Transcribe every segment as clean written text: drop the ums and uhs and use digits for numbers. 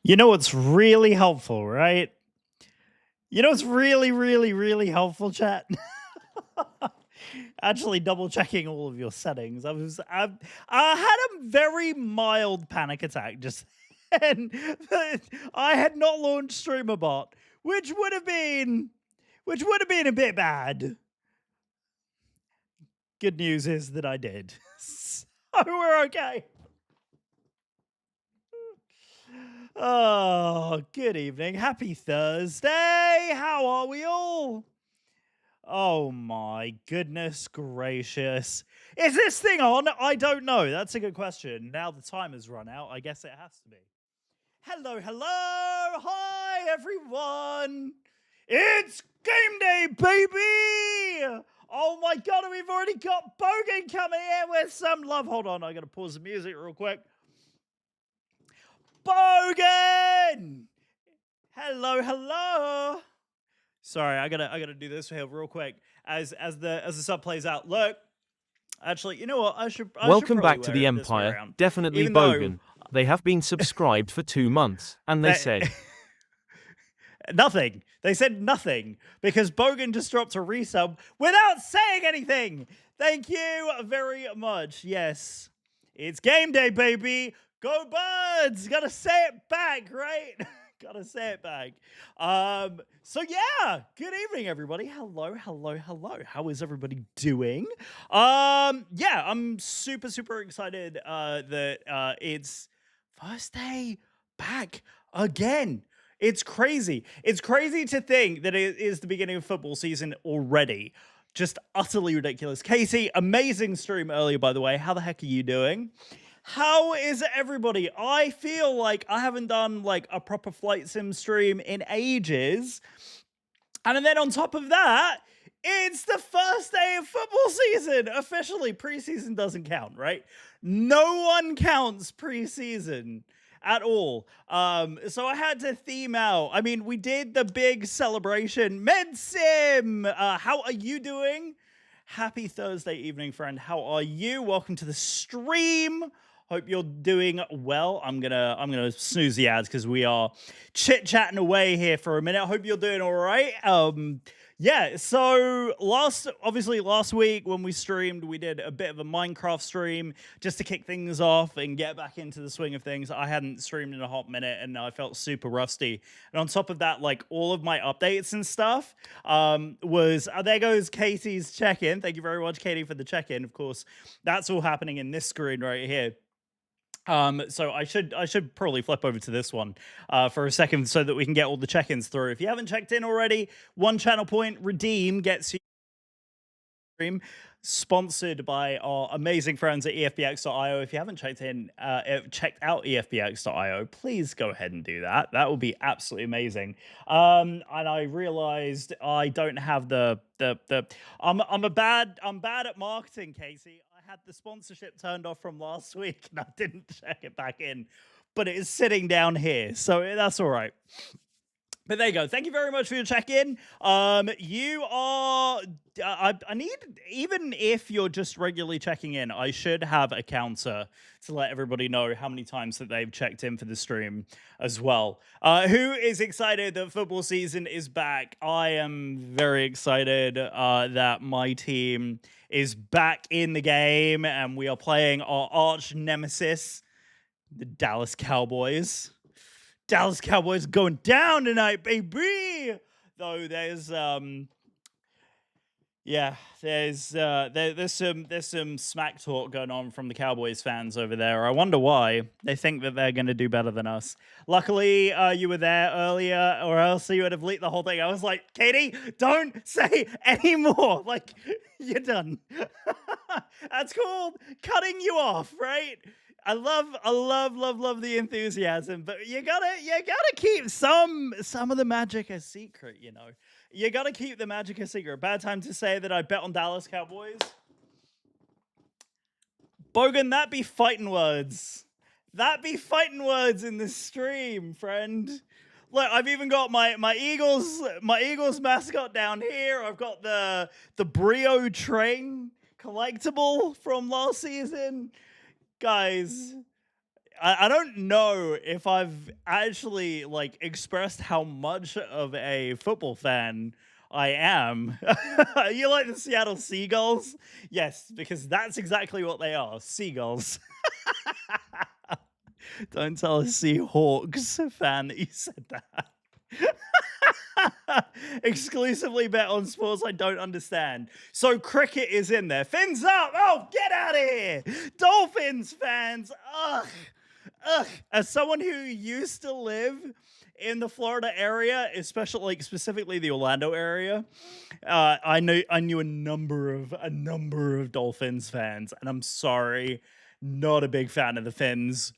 You know what's really helpful, right? You know what's really helpful, chat? Actually double checking all of your settings. I had a very mild panic attack just then. I had not launched StreamerBot, which would have been a bit bad. Good news is that I did. So we're okay. Oh, good evening. Happy Thursday. How are we all? Oh my goodness gracious. Is this thing on? I don't know. That's a good question. Now the time has run out. I guess it has to be. Hello. Hi, everyone. It's game day, baby. Oh my god, and we've already got Bogan coming in with some love. Hold on, I gotta pause the music real quick. Bogan! Hello. Sorry, I gotta do this here real quick as the sub plays out. Look, actually, you know what? I should Welcome probably back to wear the it this way Empire. around. Definitely Even though Bogan. They have been subscribed for 2 months, and they said nothing. They said nothing because Bogan just dropped a resub without saying anything. Thank you very much. Yes, it's game day, baby. Go Birds! Gotta say it back, right? Gotta say it back. So yeah, good evening, everybody. Hello. How is everybody doing? Yeah, I'm super excited that it's first day back again. It's crazy. It's crazy to think that it is the beginning of football season already. Just utterly ridiculous. Casey, amazing stream earlier, by the way. How the heck are you doing? How is everybody? I feel like I haven't done like a proper flight sim stream in ages. And then on top of that, it's the first day of football season. Officially, preseason doesn't count, right? No one counts preseason at all. So I had to theme out. I mean, we did the big celebration. MedSim, how are you doing? Happy Thursday evening, friend. How are you? Welcome to the stream. Hope you're doing well. I'm gonna snooze the ads because we are chit-chatting away here for a minute. Hope you're doing all right. Yeah, so last week when we streamed, we did a bit of a Minecraft stream just to kick things off and get back into the swing of things. I hadn't streamed in a hot minute and I felt super rusty. And on top of that, like all of my updates and stuff there goes Katie's check-in. Thank you very much, Katie, for the check-in. Of course, that's all happening in this screen right here. So I should probably flip over to this one for a second so that we can get all the check-ins through. If you haven't checked in already, one channel point redeem gets you stream sponsored by our amazing friends at efbx.io. If you haven't checked out efbx.io, please go ahead and do that. That would be absolutely amazing. And I realized I don't have I'm bad at marketing, Casey. I had the sponsorship turned off from last week and I didn't check it back in, but it is sitting down here, so that's all right. But there you go. Thank you very much for your check-in. You are... I need... Even if you're just regularly checking in, I should have a counter to let everybody know how many times that they've checked in for the stream as well. Who is excited that football season is back? I am very excited that my team is back in the game and we are playing our arch nemesis, the Dallas Cowboys. Dallas Cowboys going down tonight, baby. Though there's some smack talk going on from the Cowboys fans over there. I wonder why. They think that they're going to do better than us. Luckily, you were there earlier, or else you would have leaked the whole thing. I was like, Katie, don't say any more. Like, you're done. That's called cutting you off, right? I love the enthusiasm, but you gotta keep some of the magic a secret, you know. You gotta keep the magic a secret. Bad time to say that I bet on Dallas Cowboys. Bogan, that be fighting words. That be fighting words in the stream, friend. Look, I've even got my Eagles mascot down here. I've got the Brio train collectible from last season. Guys, I don't know if I've actually like expressed how much of a football fan I am. You like the Seattle Seagulls? Yes, because that's exactly what they are, seagulls. Don't tell a Seahawks fan that you said that. Exclusively bet on sports I don't understand. So cricket is in there. Fins up! Oh, get out of here! Dolphins fans! Ugh! Ugh! As someone who used to live in the Florida area, especially like specifically the Orlando area, I knew a number of Dolphins fans, and I'm sorry, not a big fan of the Fins.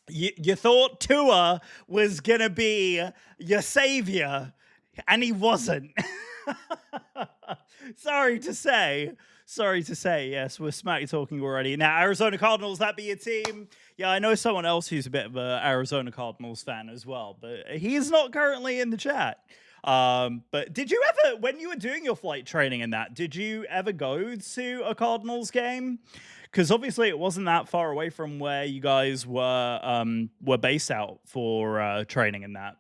You thought Tua was gonna be your savior, and he wasn't. Sorry to say. Sorry to say, yes, we're smack talking already. Now, Arizona Cardinals, that be your team. Yeah, I know someone else who's a bit of an Arizona Cardinals fan as well, but he's not currently in the chat. But did you ever, when you were doing your flight training and that, did you ever go to a Cardinals game? Because obviously it wasn't that far away from where you guys were based out for training and that.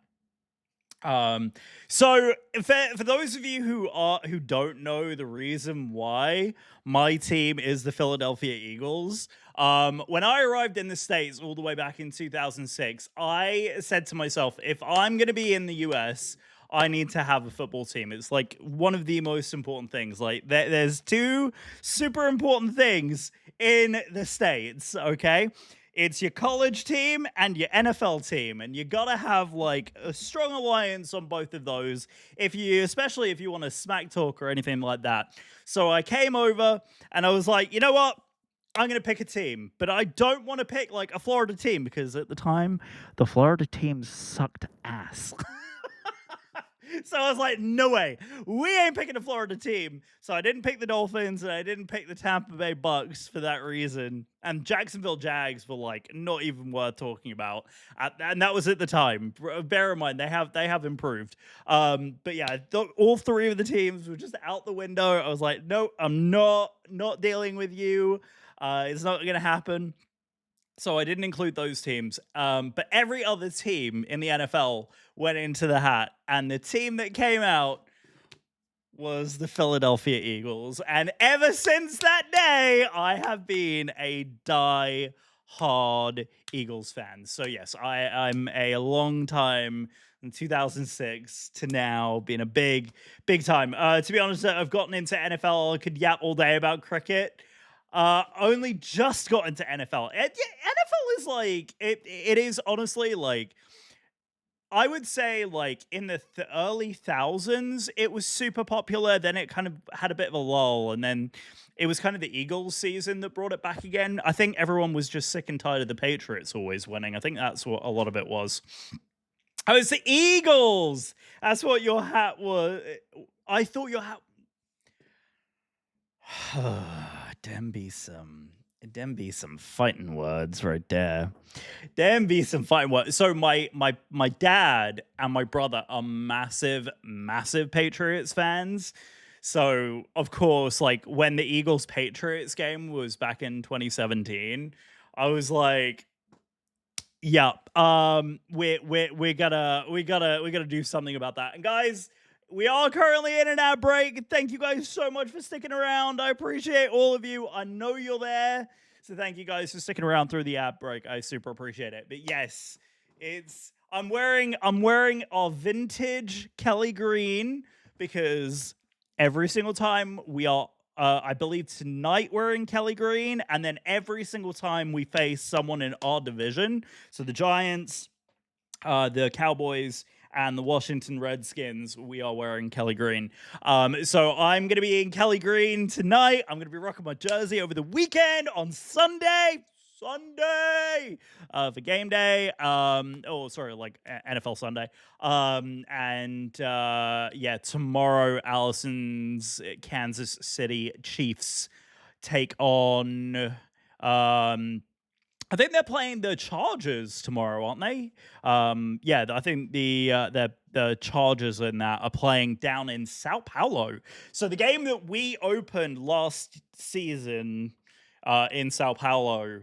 So for those of you who don't know the reason why my team is the Philadelphia Eagles, when I arrived in the States all the way back in 2006, I said to myself, if I'm going to be in the US, I need to have a football team. It's like one of the most important things. Like there's two super important things in the States, okay? It's your college team and your NFL team, and you gotta have like a strong alliance on both of those especially if you want to smack talk or anything like that. So I came over and I was like, you know what? I'm gonna pick a team, but I don't want to pick like a Florida team because at the time the Florida teams sucked ass. So I was like, no way. We ain't picking a Florida team. So I didn't pick the Dolphins and I didn't pick the Tampa Bay Bucks for that reason. And Jacksonville Jags were like not even worth talking about. And that was at the time. Bear in mind, they have improved. But yeah, all three of the teams were just out the window. I was like, no, I'm not dealing with you. It's not going to happen. So I didn't include those teams. But every other team in the NFL went into the hat. And the team that came out was the Philadelphia Eagles. And ever since that day, I have been a die-hard Eagles fan. So yes, I'm a long time in 2006 to now being a big time. To be honest, I've gotten into NFL. I could yap all day about cricket. Only just got into NFL. NFL is like it is honestly like I would say like in the early thousands it was super popular. Then it kind of had a bit of a lull, and then it was kind of the Eagles season that brought it back again. I think everyone was just sick and tired of the Patriots always winning. I think that's what a lot of it was. Oh, it's the Eagles. That's what your hat was. I thought your hat. Dem be some fighting words right there. Dem be some fighting words. So my dad and my brother are massive Patriots fans. So of course, like when the Eagles Patriots game was back in 2017, I was like, yeah, we gotta do something about that. And guys, we are currently in an ad break. Thank you guys so much for sticking around. I appreciate all of you. I know you're there. So thank you guys for sticking around through the ad break. I super appreciate it. But yes, I'm wearing our vintage Kelly green because every single time we are I believe tonight we're in Kelly green, and then every single time we face someone in our division, so the Giants, the Cowboys, and the Washington Redskins, we are wearing Kelly green. So I'm going to be in Kelly green tonight. I'm going to be rocking my jersey over the weekend on Sunday for game day. Like NFL Sunday. Yeah, tomorrow Allison's Kansas City Chiefs take on I think they're playing the Chargers tomorrow, aren't they? Yeah, I think the Chargers in that are playing down in Sao Paulo. So the game that we opened last season in Sao Paulo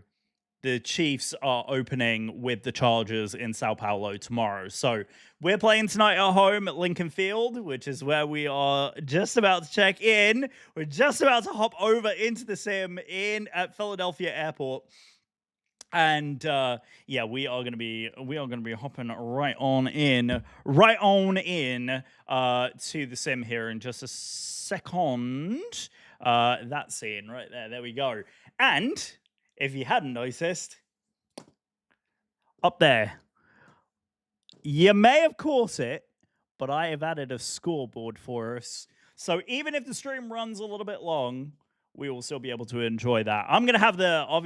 the Chiefs are opening with the Chargers in Sao Paulo tomorrow. So we're playing tonight at home at Lincoln Field, which is where we are just about to check in. We're just about to hop over into the sim at Philadelphia Airport. And yeah, we are gonna be hopping right on in to the sim here in just a second. That scene right there we go. And if you hadn't noticed, up there, you may have caught it, but I have added a scoreboard for us. So even if the stream runs a little bit long, we will still be able to enjoy that. I'm going to have I'm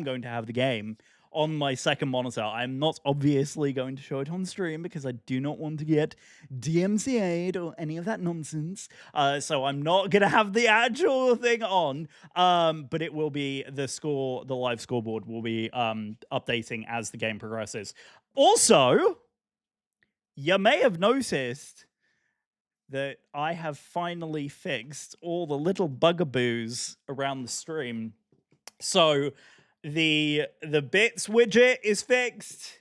going to have the game on my second monitor. I'm not obviously going to show it on stream because I do not want to get DMCA'd or any of that nonsense. So I'm not going to have the actual thing on, but it will be the live scoreboard will be updating as the game progresses. Also, you may have noticed that I have finally fixed all the little bugaboos around the stream. So the bits widget is fixed.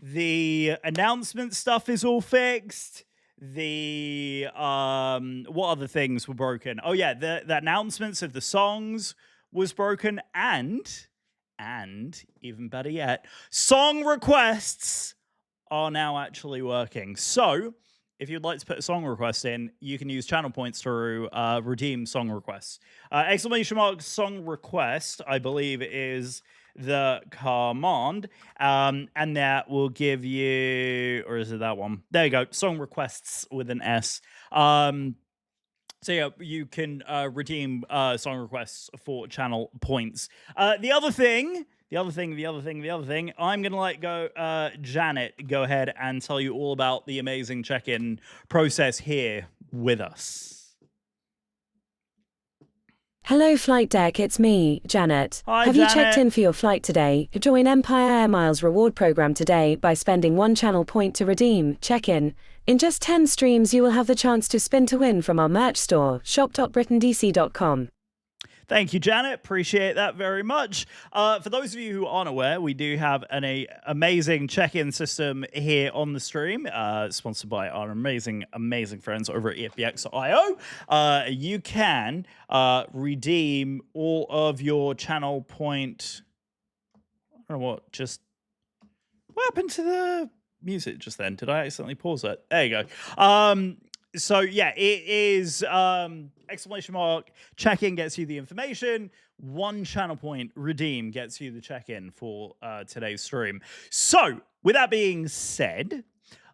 The announcement stuff is all fixed. The what other things were broken? Oh yeah, the announcements of the songs was broken, and even better yet, song requests are now actually working. So if you'd like to put a song request in, you can use channel points to redeem song requests. Exclamation mark song request, I believe, is the command. And that will give you, or is it that one? There you go, song requests with an S. So yeah, you can redeem song requests for channel points. The other thing, I'm going to let Janet go ahead and tell you all about the amazing check-in process here with us. Hello Flight Deck, it's me, Janet. Hi, Have Janet. you checked in for your flight today? Join Empire Air Miles reward program today by spending 1 channel point to redeem check-in. In just 10 streams, you will have the chance to spin to win from our merch store, shop.britandc.com. Thank you, Janet. Appreciate that very much. For those of you who aren't aware, we do have an amazing check-in system here on the stream, sponsored by our amazing friends over at EFBX.io. You can redeem all of your channel point. I don't know what happened to the music just then? Did I accidentally pause it? There you go. So yeah, it is exclamation mark check-in gets you the information. 1 channel point redeem gets you the check-in for today's stream. So with that being said,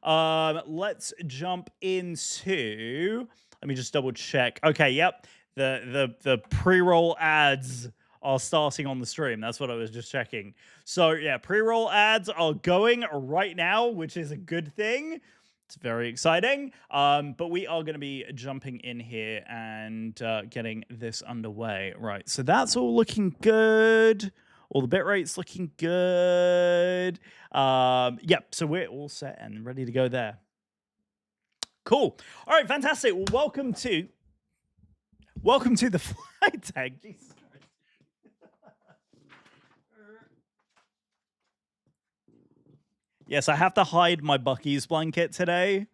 let's jump into. Let me just double check. Okay, yep. The pre-roll ads are starting on the stream. That's what I was just checking. So yeah, pre-roll ads are going right now, which is a good thing. It's very exciting. But we are going to be jumping in here and getting this underway. Right, so that's all looking good. All the bitrate's looking good. Yep, so we're all set and ready to go there. Cool. All right, fantastic. Well, welcome to the flight tag. Jesus Christ. Yes, I have to hide my Buc-ee's blanket today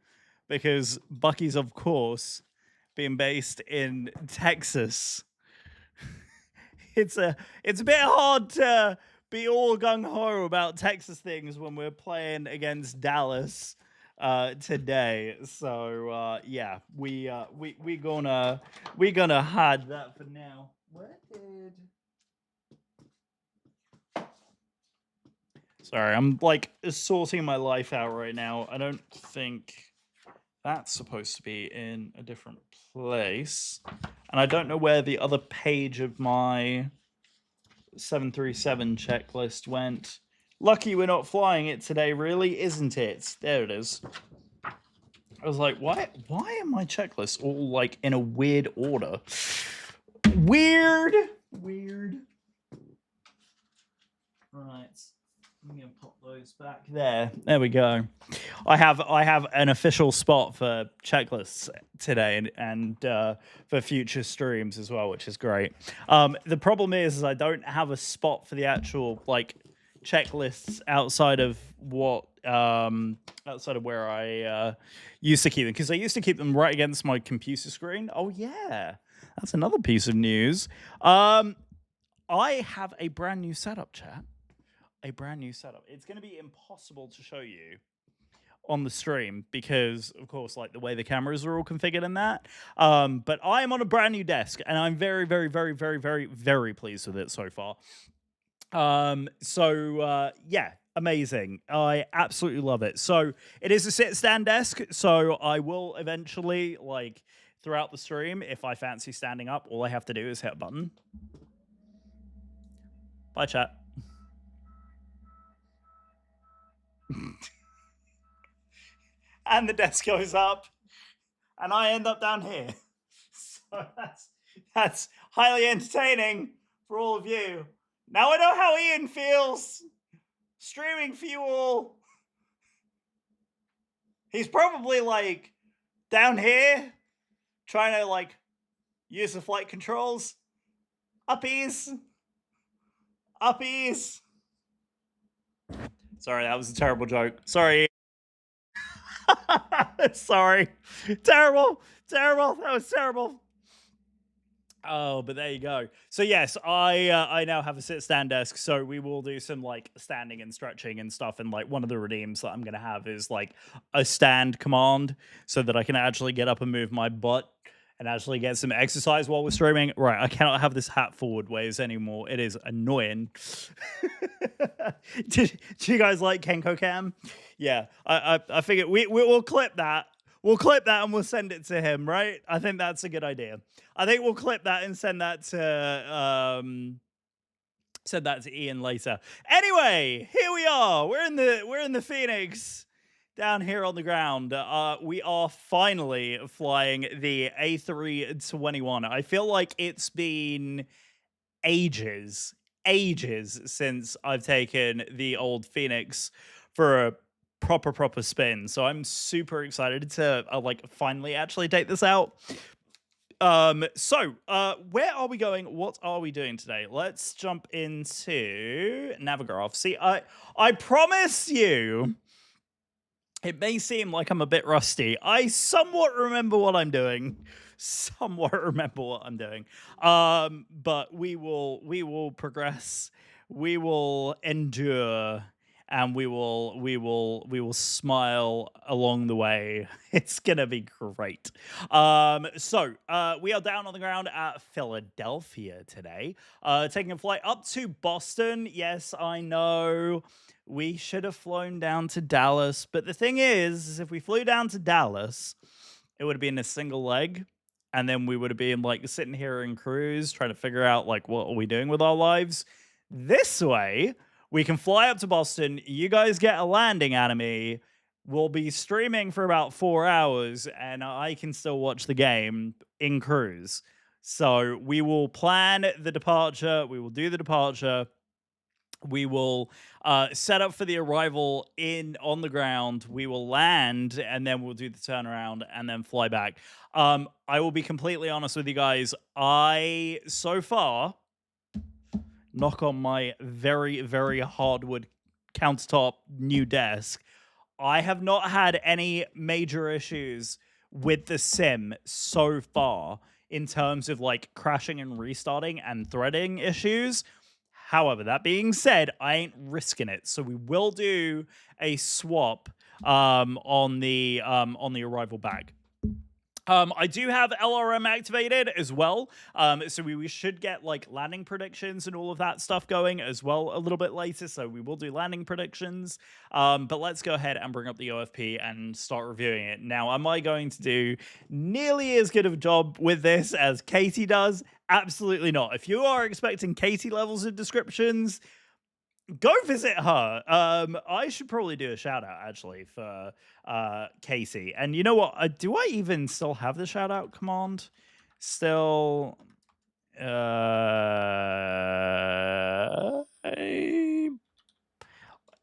because Buc-ee's, of course, being based in Texas. It's a bit hard to be all gung-ho about Texas things when we're playing against Dallas today. So yeah, we gonna hide that for now. Sorry, I'm like sorting my life out right now. I don't think that's supposed to be in a different place. And I don't know where the other page of my 737 checklist went. Lucky we're not flying it today, really, isn't it? There it is. I was like, why are my checklists all like in a weird order? Weird. Right. I'm going to pop those back there. There we go. I have an official spot for checklists today and for future streams as well, which is great. The problem is I don't have a spot for the actual like checklists outside of what outside of where I used to keep them, because I used to keep them right against my computer screen. Oh yeah, that's another piece of news. I have a brand new setup, chat. A brand new setup. It's going to be impossible to show you on the stream because, of course, like the way the cameras are all configured and that. But I am on a brand new desk, and I'm very, very, very, very, very, very pleased with it so far. Yeah, amazing. I absolutely love it. So it is a sit-stand desk. So I will eventually, like, throughout the stream, if I fancy standing up, all I have to do is hit a button. Bye, chat. And the desk goes up, and I end up down here. So that's highly entertaining for all of you. Now I know how Ian feels streaming for you all. He's probably like down here trying to like use the flight controls. Uppies. Sorry, that was a terrible joke. Sorry. Sorry. Terrible. That was terrible. Oh, but there you go. So yes, I now have a sit-stand desk, so we will do some like standing and stretching and stuff. And like one of the redeems that I'm gonna have is like a stand command, so that I can actually get up and move my butt and actually get some exercise while we're streaming. Right, I cannot have this hat forward ways anymore. It is annoying. Do you guys like Kenko Cam? Yeah, I figured we'll clip that. We'll clip that and we'll send it to him, right? I think that's a good idea. I think we'll clip that and send that to Ian later. Anyway, here we are. We're in the Phoenix down here on the ground. We are finally flying the A321. I feel like it's been ages since I've taken the old Phoenix for a proper spin. So I'm super excited to like finally actually take this out. Where are we going? What are we doing today? Let's jump into Navigraph. See, I promise you, it may seem like I'm a bit rusty. I somewhat remember what I'm doing. But we will progress. We will endure, and we will smile along the way. It's gonna be great. We are down on the ground at Philadelphia today, taking a flight up to Boston. Yes, I know we should have flown down to Dallas, but the thing is if we flew down to Dallas, it would have been a single leg, and then we would have been like sitting here in cruise trying to figure out like what are we doing with our lives. This way, we can fly up to Boston. You guys get a landing out of me. We'll be streaming for about 4 hours, and I can still watch the game in cruise. So we will plan the departure. We will do the departure. We will set up for the arrival on the ground. We will land, and then we'll do the turnaround and then fly back. I will be completely honest with you guys. So far, knock on my very, very hardwood countertop new desk, I have not had any major issues with the sim so far in terms of like crashing and restarting and threading issues. However, that being said, I ain't risking it. So we will do a swap on the arrival back. I do have LRM activated as well, so we should get like landing predictions and all of that stuff going as well a little bit later, so we will do landing predictions, but let's go ahead and bring up the OFP and start reviewing it. Now, am I going to do nearly as good of a job with this as Katie does? Absolutely not. If you are expecting Katie levels of descriptions, go visit her. I should probably do a shout out actually for Casey. And you know what? Do I even still have the shout out command? Still,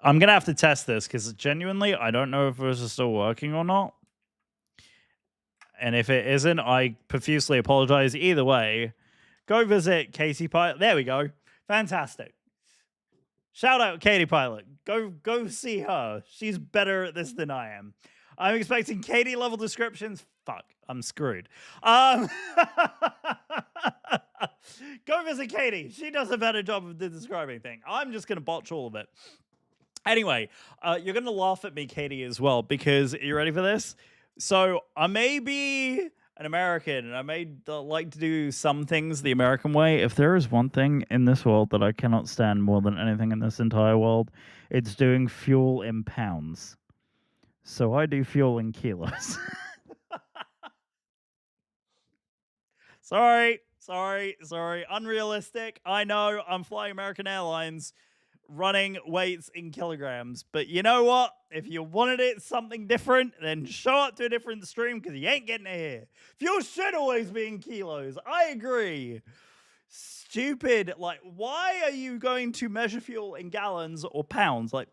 I'm gonna have to test this because genuinely, I don't know if this is still working or not. And if it isn't, I profusely apologize. Either way, go visit Casey Pilot. There we go. Fantastic. Shout out Katie Pilot. Go see her. She's better at this than I am. I'm expecting Katie level descriptions. Fuck, I'm screwed. Go visit Katie. She does a better job of the describing thing. I'm just gonna botch all of it. Anyway, you're gonna laugh at me, Katie, as well, because you ready for this? So I may be an American, and I may like to do some things the American way. If there is one thing in this world that I cannot stand more than anything in this entire world, it's doing fuel in pounds. So I do fuel in kilos. Sorry. Unrealistic. I know I'm flying American Airlines, running weights in kilograms. But you know what? If you wanted it something different, then show up to a different stream because you ain't getting it here. Fuel should always be in kilos. I agree. Stupid. Like, why are you going to measure fuel in gallons or pounds? Like,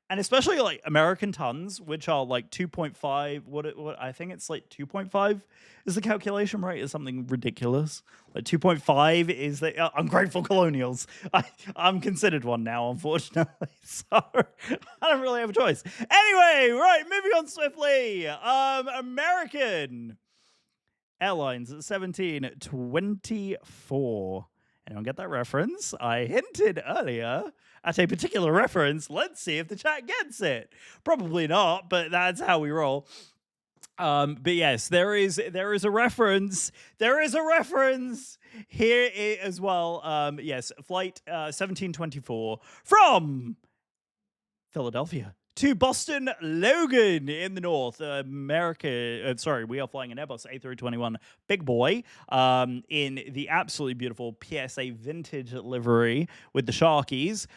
and especially like American tons, which are like 2.5. What I think it's like 2.5 is the calculation, right? Is something ridiculous. Like 2.5 is the ungrateful colonials. I'm considered one now, unfortunately. So I don't really have a choice. Anyway, right, moving on swiftly. American Airlines at 1724. Anyone get that reference? I hinted earlier at a particular reference. Let's see if the chat gets it. Probably not, but that's how we roll. But yes, there is a reference. There is a reference here as well. Yes, flight 1724 from Philadelphia to Boston Logan in the north, America. Sorry, we are flying an Airbus A321 Big Boy in the absolutely beautiful PSA vintage livery with the Sharkies.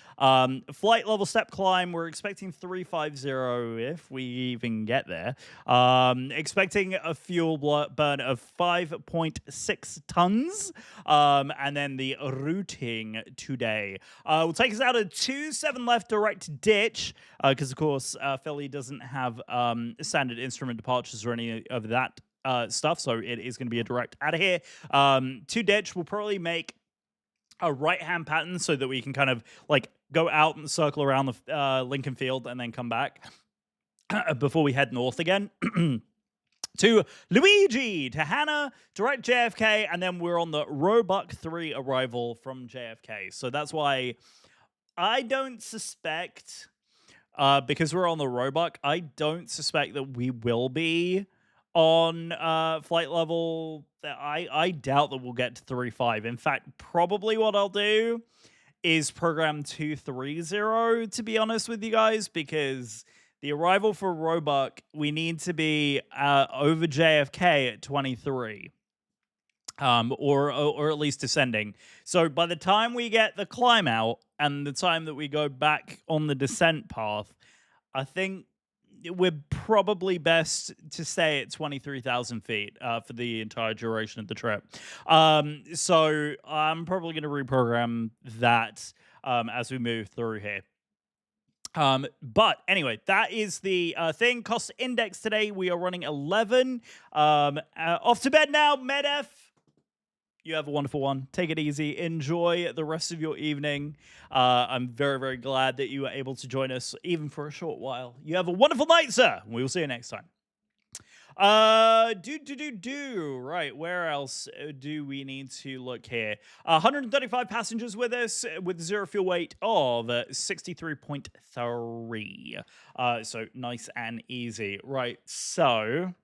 Flight level step climb, we're expecting 350 if we even get there. Expecting a fuel burn of 5.6 tons. And then the routing today will take us out of 27 left direct ditch because, of course, Philly doesn't have standard instrument departures or any of that stuff, so it is going to be a direct out of here. To ditch will probably make a right-hand pattern so that we can kind of like go out and circle around the Lincoln Field and then come back before we head north again. To Luigi, to Hannah, direct JFK, and then we're on the Roebuck 3 arrival from JFK. So that's why I don't suspect, because we're on the Roebuck, I don't suspect that we will be on flight level. I doubt that we'll get to 3.5. In fact, probably what I'll do is program 230, to be honest with you guys, because the arrival for Roebuck, we need to be over JFK at 23. Or at least descending. So by the time we get the climb out and the time that we go back on the descent path, I think we're probably best to stay at 23,000 feet for the entire duration of the trip. So I'm probably going to reprogram that as we move through here. But anyway, that is the thing. Cost index today, we are running 11. Off to bed now, MEDEF. You have a wonderful one. Take it easy. Enjoy the rest of your evening. I'm very, very glad that you were able to join us, even for a short while. You have a wonderful night, sir. We will see you next time. Right, where else do we need to look here? 135 passengers with us with zero fuel weight of 63.3. So nice and easy. Right, so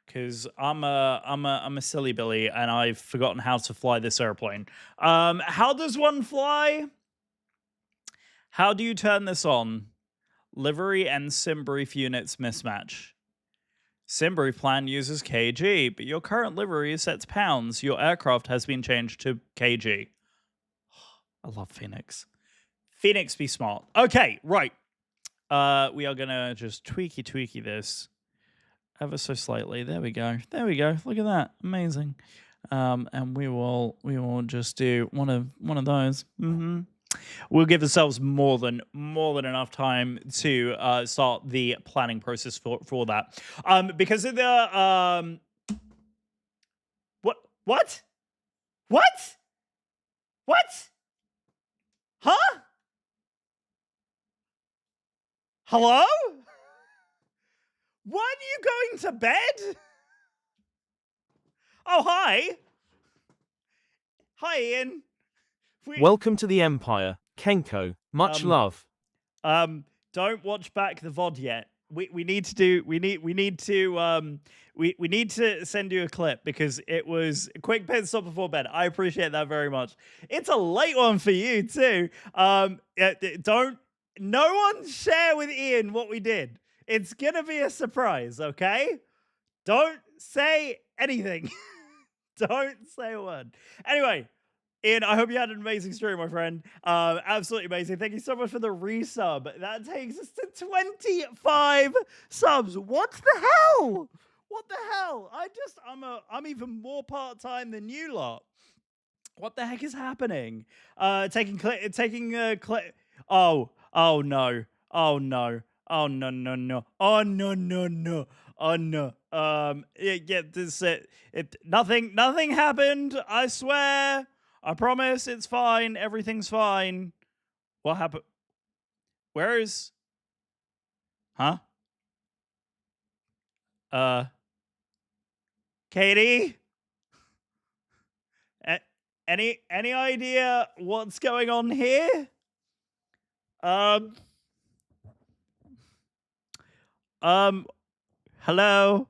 because I'm a silly Billy and I've forgotten how to fly this airplane. How does one fly? How do you turn this on? Livery and sim brief units mismatch. Sim brief plan uses kg, but your current livery is set to pounds. Your aircraft has been changed to kg. I love Phoenix. Phoenix, be smart. Okay, right. We are gonna just tweaky this ever so slightly. There we go. Look at that. Amazing. And we will just do one of those. we'll give ourselves more than enough time to start the planning process for that. Because of the what what what what huh? Hello? Weren't you going to bed? Oh, hi. Hi, Ian. Welcome to the Empire, Kenko. Much love. Don't watch back the VOD yet. We need to do we need to send you a clip because it was a quick pit stop before bed. I appreciate that very much. It's a late one for you too. Don't no one share with Ian what we did. It's gonna be a surprise, okay? Don't say anything. Don't say a word. Anyway, Ian, I hope you had an amazing stream, my friend. Absolutely amazing. Thank you so much for the resub. That takes us to 25 subs. What the hell? What the hell? I'm even more part-time than you lot. What the heck is happening? Taking Oh, oh no. Oh no. Oh no no no. Oh no no no. Oh no. This nothing happened. I swear. I promise it's fine. Everything's fine. What happened? Where is? Huh? Katie? Any idea what's going on here? Hello?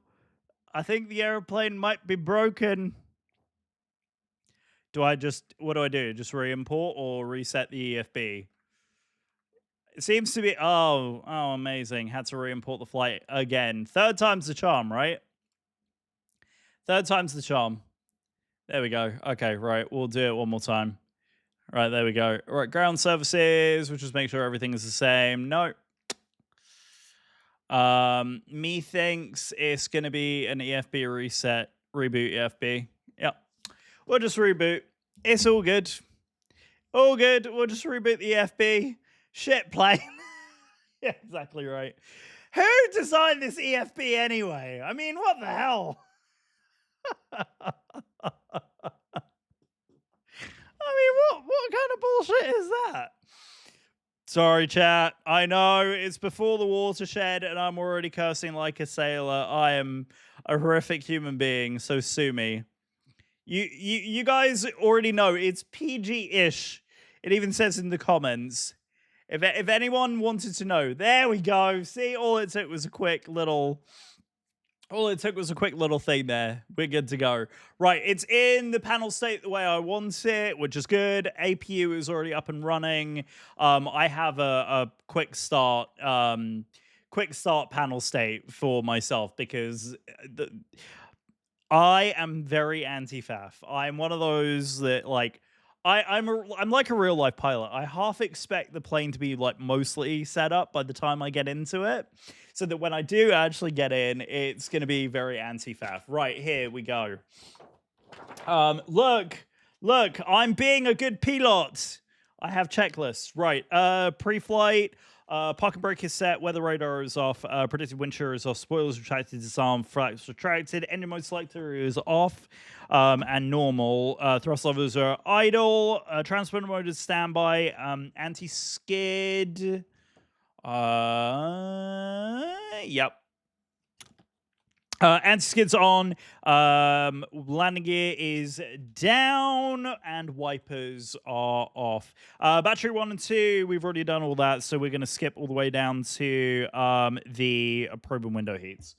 I think the airplane might be broken. What do I do? Just re-import or reset the EFB? It seems to be, oh, amazing. Had to re-import the flight again. Third time's the charm, right? Third time's the charm. There we go. Okay, right. We'll do it one more time. Right, there we go. Right, ground services. We'll just make sure everything is the same. No. Methinks it's going to be an EFB reset. Reboot EFB. Yep. We'll just reboot. It's all good. All good. We'll just reboot the EFB. Shit plane. Yeah, exactly right. Who designed this EFB anyway? I mean, what the hell? I mean, what kind of bullshit is that? Sorry, chat. I know it's before the watershed and I'm already cursing like a sailor. I am a horrific human being, so sue me. You guys already know it's PG-ish. It even says in the comments. If anyone wanted to know, there we go. See, all it took was a quick little thing there. We're good to go. Right, it's in the panel state the way I want it, which is good. APU is already up and running. I have a quick start panel state for myself because I am very anti-faff. I'm one of those that like I'm like a real life pilot. I half expect the plane to be like mostly set up by the time I get into it, so that when I do actually get in, it's going to be very anti-faff. Right, here we go. Look, I'm being a good pilot. I have checklists. Right, pre-flight. Parking brake is set, weather radar is off, predicted wind shear is off, spoilers retracted, disarm, flaps retracted, engine mode selector is off, and normal. Thrust levers are idle, transponder mode is standby, anti-skid. Yep. Anti-skid's on, landing gear is down, and wipers are off. Battery 1 and 2, we've already done all that, so we're going to skip all the way down to the probe and window heats.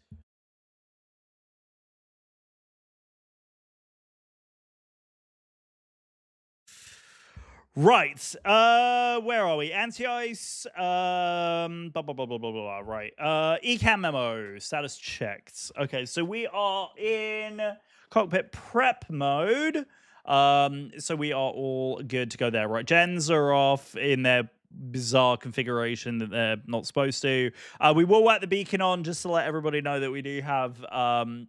Right, where are we? Anti-ice, blah, blah, blah, blah, blah, blah, right. ECAM memo, status checked. Okay, so we are in cockpit prep mode. So we are all good to go there, right? Gens are off in their bizarre configuration that they're not supposed to. We will whack the beacon on just to let everybody know that we do have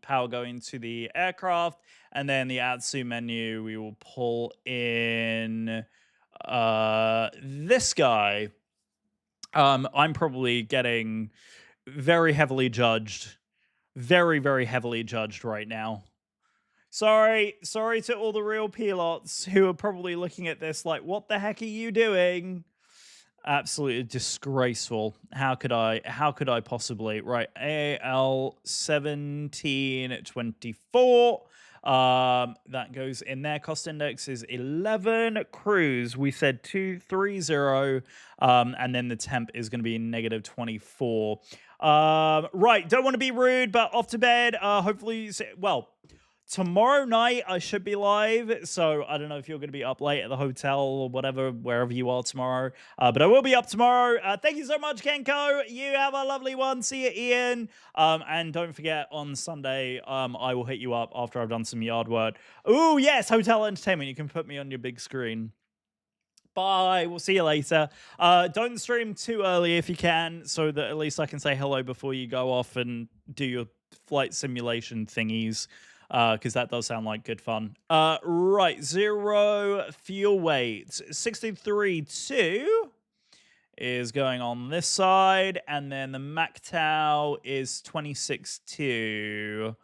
power going to the aircraft. And then the ATSU menu, we will pull in This guy, I'm probably getting very heavily judged. Very, very heavily judged right now. Sorry to all the real pilots who are probably looking at this like, what the heck are you doing? Absolutely disgraceful. How could I possibly? Right, AL 1724. That goes in there. Cost index is 11. Cruise, we said 230. And then the temp is going to be -24. Right, don't want to be rude, but off to bed. Hopefully, well, tomorrow night I should be live, so I don't know if you're going to be up late at the hotel or whatever, wherever you are tomorrow. But I will be up tomorrow. Thank you so much, Kenko. You have a lovely one. See you, Ian. And don't forget, on Sunday, I will hit you up after I've done some yard work. Ooh, yes, hotel entertainment. You can put me on your big screen. Bye. We'll see you later. Don't stream too early if you can, so that at least I can say hello before you go off and do your flight simulation thingies. Because that does sound like good fun. Right, 0 fuel weight. 63.2 is going on this side, and then the MACTOW is 26.2.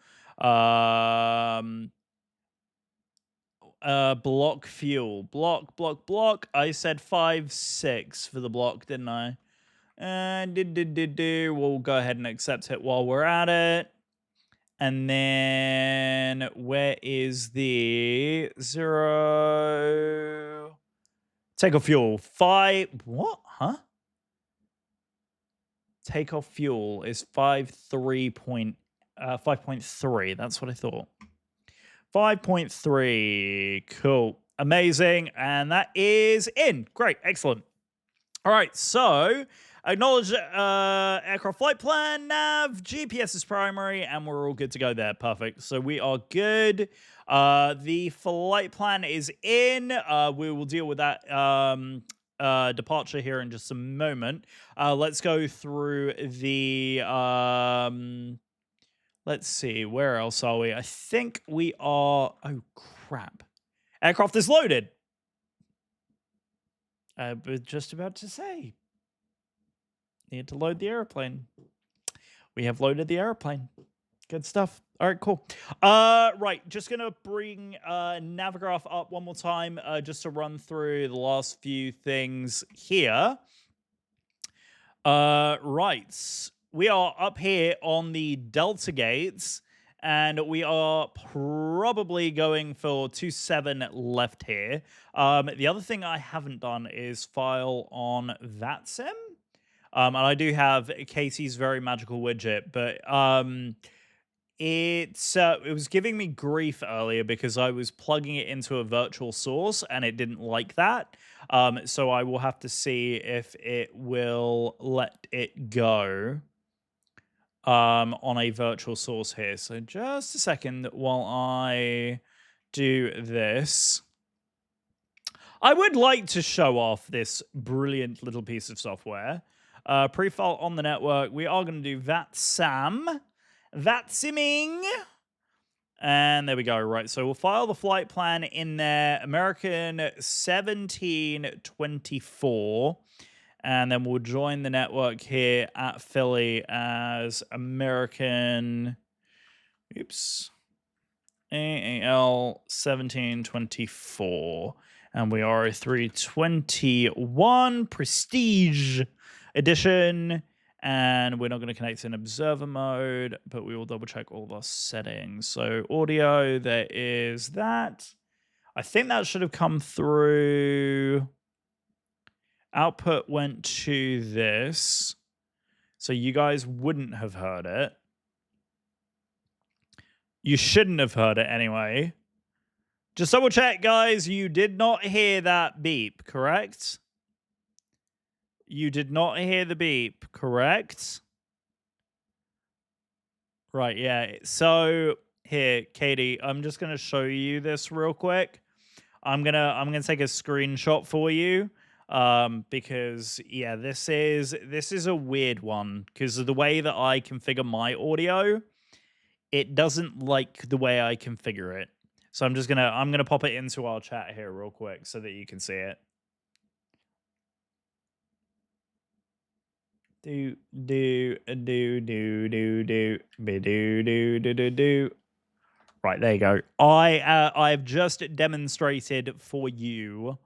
Block fuel. Block. I said 5.6 for the block, didn't I? We'll go ahead and accept it while we're at it. And then where is the 0? Takeoff fuel. 5. What? Huh? Takeoff fuel is 5.3. That's what I thought. 5.3. Cool. Amazing. And that is in. Great. Excellent. All right. So acknowledge aircraft flight plan, nav, GPS is primary, and we're all good to go there. Perfect. So we are good. The flight plan is in. We will deal with that departure here in just a moment. Let's go through the... let's see. Where else are we? I think we are... Oh, crap. Aircraft is loaded. But just about to say... Need to load the airplane. We have loaded the airplane. Good stuff. All right, cool. Right, just gonna bring Navigraph up one more time, just to run through the last few things here. Right, we are up here on the Delta gates, and we are probably going for 27 left here. The other thing I haven't done is file on VATSIM. And I do have Casey's very magical widget, but it was giving me grief earlier because I was plugging it into a virtual source and it didn't like that. So I will have to see if it will let it go on a virtual source here. So just a second while I do this. I would like to show off this brilliant little piece of software. Pre-file on the network. We are going to do VATSIMing. And there we go. Right. So we'll file the flight plan in there. American 1724. And then we'll join the network here at Philly as American. Oops. AAL 1724. And we are a 321 Prestige edition, and we're not going to connect in observer mode, but we will double check all of our settings. So audio, there is that. I think that should have come through. Output went to this, so you guys wouldn't have heard it. You shouldn't have heard it anyway. Just double check, guys. You did not hear that beep, correct? You did not hear the beep, correct? Right, yeah. So here, Katie, I'm just gonna show you this real quick. I'm gonna take a screenshot for you. Because yeah, this is a weird one because of the way that I configure my audio. It doesn't like the way I configure it. So I'm gonna pop it into our chat here real quick so that you can see it. Do do do do do do do do do do do. Right, there you go. I've just demonstrated for you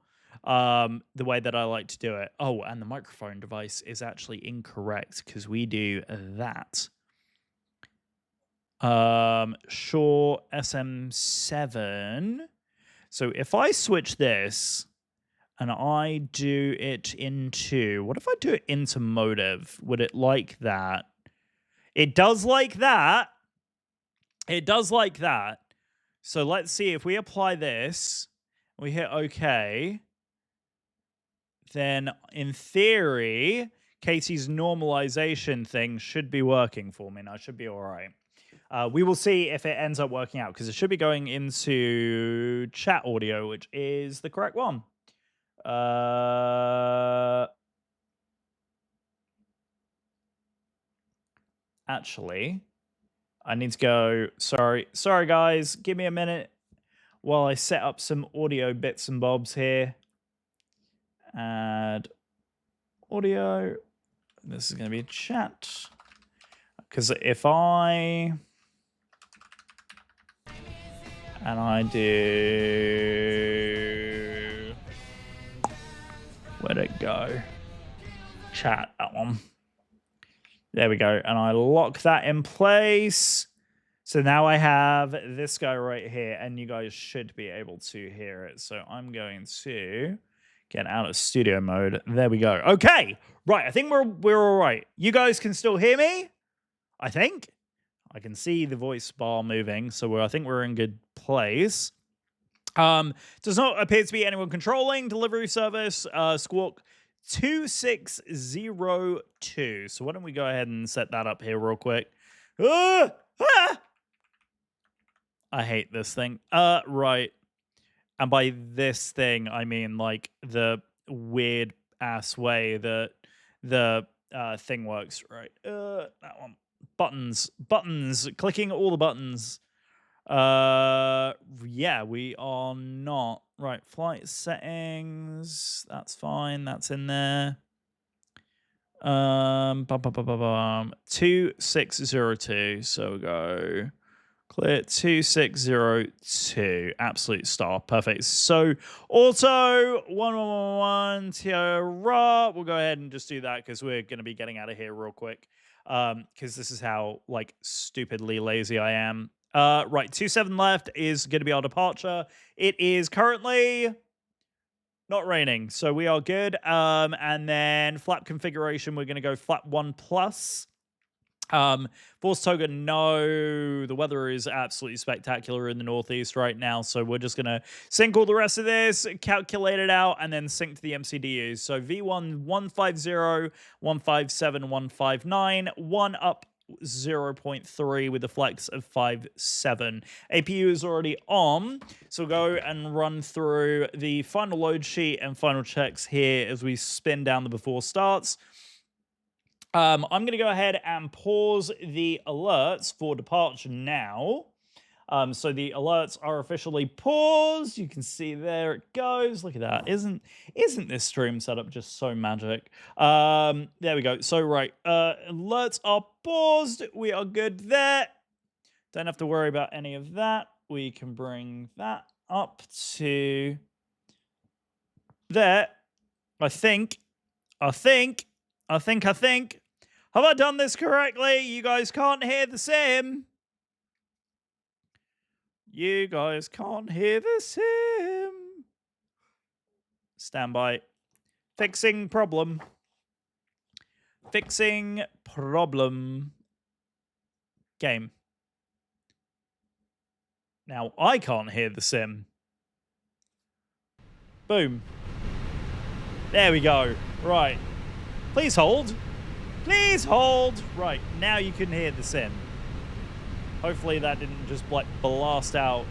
the way that I like to do it. Oh, and the microphone device is actually incorrect because we do that. Sure, SM7. So if I switch this and I do it into, what if I do it into motive? Would it like that? It does like that. It does like that. So let's see if we apply this, we hit OK, then in theory, Casey's normalization thing should be working for me and I should be all right. We will see if it ends up working out because it should be going into chat audio, which is the correct one. Actually, I need to go. Sorry, guys. Give me a minute while I set up some audio bits and bobs here. Add audio. This is going to be a chat. Because if I do, where'd it go? Chat, that one. There we go. And I lock that in place. So now I have this guy right here, and you guys should be able to hear it. So I'm going to get out of studio mode. There we go. Okay. Right. I think we're all right. You guys can still hear me? I think. I can see the voice bar moving, so I think we're in good place. Does not appear to be anyone controlling delivery service. Squawk 2602. So why don't we go ahead and set that up here real quick. I hate this thing. Right. And by this thing, I mean like the weird ass way that the thing works. Right. That one. Buttons, clicking all the buttons. Yeah, we are not. Right, flight settings, that's fine, that's in there. 2602, so we'll go clear 2602, absolute star, perfect. So auto 1111 Tiara, we'll go ahead and just do that because we're going to be getting out of here real quick. Because this is how like stupidly lazy I am. Right, 27 left is going to be our departure. It is currently not raining, so we are good. And then flap configuration, we're going to go flap 1 plus. Force token, no. The weather is absolutely spectacular in the northeast right now, so we're just gonna sync all the rest of this, calculate it out, and then sync to the MCDUs. So V1 150, 157, 159, 1 up 0.3 with a flex of 5.7. APU is already on, so we'll go and run through the final load sheet and final checks here as we spin down the before starts. I'm going to go ahead and pause the alerts for departure now. So the alerts are officially paused. You can see there it goes. Look at that. Isn't this stream setup just so magic? There we go. So right, alerts are paused. We are good there. Don't have to worry about any of that. We can bring that up to there. I think. Have I done this correctly? You guys can't hear the sim. You guys can't hear the sim. Standby. Fixing problem. Fixing problem. Game. Now I can't hear the sim. Boom. There we go. Right. Please hold. Please hold. Right, now you can hear the sim. Hopefully that didn't just like blast out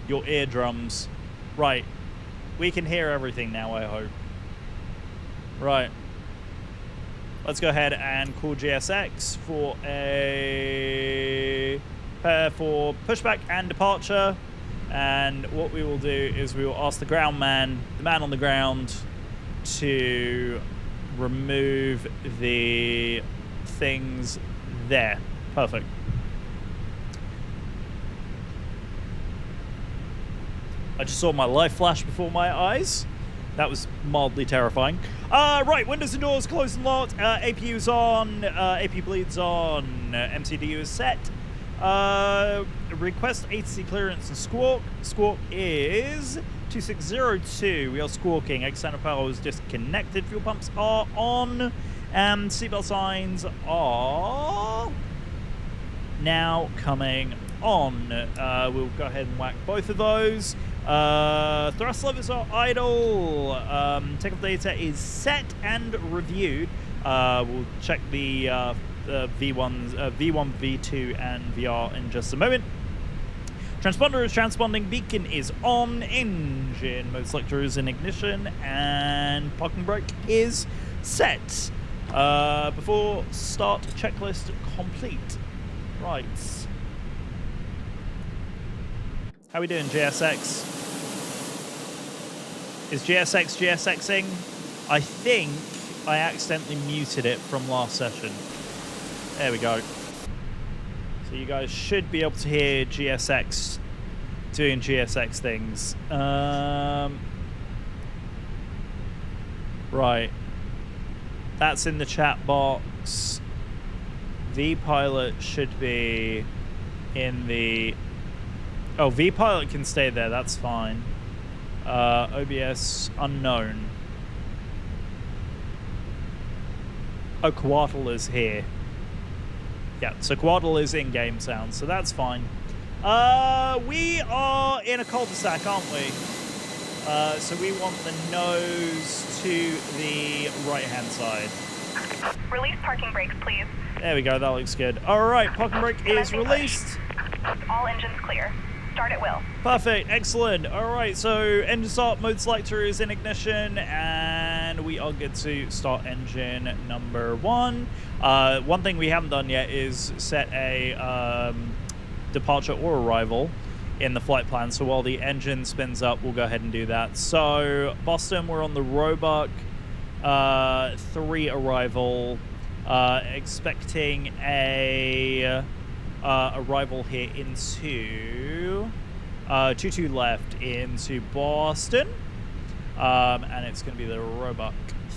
your eardrums. Right, we can hear everything now, I hope. Right. Let's go ahead and call GSX for for pushback and departure. And what we will do is we will ask the ground man, the man on the ground, to remove the things there. Perfect. I just saw my life flash before my eyes. That was mildly terrifying. Right, windows and doors closed and locked. APU's on. AP bleeds on. MCDU is set. Request ATC clearance and squawk. Squawk is 2602. We are squawking. External power is disconnected. Fuel pumps are on. And seatbelt signs are now coming on. We'll go ahead and whack both of those. Thrust levers are idle. Takeoff data is set and reviewed. We'll check the V1, V2, and VR in just a moment. Transponder is transponding. Beacon is on. Engine mode selector is in ignition, and parking brake is set. Before start, checklist complete. Right. How we doing, GSX? Is GSX GSXing? I think I accidentally muted it from last session. There we go. So you guys should be able to hear GSX doing GSX things. Right. That's in the chat box. VPilot should be in the... Oh, VPilot can stay there. That's fine. OBS unknown. Oh, Quaddle is here. Yeah, so Quaddle is in-game sound, so that's fine. We are in a cul-de-sac, aren't we? So we want the nose to the right-hand side. Release parking brakes, please. There we go, that looks good. All right, parking brake is released. All engines clear. Start at will. Perfect, excellent. All right, so engine start, mode selector is in ignition, and we are good to start engine number 1. One thing we haven't done yet is set a departure or arrival in the flight plan. So while the engine spins up, we'll go ahead and do that. So Boston, we're on the Roebuck 3 arrival, expecting a arrival here into 22 left into Boston, and it's going to be the Roebuck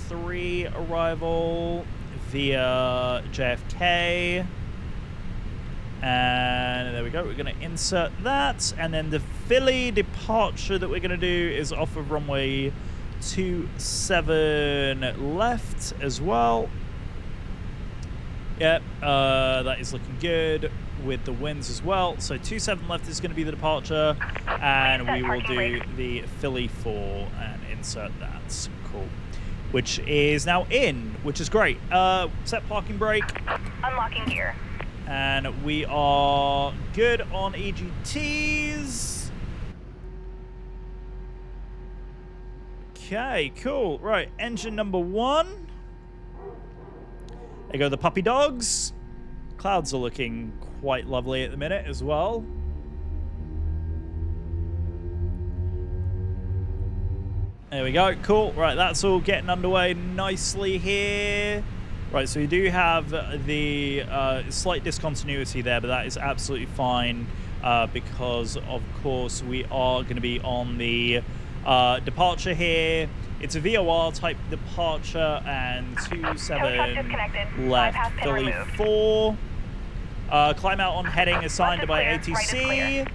3 arrival via JFK, and there we go. We're going to insert that, and then the Philly departure that we're going to do is off of runway 27 left as well. Yep, that is looking good with the winds as well. So 27 left is going to be the departure, and we will do the Philly 4 and insert that. Cool. Which is now in, which is great. Set parking brake. Unlocking gear. And we are good on EGTs. Okay, cool. Right, engine number 1. There go the puppy dogs. Clouds are looking quite lovely at the minute as well. There we go. Cool. Right, that's all getting underway nicely here. Right, so we do have the slight discontinuity there, but that is absolutely fine because, of course, we are going to be on the departure here. It's a VOR type departure, and 27 left. Philly 4. Climb out on heading assigned by ATC.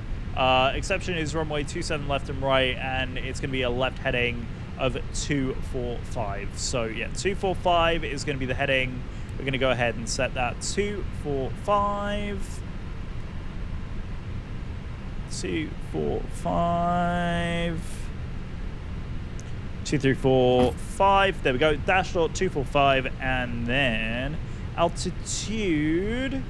Exception is runway 27 left and right, and it's going to be a left heading of 245. So yeah, 245 is going to be the heading. We're going to go ahead and set that 245. 245. 2345. There we go. Dash dot 245, and then altitude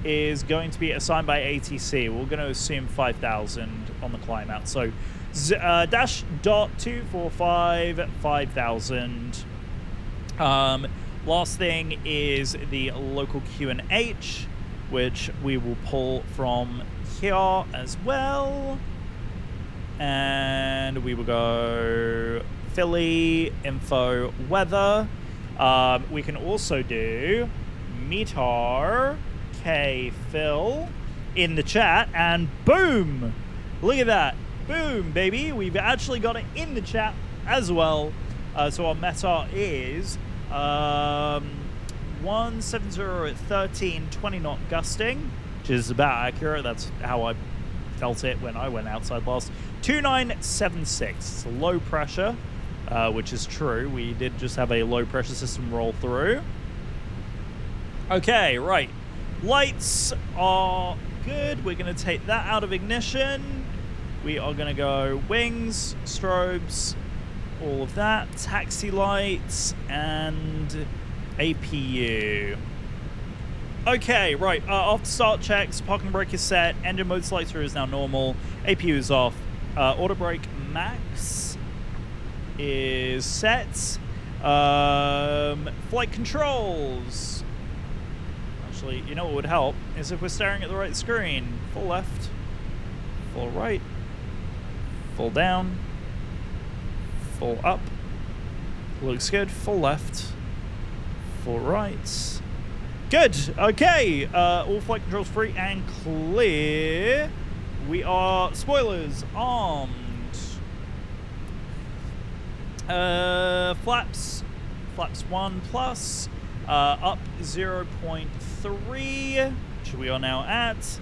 is going to be assigned by ATC. We're going to assume 5,000 on the climb out. So dash dot 245, 5,000. Last thing is the local QNH, which we will pull from here as well. And we will go Philly, info, weather. We can also do meter K fill in the chat, and boom! Look at that. Boom, baby. We've actually got it in the chat as well. So our meta is 170 at 13, 20 knot gusting, which is about accurate. That's how I felt it when I went outside last. 2976. It's low pressure, which is true. We did just have a low pressure system roll through. Okay, right. Lights are good. We're going to take that out of ignition. We are going to go wings, strobes, all of that, taxi lights, and APU. Okay, right. After start checks, parking brake is set, engine mode selector is now normal, APU is off, auto brake max is set, flight controls. Actually, you know what would help is if we're staring at the right screen. Full left, full right, full down, full up. Looks good. Full left, full right. Good. Okay. All flight controls free and clear. We are spoilers armed. Flaps 1 plus. Up 0.3, which we are now at.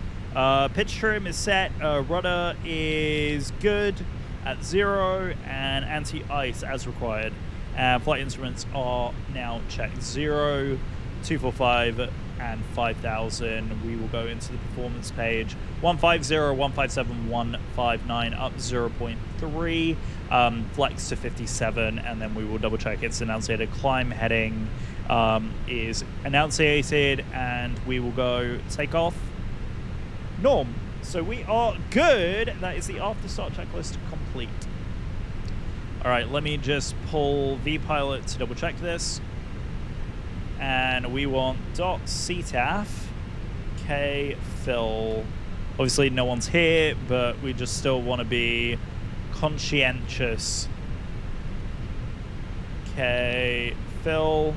Pitch trim is set. Rudder is good at 0, and anti-ice as required. Flight instruments are now checked 0, 245, and 5000. We will go into the performance page. 150, 157, 159, up 0.3. Flex to 57, and then we will double check its enunciated. Climb heading is enunciated, and we will go take off norm. So we are good. That is the after start checklist complete. All right, let me just pull vPilot to double check this. And we want .ctaf K fill. Obviously no one's here, but we just still want to be conscientious. K fill.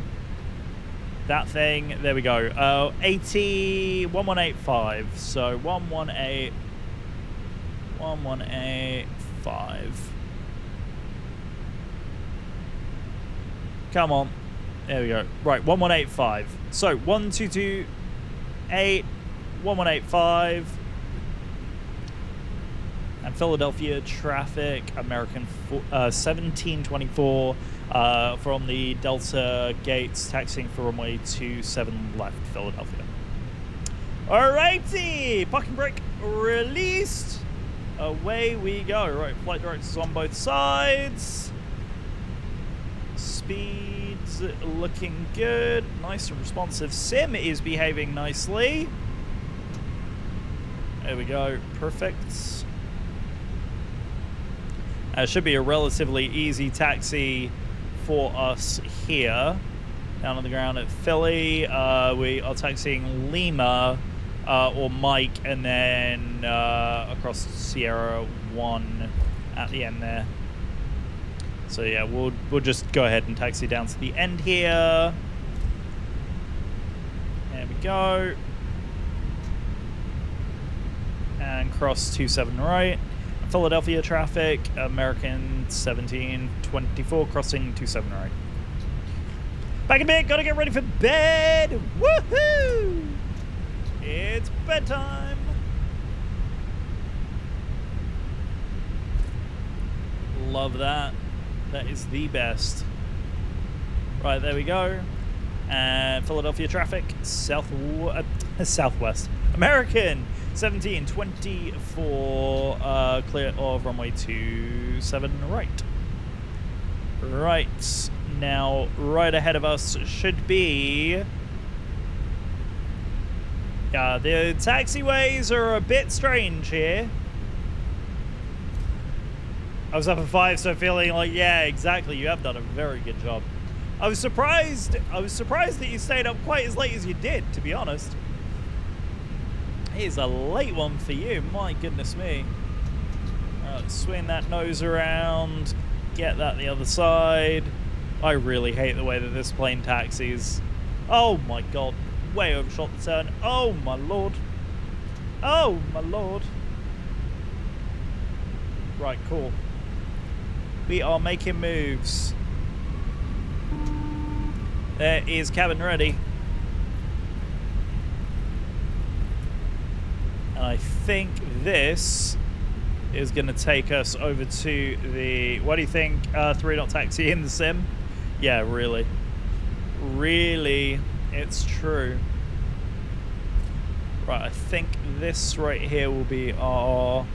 That thing, there we go. 1185. So 1185. Come on. There we go. Right, 1185. So 1228, 1185. And Philadelphia traffic, American 1724 from the Delta gates, taxiing for runway 27 left, Philadelphia. Alrighty, parking brake released. Away we go. Right, flight directors on both sides. Speeds looking good. Nice and responsive. Sim is behaving nicely. There we go. Perfect. Should be a relatively easy taxi for us here. Down on the ground at Philly. We are taxiing Lima or Mike, and then across Sierra 1 at the end there. So yeah, we'll just go ahead and taxi down to the end here. There we go. And cross 27 right. Philadelphia traffic, American 1724 crossing 27 right. Back in bed, gotta get ready for bed. Woohoo! It's bedtime. Love that. That is the best. Right, there we go. And Philadelphia traffic, southwest. American 1724, clear of runway 27 right. Right, now right ahead of us should be... the taxiways are a bit strange here. I was up at 5, so feeling like, yeah, exactly, you have done a very good job. I was surprised that you stayed up quite as late as you did, to be honest. Here's a late one for you, my goodness me. All right, let's swing that nose around, get that the other side. I really hate the way that this plane taxis. Oh my god. Way overshot the turn. Oh my lord. Oh my lord. Right, cool. We are making moves. There is cabin ready. And I think this is going to take us over to the... What do you think? 3-knot taxi in the sim? Yeah, really. Really, it's true. Right, I think this right here will be our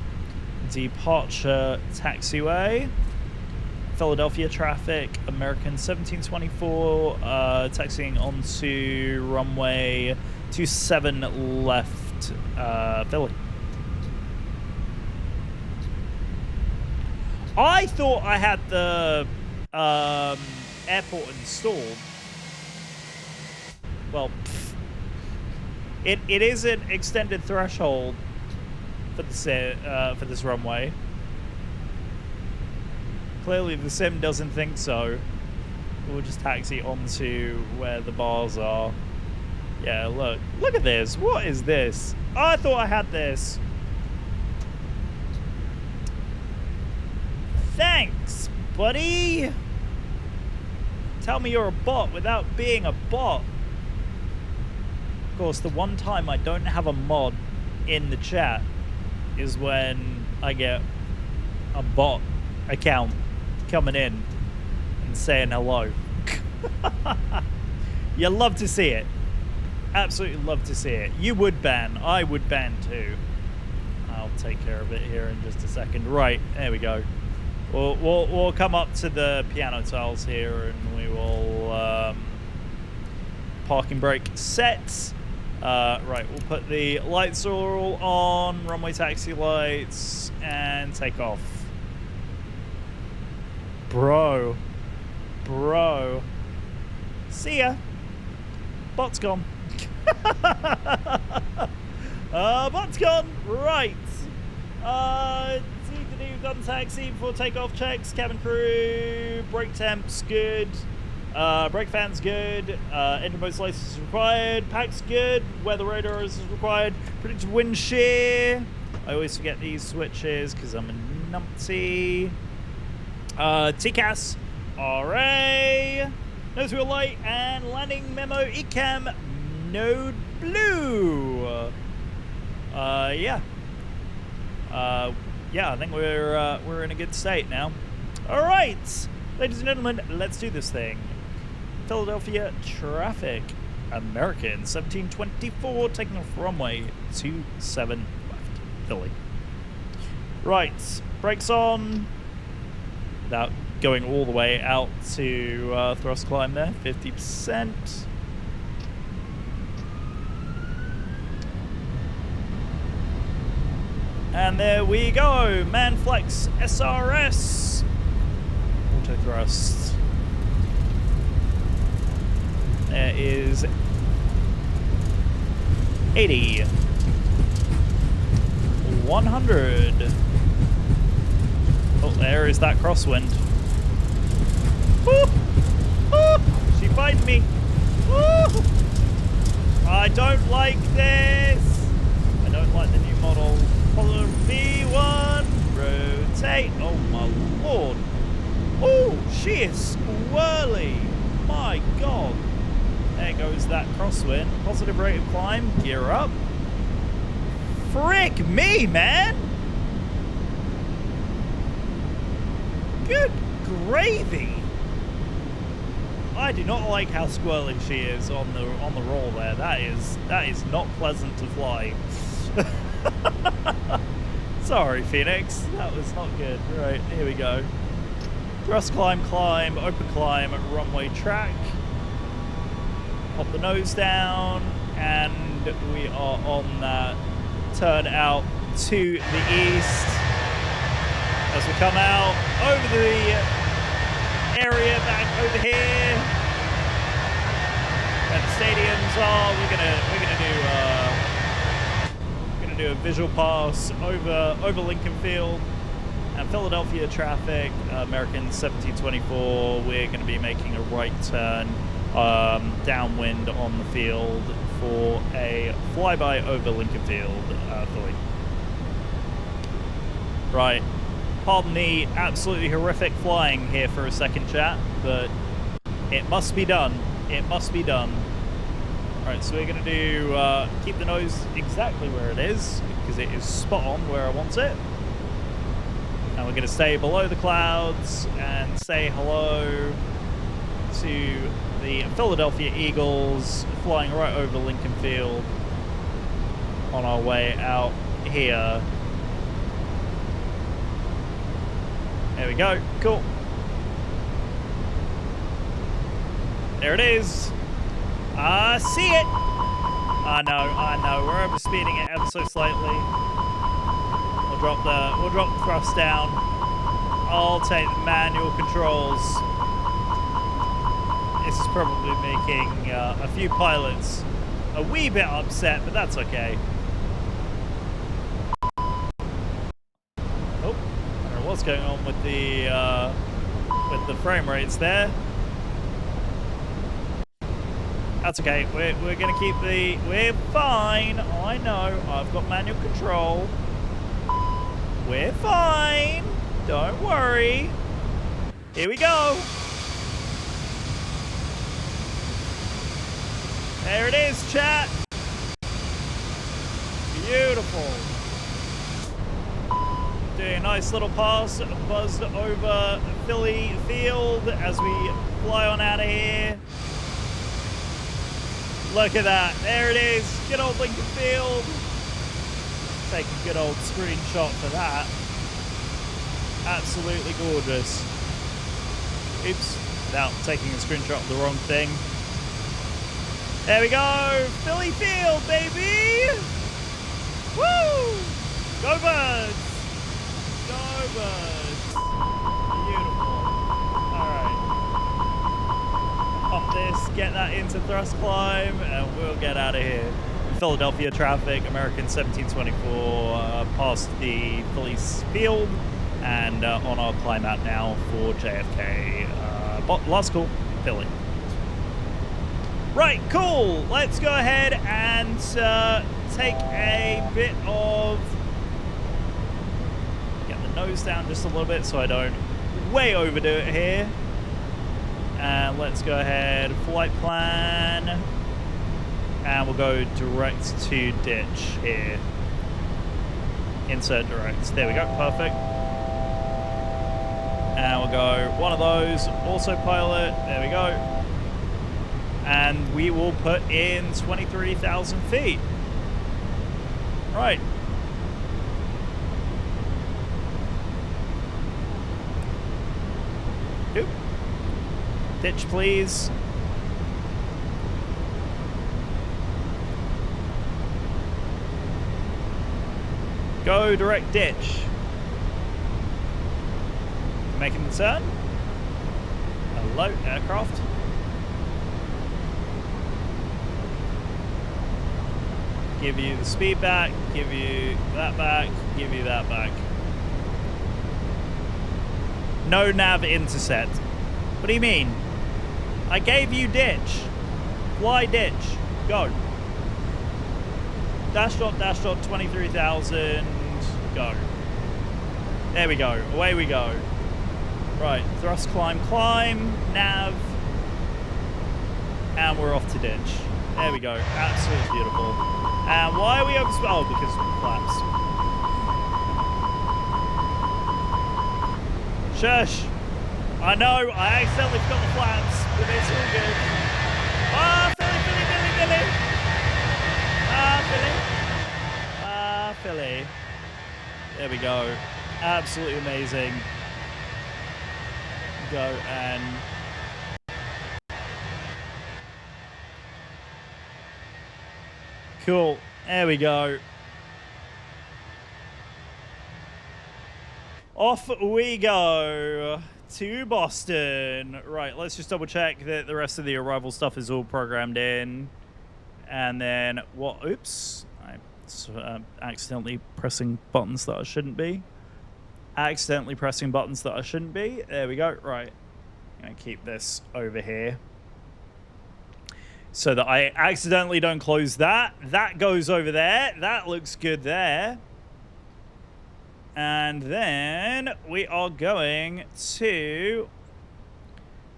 departure taxiway. Philadelphia traffic, American 1724, taxiing onto runway 27 left, Philly. I thought I had the airport installed. Well, it is an extended threshold for this runway. Clearly the sim doesn't think so. We'll just taxi onto where the bars are. Yeah, look at this. What is this? Oh, I thought I had this. Thanks, buddy. Tell me you're a bot without being a bot. Of course, the one time I don't have a mod in the chat is when I get a bot account coming in and saying hello. You love to see it. Absolutely love to see it. You would ban. I would ban too. I'll take care of it here in just a second. Right, there we go. We'll come up to the piano tiles here and we will parking brake set. Right, we'll put the lights all on, runway taxi lights, and take off. Bro. See ya. Bot's gone. Bot's gone. Right. Done taxi before takeoff checks. Cabin crew. Brake temps good. Brake fans good. Engine boost license is required. Pack's good. Weather radar is required. Predicted wind shear. I always forget these switches because I'm a numpty. TCAS. RA. Nose wheel light and landing memo ECAM node blue. Yeah. Yeah, I think we're in a good state now. All right, ladies and gentlemen, let's do this thing. Philadelphia traffic, American 1724, taking off runway 27 left, Philly. Right, brakes on. Without going all the way out to thrust climb there, 50%. And there we go, Manflex SRS. Auto thrust. There is 80. 100. Oh, there is that crosswind. Woo! Woo! She bites me. Woo! I don't like this. I don't like the new model. Follow V1. Rotate. Oh my lord. Oh, she is squirrely. My god. There goes that crosswind. Positive rate of climb. Gear up. Frick me, man. Good gravy. I do not like how squirrely she is on the roll there. That is not pleasant to fly. Sorry, Phoenix. That was not good. Right, here we go. Thrust climb, open climb, runway track. Pop the nose down, and we are on that turn out to the east. As we come out over the area back over here where the stadiums are, we're gonna do a visual pass over Lincoln Field And Philadelphia traffic, American 1724, we're going to be making a right turn downwind on the field for a flyby over Lincoln Field, Philly. Right. Pardon the absolutely horrific flying here for a second, chat, but it must be done. It must be done. Right, so we're going to do keep the nose exactly where it is, because it is spot on where I want it. And we're going to stay below the clouds and say hello to the Philadelphia Eagles flying right over Lincoln Field on our way out here. There we go. Cool. There it is. I see it. I know. We're over speeding it ever so slightly. We'll drop the thrust down. I'll take the manual controls. This is probably making a few pilots a wee bit upset, but that's okay. Oh, I don't know what's going on with the frame rates there. That's okay. We're gonna keep we're fine. I know. I've got manual control. We're fine. Don't worry. Here we go. There it is, chat. Beautiful. Doing a nice little pass, buzzed over Philly Field as we fly on out of here. Look at that. There it is. Good old Lincoln Field. Take a good old screenshot for that. Absolutely gorgeous. Oops. Without taking a screenshot of the wrong thing. There we go. Philly Field, baby. Woo! Go Birds. Go Birds. Beautiful. All right. Pop this, get that into thrust climb, and we'll get out of here. Philadelphia traffic, American 1724, past the Philly Field, and on our climb out now for JFK. Last call, Philly. Right, cool. Let's go ahead and take a bit of... Get the nose down just a little bit so I don't way overdo it here. And let's go ahead, flight plan. And we'll go direct to ditch here. Insert direct. There we go, perfect. And we'll go one of those, autopilot, there we go. And we will put in 23,000 feet. Right. Oop. Ditch, please. Go direct ditch. Making the turn. Hello, aircraft. Give you the speed back, give you that back, give you that back. No nav intercept. What do you mean? I gave you ditch. Fly ditch. Go. Dash dot, 23,000. Go. There we go. Away we go. Right. Thrust, climb, nav. And we're off to ditch. There we go. Absolutely beautiful. And why are we over... Oh, because flaps. Shush. I know, I accidentally forgot the flaps, but it's all good. Ah, Philly. Ah, Philly. There we go. Absolutely amazing. Go and... Cool. There we go. Off we go to Boston. Right, let's just double check that the rest of the arrival stuff is all programmed in. And then what? Oops. I'm accidentally pressing buttons that I shouldn't be. accidentally pressing buttons that I shouldn't be. There we go. Right. I'm going to keep this over here so that I accidentally don't close that. That goes over there. That looks good there. And then we are going to...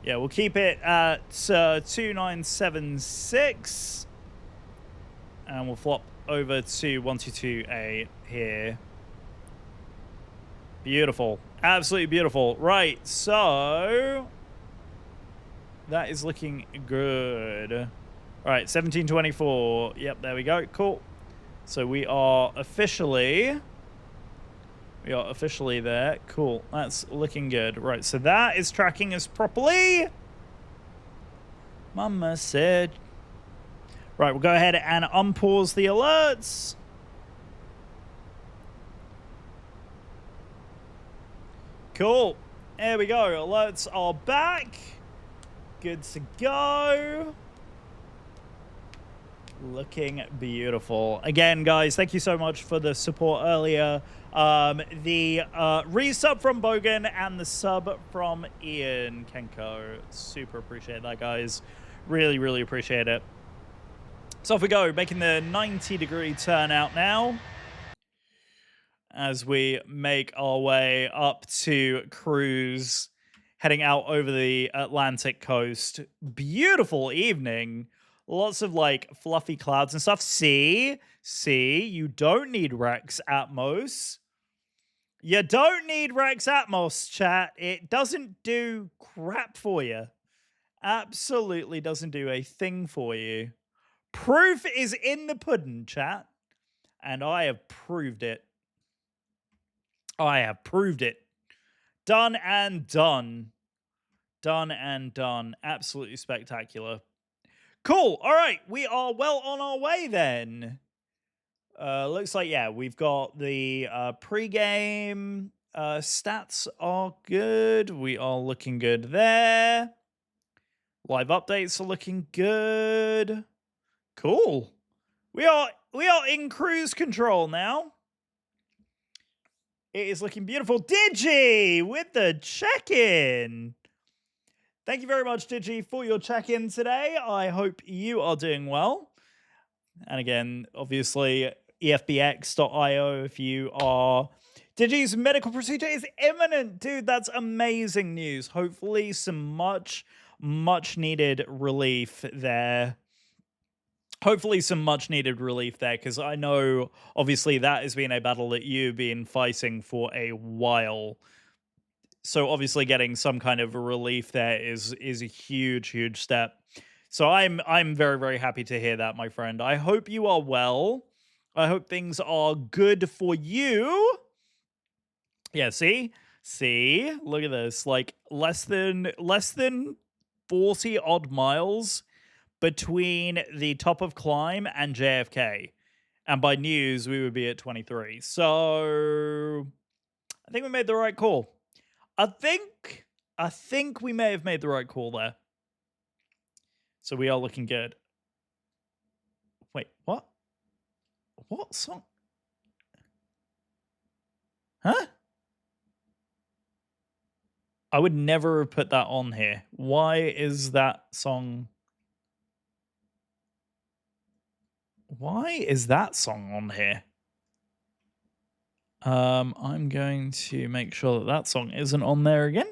Yeah, we'll keep it at 2976. And we'll flop over to 122A here. Beautiful. Absolutely beautiful. Right, so... That is looking good. All right, 1724. Yep, there we go. Cool. So we are officially there. Cool. That's looking good. Right, so that is tracking us properly. Mama said. Right, we'll go ahead and unpause the alerts. Cool. There we go. Alerts are back. Good to go. Looking beautiful. Again, guys, thank you so much for the support earlier. The resub from Bogan and the sub from Ian Kenko. Super appreciate that, guys. Really, really appreciate it. So off we go, making the 90-degree turnout now as we make our way up to cruise, heading out over the Atlantic coast. Beautiful evening. Lots of, like, fluffy clouds and stuff. See, you don't need Rex Atmos. You don't need Rex Atmos, chat. It doesn't do crap for you. Absolutely doesn't do a thing for you. Proof is in the pudding, chat. And I have proved it. I have proved it. Done and done. Done and done. Absolutely spectacular. Cool. All right. We are well on our way then. Looks like, yeah, we've got the pre-game stats are good. We are looking good there. Live updates are looking good. Cool. We are in cruise control now. It is looking beautiful. Digi with the check-in. Thank you very much, Digi, for your check-in today. I hope you are doing well. And again, obviously, efbx.io if you are... Digi's medical procedure is imminent. Dude, that's amazing news. Hopefully some much needed relief there. Hopefully some much needed relief there, because I know, obviously, that has been a battle that you've been fighting for a while. So obviously getting some kind of a relief there is a huge step. So I'm very, very happy to hear that, my friend. I hope you are well. I hope things are good for you. Yeah, see, look at this. Like less than 40 odd miles between the top of Climb and JFK. And by news, we would be at 23. So I think we made the right call. I think we may have made the right call there. So we are looking good. Wait, what? What song? Huh? I would never have put that on here. Why is that song... Why is that song on here? I'm going to make sure that that song isn't on there again.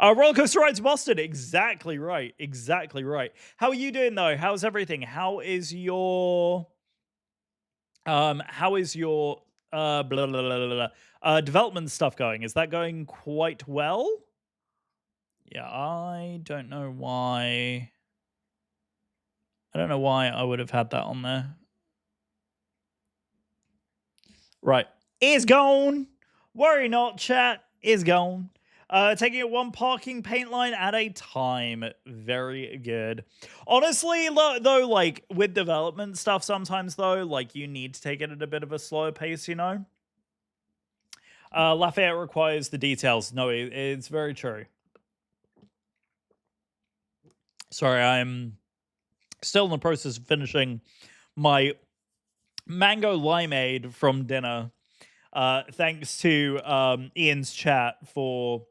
Roller Coaster Ride to Boston. Exactly right. Exactly right. How are you doing though? How's everything? How is your development stuff going? Is that going quite well? Yeah, I don't know why. I don't know why I would have had that on there. Right. Is gone. Worry not, chat. Is gone. Taking it one parking paint line at a time. Very good. Honestly, though, like, with development stuff sometimes, though, like, you need to take it at a bit of a slower pace, you know? Lafayette requires the details. No, it's very true. Sorry, I'm still in the process of finishing my mango limeade from dinner. Thanks to Ian's chat for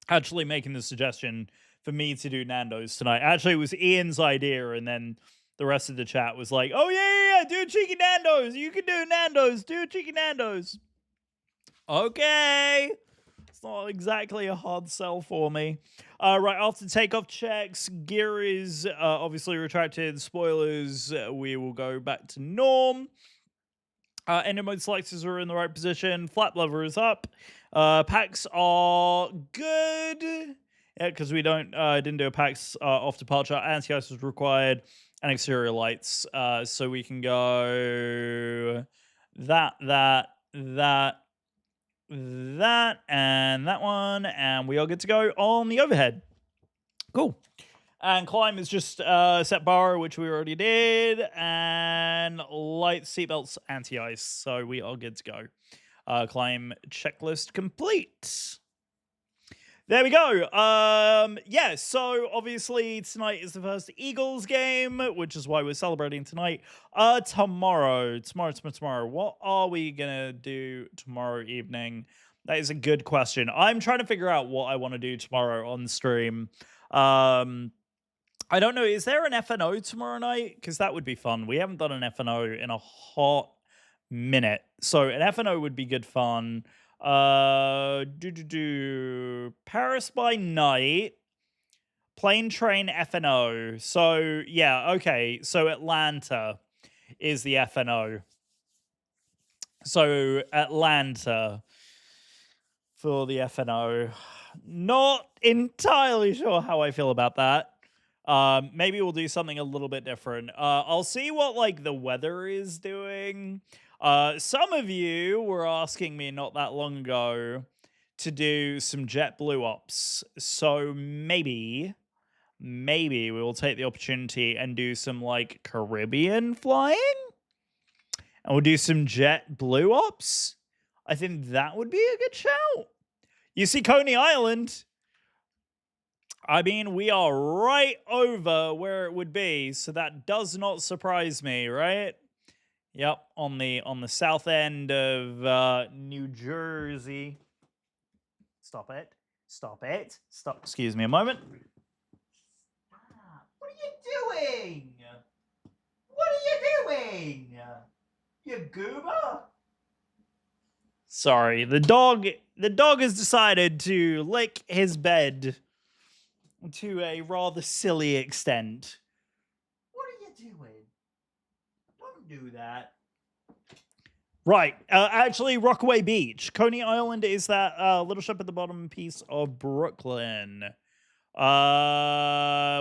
actually making the suggestion for me to do Nando's tonight. Actually, it was Ian's idea, and then the rest of the chat was like, oh, yeah, do a cheeky Nando's. You can do Nando's. Do a cheeky Nando's. Okay. It's not exactly a hard sell for me. Right, after takeoff checks, gear is obviously retracted. Spoilers, we will go back to norm. Engine mode selectors are in the right position. Flap lever is up. Packs are good. Yeah, because we didn't do a packs off departure. Anti-ice was required, and exterior lights. So we can go that, and that one, and we are good to go on the overhead. Cool. And climb is just set bar, which we already did, and light seatbelts, anti-ice. So we are good to go. Climb checklist complete. There we go. Yeah, so obviously tonight is the first Eagles game, which is why we're celebrating tonight. Tomorrow. What are we gonna do tomorrow evening? That is a good question. I'm trying to figure out what I want to do tomorrow on stream. I don't know. Is there an F&O tomorrow night? Because that would be fun. We haven't done an F&O in a hot minute. So an F&O would be good fun. Paris by night. Plane train F&O. So, yeah, okay. So Atlanta is the F&O. So Atlanta for the F&O. Not entirely sure how I feel about that. Maybe we'll do something a little bit different. I'll see what like the weather is doing. Some of you were asking me not that long ago to do some JetBlue ops. So maybe we will take the opportunity and do some like Caribbean flying. And we'll do some JetBlue ops. I think that would be a good shout. You see Coney Island. I mean, we are right over where it would be, so that does not surprise me, right? Yep, on the south end of New Jersey. Stop it. Excuse me a moment. What are you doing? You goober? Sorry, the dog has decided to lick his bed to a rather silly extent. What are you doing? Don't do that. Right. Actually, Rockaway Beach. Coney Island is that little shop at the bottom piece of Brooklyn.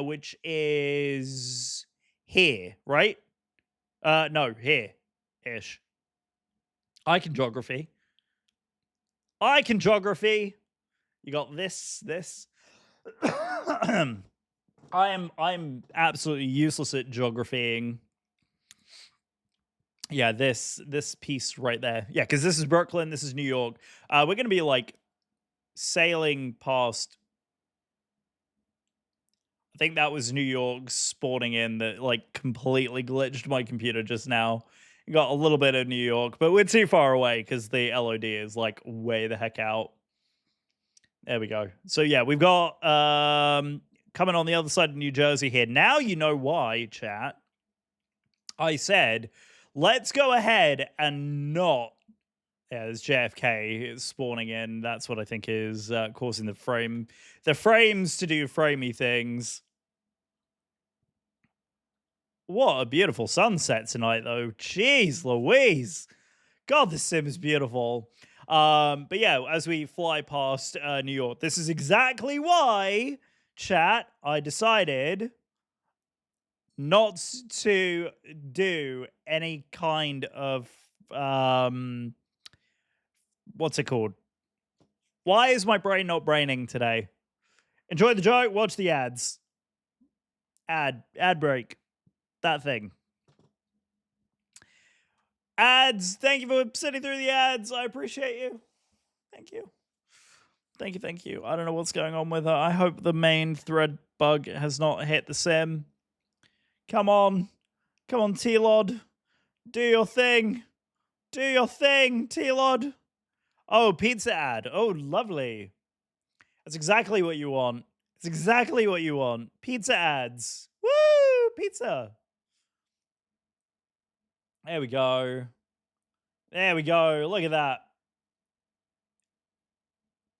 Which is here, right? No, here-ish. I can geography. You got this. I'm absolutely useless at geographying. Yeah, this piece right there. Yeah, because this is Brooklyn, this is New York. We're gonna be like sailing past. I think that was New York spawning in that like completely glitched my computer just now. Got a little bit of New York, but we're too far away because the LOD is like way the heck out. There we go. So yeah, we've got coming on the other side of New Jersey here. Now you know why, chat. I said, let's go ahead and not. Yeah, there's JFK spawning in. That's what I think is causing the frames to do framey things. What a beautiful sunset tonight, though. Jeez Louise. God, this sim is beautiful. But yeah, as we fly past New York, this is exactly why, chat, I decided not to do any kind of, what's it called? Why is my brain not braining today? Enjoy the joke, watch the ads. Ad break. That thing. Ads. Thank you for sitting through the ads. I appreciate you. Thank you. I don't know what's going on with her. I hope the main thread bug has not hit the sim. Come on, T-Lod. Do your thing, T-Lod. Oh, pizza ad. Oh, lovely. That's exactly what you want. It's exactly what you want. Pizza ads. Woo! Pizza. There we go. There we go. Look at that.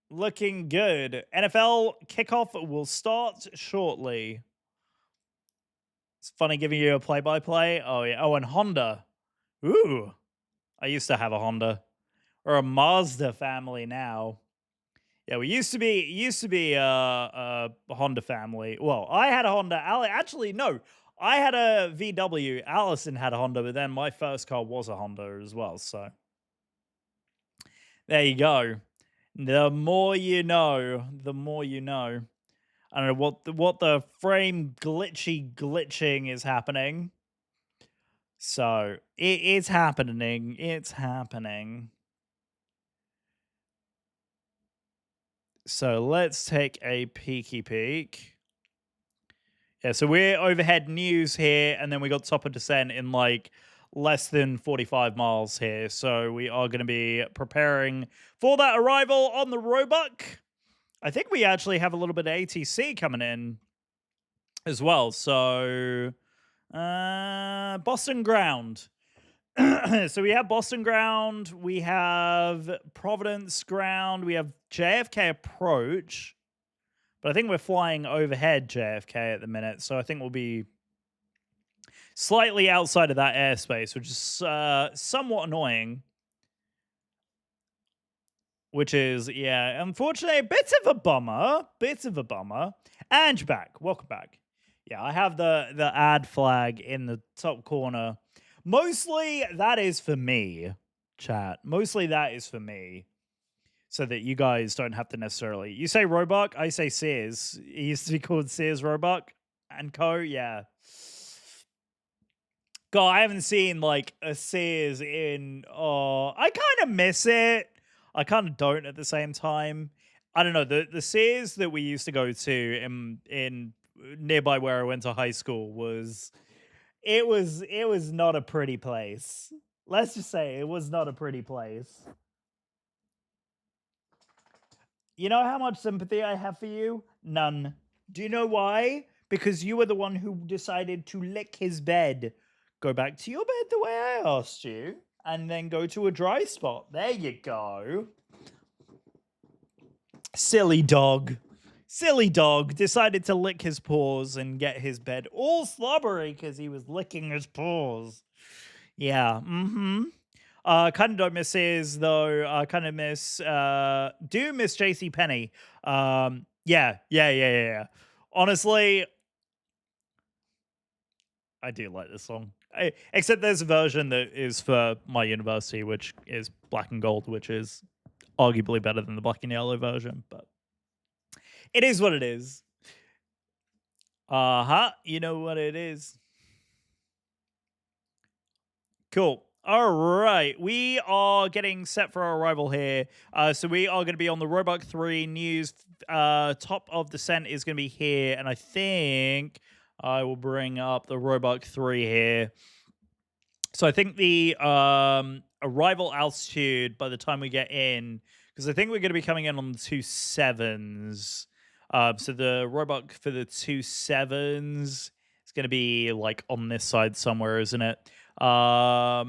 Looking good. NFL kickoff will start shortly. It's funny giving you a play-by-play. Oh, yeah. Oh, and Honda. Ooh. I used to have a Honda. Or a Mazda family now. Yeah, we used to be a Honda family. Well, I had a Honda. Actually, no. I had a VW. Allison had a Honda, but then my first car was a Honda as well. So there you go. The more you know, the more you know. I don't know what the frame glitching is happening. So it's happening. It's happening. So let's take a peeky peek. Yeah, so we're overhead news here, and then we got top of descent in like less than 45 miles here. So we are going to be preparing for that arrival on the Roebuck. I think we actually have a little bit of ATC coming in as well. So Boston ground. So we have Boston ground, we have Providence ground, we have JFK approach. But I think we're flying overhead JFK at the minute, so I think we'll be slightly outside of that airspace, which is somewhat annoying. Which is, yeah, unfortunately, a bit of a bummer. Bit of a bummer. And you're back. Welcome back. Yeah, I have the ad flag in the top corner. Mostly that is for me, chat. Mostly that is for me. So that you guys don't have to necessarily. You say Roebuck, I say Sears. It used to be called Sears Roebuck and Co. Yeah. God, I haven't seen like a Sears in. Oh, I kind of miss it. I kind of don't at the same time. I don't know. The Sears that we used to go to in nearby where I went to high school was not a pretty place. Let's just say it was not a pretty place. You know how much sympathy I have for you? None. Do you know why? Because you were the one who decided to lick his bed. Go back to your bed the way I asked you, and then go to a dry spot. There you go. Silly dog. Silly dog decided to lick his paws and get his bed all slobbery because he was licking his paws. Yeah, kind of don't miss his though. I kind of miss do miss JC Penny. Yeah. Honestly, I do like this song. Except there's a version that is for my university, which is black and gold, which is arguably better than the black and yellow version, but it is what it is. You know what it is. Cool. All right, we are getting set for our arrival here. So we are going to be on the Roebuck 3 news. Top of descent is going to be here, and I think I will bring up the Roebuck 3 here. So I think the arrival altitude by the time we get in, because I think we're going to be coming in on the 27s. So the Roebuck for the 27s is going to be like on this side somewhere, isn't it? Yeah,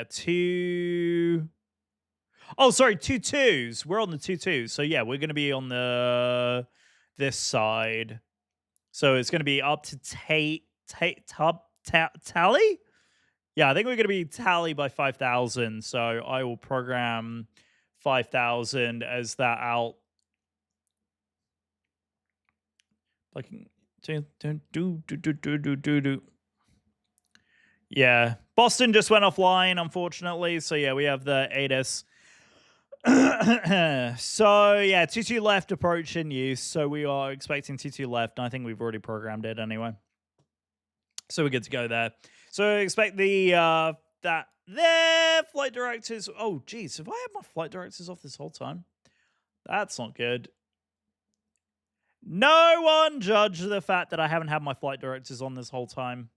two twos. We're on the 2-2s. So yeah, we're going to be on this side. So it's going to be up to tally. Yeah, I think we're going to be tally by 5,000. So I will program 5,000 as that out. Like do. Yeah, Boston just went offline, unfortunately. So yeah, we have the ATIS. So yeah, 2-2 left approach in use. So we are expecting 2-2 left. And I think we've already programmed it anyway. So we're good to go there. So expect the that there flight directors. Oh geez, have I had my flight directors off this whole time? That's not good. No one judge the fact that I haven't had my flight directors on this whole time.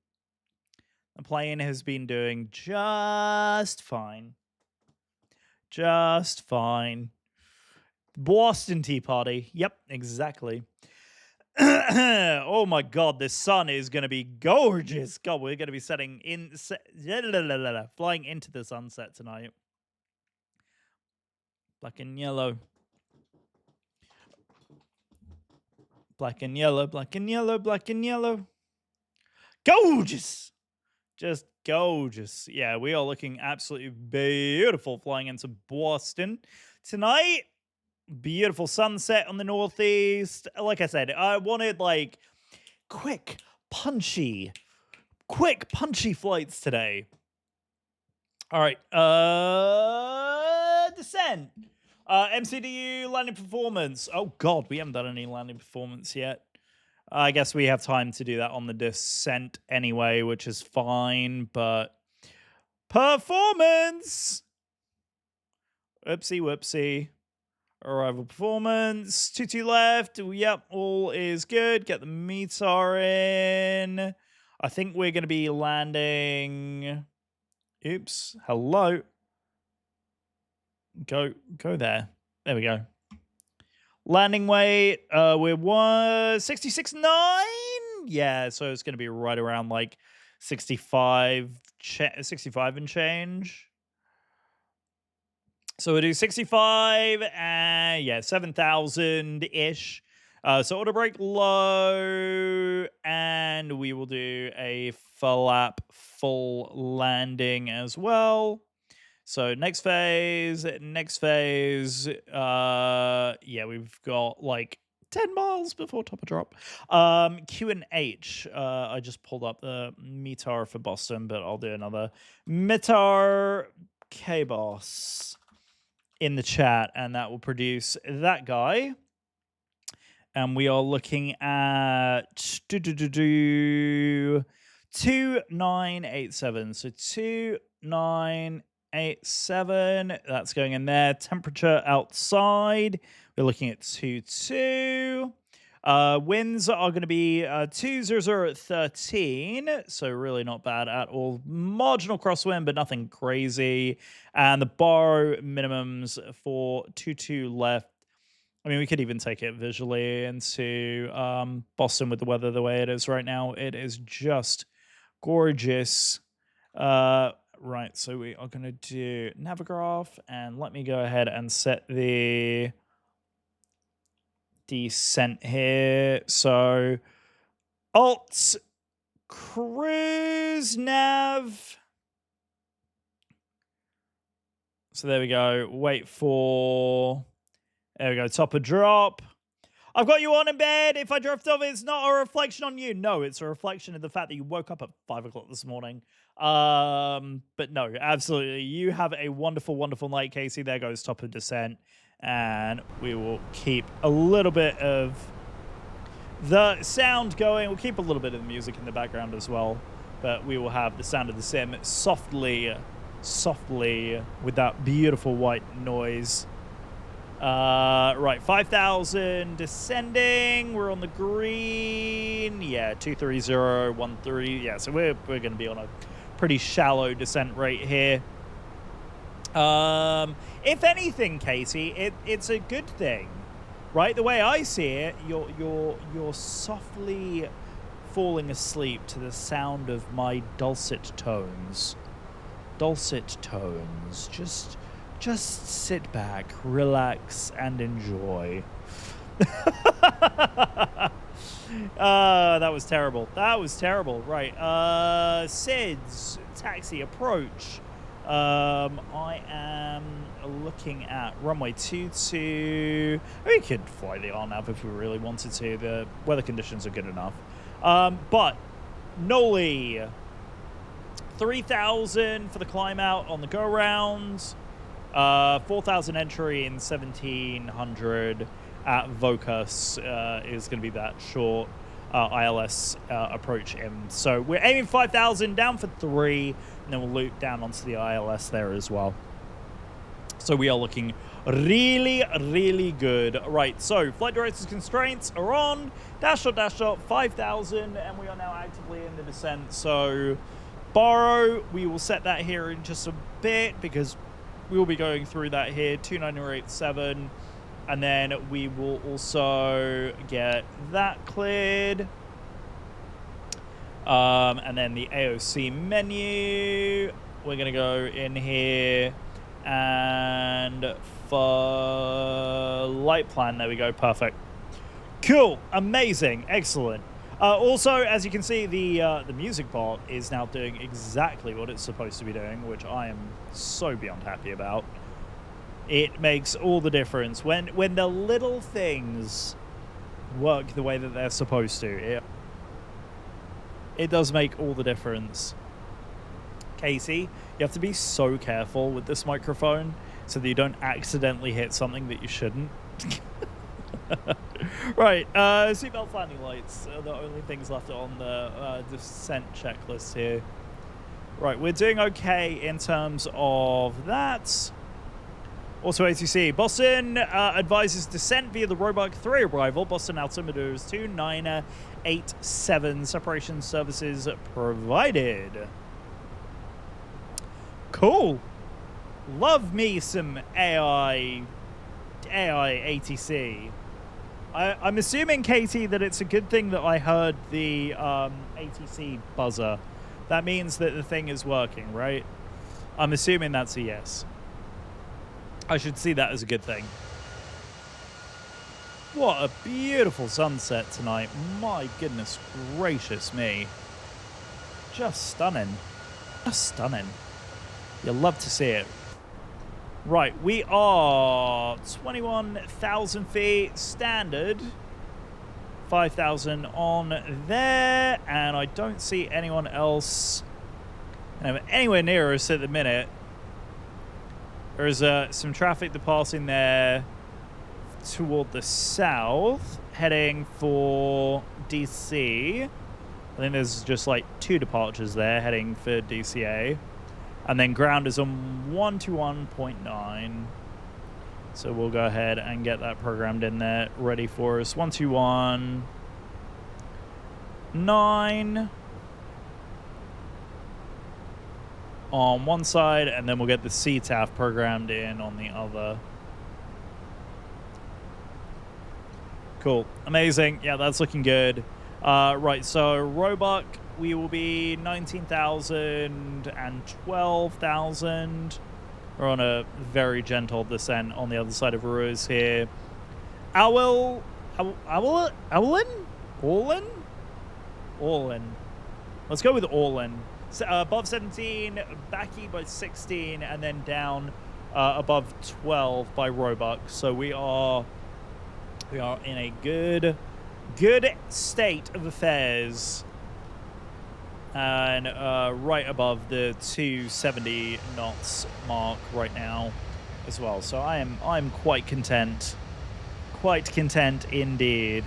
The plane has been doing just fine. Just fine. Boston Tea Party. Yep, exactly. Oh my god, this sun is going to be gorgeous. God, we're going to be flying into the sunset tonight. Black and yellow. Black and yellow, black and yellow, black and yellow. Gorgeous! Just gorgeous. Yeah, we are looking absolutely beautiful flying into Boston tonight. Beautiful sunset on the northeast. Like I said, I wanted like quick, punchy flights today. All right, descent. MCDU landing performance. Oh god, we haven't done any landing performance yet. I guess we have time to do that on the descent anyway, which is fine, but performance. Oopsie whoopsie. Arrival performance. 22 left. Yep, all is good. Get the METAR in. I think we're going to be landing. Oops. Hello. Go there. There we go. Landing weight. We're 66.9. Yeah, so it's going to be right around like 65 and change. So we'll do 65 and yeah, 7,000-ish. So auto brake low, and we will do a flap full landing as well. So next phase, yeah, we've got like 10 miles before top of drop. Q and H, I just pulled up the METAR for Boston, but I'll do another METAR KBOS in the chat, and that will produce that guy. And we are looking at 2987. So 2987. That's going in there. Temperature outside, we're looking at 22. Winds are going to be 20013. So really not bad at all. Marginal crosswind, but nothing crazy. And the bar minimums for 22 left. I mean, we could even take it visually into Boston with the weather the way it is right now. It is just gorgeous. Right, so we are going to do Navigraph, and let me go ahead and set the descent here. So Alt Cruise Nav. So there we go. Wait for... There we go, top of drop. I've got you on in bed. If I drift off, it's not a reflection on you. No, it's a reflection of the fact that you woke up at 5 o'clock this morning. But no, absolutely. You have a wonderful, wonderful night, Casey. There goes top of descent. And we will keep a little bit of the sound going. We'll keep a little bit of the music in the background as well. But we will have the sound of the sim softly with that beautiful white noise. Right, 5,000 descending. We're on the green. Yeah, 23013. Yeah, so we're going to be on a pretty shallow descent rate here. If anything, Casey, it's a good thing, right? The way I see it, you're softly falling asleep to the sound of my dulcet tones. Just sit back, relax, and enjoy. That was terrible. Right. SIDS, taxi approach. I am looking at runway 22. We could fly the RNAV if we really wanted to. The weather conditions are good enough. But Noli, 3,000 for the climb out on the go round. 4,000 entry in 1,700 at Vocus is going to be that short ILS approach in. So we're aiming 5,000 down for 3, and then we'll loop down onto the ILS there as well. So we are looking really, really good. Right, so flight director's constraints are on. Dash dot, 5,000, and we are now actively in the descent. So borrow, we will set that here in just a bit because We will be going through that here, 29087, and then we will also get that cleared. And then the AOC menu, we're going to go in here, and for light plan, there we go, perfect. Cool, amazing, excellent. Also, as you can see, the music part is now doing exactly what it's supposed to be doing, which I am so beyond happy about. It makes all the difference when the little things work the way that they're supposed to. It does make all the difference. Casey, you have to be so careful with this microphone so that you don't accidentally hit something that you shouldn't. Right, seatbelt landing lights are the only things left on the descent checklist here. Right, we're doing okay in terms of that. Also, ATC, Boston advises descent via the Roebuck 3 arrival. Boston altimeter is 2987. Separation services provided. Cool. Love me some AI ATC. I'm assuming, Katie, that it's a good thing that I heard the ATC buzzer. That means that the thing is working, right? I'm assuming that's a yes. I should see that as a good thing. What a beautiful sunset tonight. My goodness gracious me. Just stunning. Just stunning. You'll love to see it. Right, we are 21,000 feet standard. 5,000 on there. And I don't see anyone else anywhere near us at the minute. There's some traffic departing there toward the south, heading for DC. I think there's just like 2 departures there, heading for DCA. And then ground is on 121.9. So we'll go ahead and get that programmed in there, ready for us. 121.9 on one side, and then we'll get the CTAF programmed in on the other. Cool. Amazing. Yeah, that's looking good. Right, so Roebuck, we will be 19,000 and 12,000. We're on a very gentle descent on the other side of Ruiz here. Orlin? Let's go with Orlin. Above 17, Backy by 16, and then down above 12 by Roebuck. So we are in a good state of affairs, and right above the 270 knots mark right now as well. So I'm quite content indeed.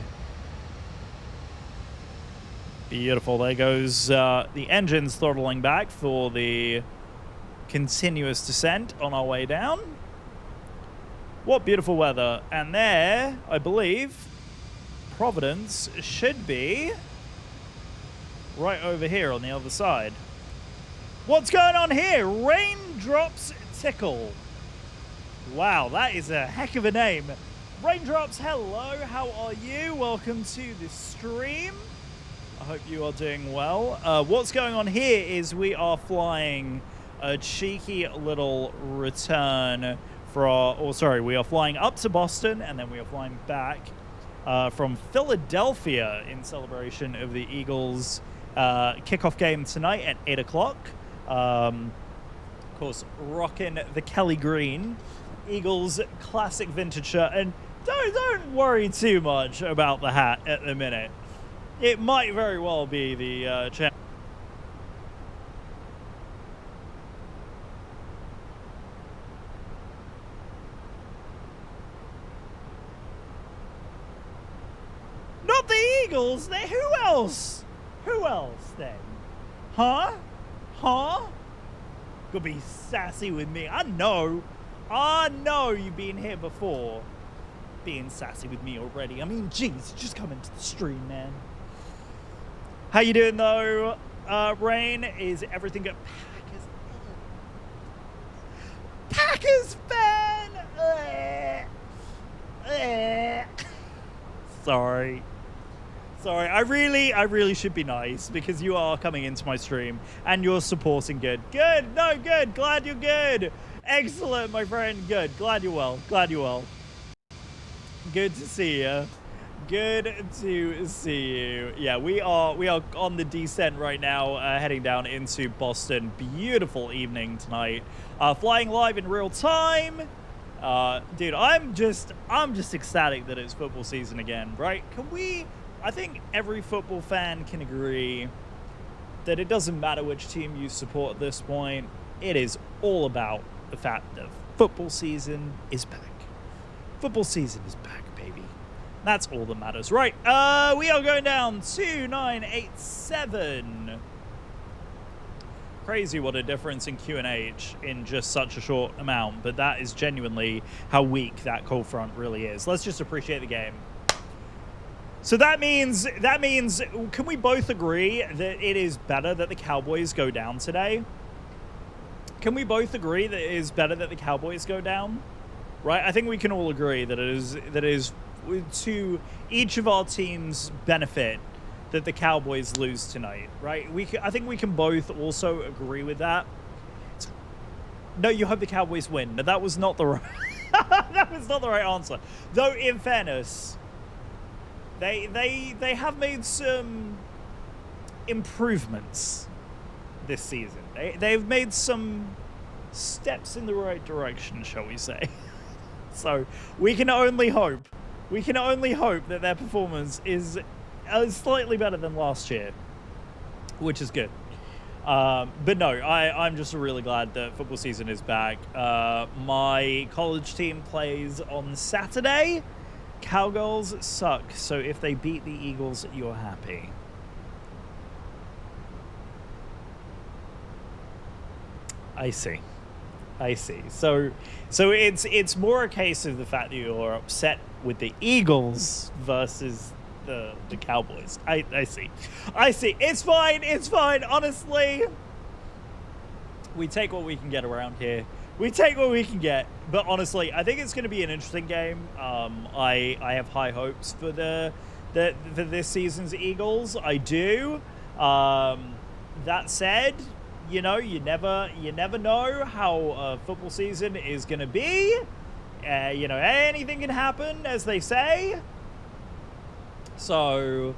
Beautiful. There goes the engines throttling back for the continuous descent on our way down. What beautiful weather. And there, I believe, Providence should be right over here on the other side. What's going on here? Raindrops Tickle. Wow, that is a heck of a name. Raindrops, hello, how are you? Welcome to the stream. I hope you are doing well. What's going on here is we are flying a cheeky little return for our, we are flying up to Boston, and then we are flying back from Philadelphia in celebration of the Eagles kickoff game tonight at 8 o'clock. Of course, rocking the Kelly Green Eagles classic vintage shirt. And don't worry too much about the hat at the minute. It might very well be the champ. Not the Eagles. Who else? Who else then? Huh? Gonna be sassy with me. I know you've been here before. Being sassy with me already. I mean, geez, just come into the stream, man. How you doing though, Rain? Is everything good? Packers fan. Sorry. Sorry, I really should be nice because you are coming into my stream and you're supporting good. Good, no, good, glad you're good. Excellent, my friend, good. Glad you're well, glad you're well. Good to see you. Good to see you. Yeah, we are on the descent right now, heading down into Boston. Beautiful evening tonight. Flying live in real time. Dude, I'm just ecstatic that it's football season again, right? I think every football fan can agree that it doesn't matter which team you support at this point. It is all about the fact that football season is back. Football season is back, baby. That's all that matters. Right, we are going down 2987. Crazy what a difference in QNH in just such a short amount, but that is genuinely how weak that cold front really is. Let's just appreciate the game. So that means, can we both agree that it is better that the Cowboys go down today? Can we both agree that it is better that the Cowboys go down? Right? I think we can all agree that it is to each of our teams' benefit that the Cowboys lose tonight, right? I think we can both also agree with that. No, you hope the Cowboys win. No, that was not the right that was not the right answer. Though in fairness, they have made some improvements this season. They've made some steps in the right direction, shall we say. So we can only hope that their performance is slightly better than last year, which is good. But no, I'm just really glad that football season is back. My college team plays on Saturday. Cowgirls suck, so if they beat the Eagles, you're happy. I see. So it's more a case of the fact that you're upset with the Eagles versus the Cowboys. I see. It's fine. Honestly, we take what we can get around here. We take what we can get. But honestly, I think it's going to be an interesting game. I have high hopes for for this season's Eagles. I do. That said, you know, you never know how football season is going to be. You know, anything can happen, as they say. So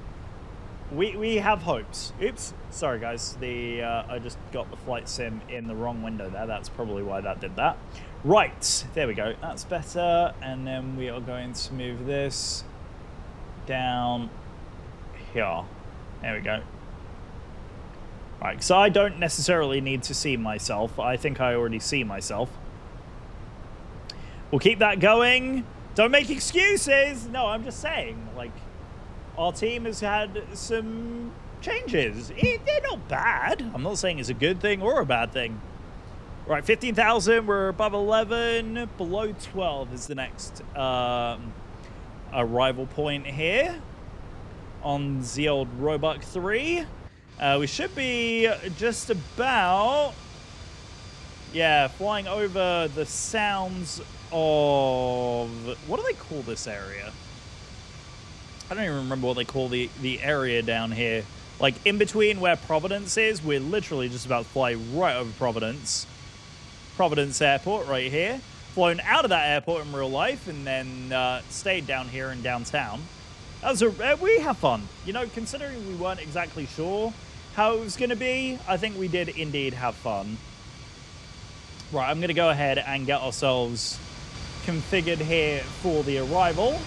we have hopes. Oops, sorry guys. I just got the flight sim in the wrong window there. That's probably why that did that. Right, there we go. That's better. And then we are going to move this down here. There we go. Right, so I don't necessarily need to see myself. I think I already see myself. We'll keep that going. Don't make excuses. No, I'm just saying, like, our team has had some changes. They're not bad. I'm not saying it's a good thing or a bad thing. Right, 15,000. We're above 11. Below 12 is the next arrival point here on the old Roebuck 3. We should be just about, yeah, flying over the sounds of, what do they call this area? I don't even remember what they call the area down here. Like, in between where Providence is, we're literally just about to fly right over Providence. Providence Airport right here. Flown out of that airport in real life and then stayed down here in downtown. That was we have fun. You know, considering we weren't exactly sure how it was going to be, I think we did indeed have fun. Right, I'm going to go ahead and get ourselves configured here for the arrival.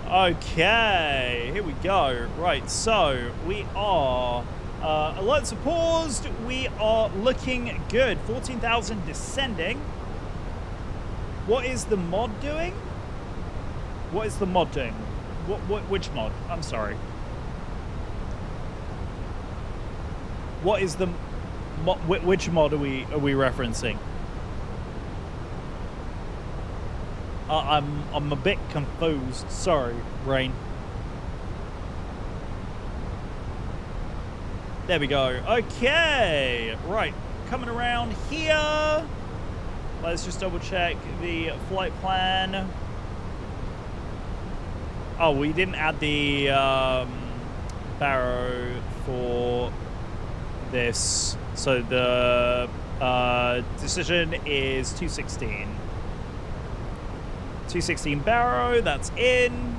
Okay, here we go. Right, so we are, alerts are paused. We are looking good. 14,000 descending. What is the mod doing? What is the mod doing? Which mod? I'm sorry. What is the which mod are we referencing? I'm a bit confused. Sorry, Rain. There we go. Okay, right. coming around here. Let's just double check the flight plan. Oh, we didn't add the barrow for this. So the decision is 216. 216 barrow, that's in.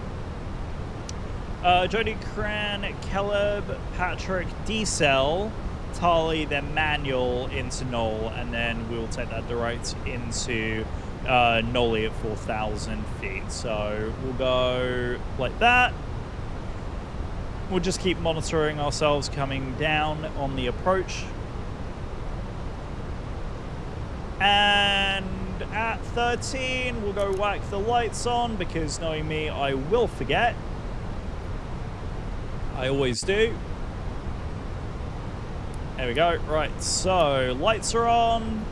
Jody, Cran, Caleb, Patrick, D-Cell, Tali, then manual into Knoll, and then we'll take that direct into Nolly at 4,000 feet. So we'll go like that. We'll just keep monitoring ourselves coming down on the approach. And at 13, we'll go whack the lights on, because knowing me, I will forget. I always do. There we go. Right, so lights are on.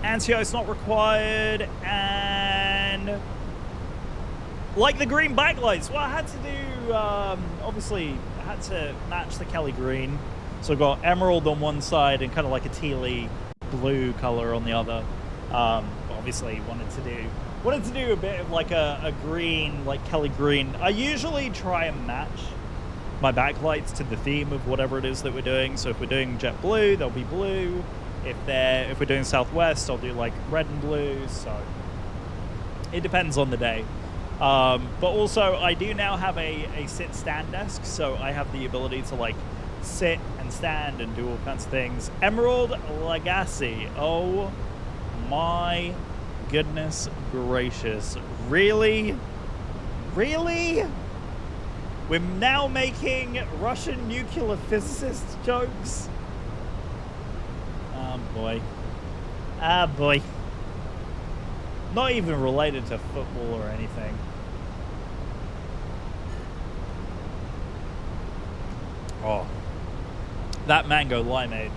Anti-ice not required. And like the green backlights, well, I had to do, obviously, I had to match the Kelly green. So I've got emerald on one side and kind of like a tealy blue color on the other. But obviously wanted to do a bit of like a green, like Kelly green. I usually try and match my backlights to the theme of whatever it is that we're doing. So if we're doing JetBlue, they'll be blue. If we're doing Southwest, I'll do like red and blue. So it depends on the day. But also I do now have a sit-stand desk, so I have the ability to like sit and stand and do all kinds of things. Emerald Legacy. Oh my goodness gracious. Really? Really? We're now making Russian nuclear physicist jokes? Oh boy. Ah boy. Not even related to football or anything. Oh. That mango limeade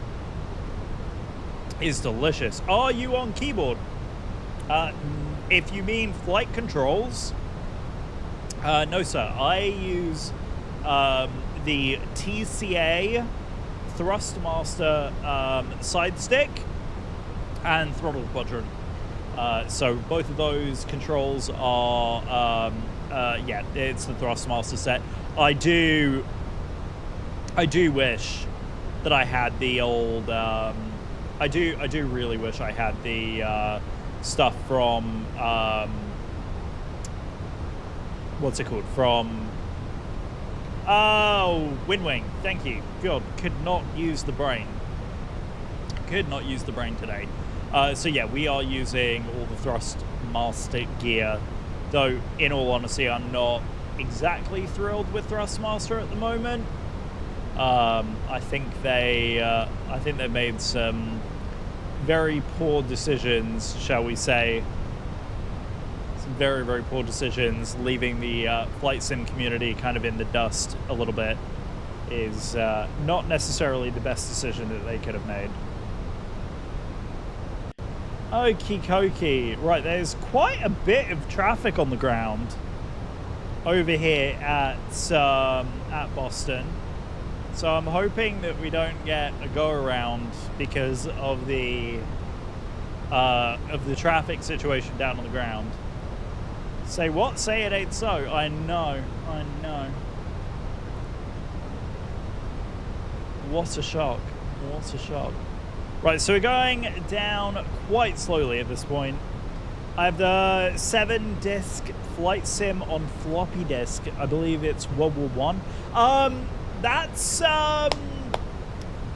is delicious. Are you on keyboard? If you mean flight controls, no sir. I use the TCA Thrustmaster side stick and throttle quadrant. So both of those controls are, yeah, it's the Thrustmaster set. I do wish that I had the old, I do really wish I had the stuff from, what's it called? From, oh, Windwing. Thank you. God, could not use the brain. Could not use the brain today. So yeah, we are using all the Thrustmaster gear, though in all honesty I'm not exactly thrilled with Thrustmaster at the moment. I think they made some very poor decisions, shall we say. Some very, very poor decisions. Leaving the flight sim community kind of in the dust a little bit is not necessarily the best decision that they could have made. Okie dokie. Right, there's quite a bit of traffic on the ground over here at Boston. So I'm hoping that we don't get a go around because of the traffic situation down on the ground. Say what? Say it ain't so. I know. I know. What a shock. What a shock. Right, so we're going down quite slowly at this point. I have the 7-disc flight sim on floppy disk. I believe it's World War I. That's,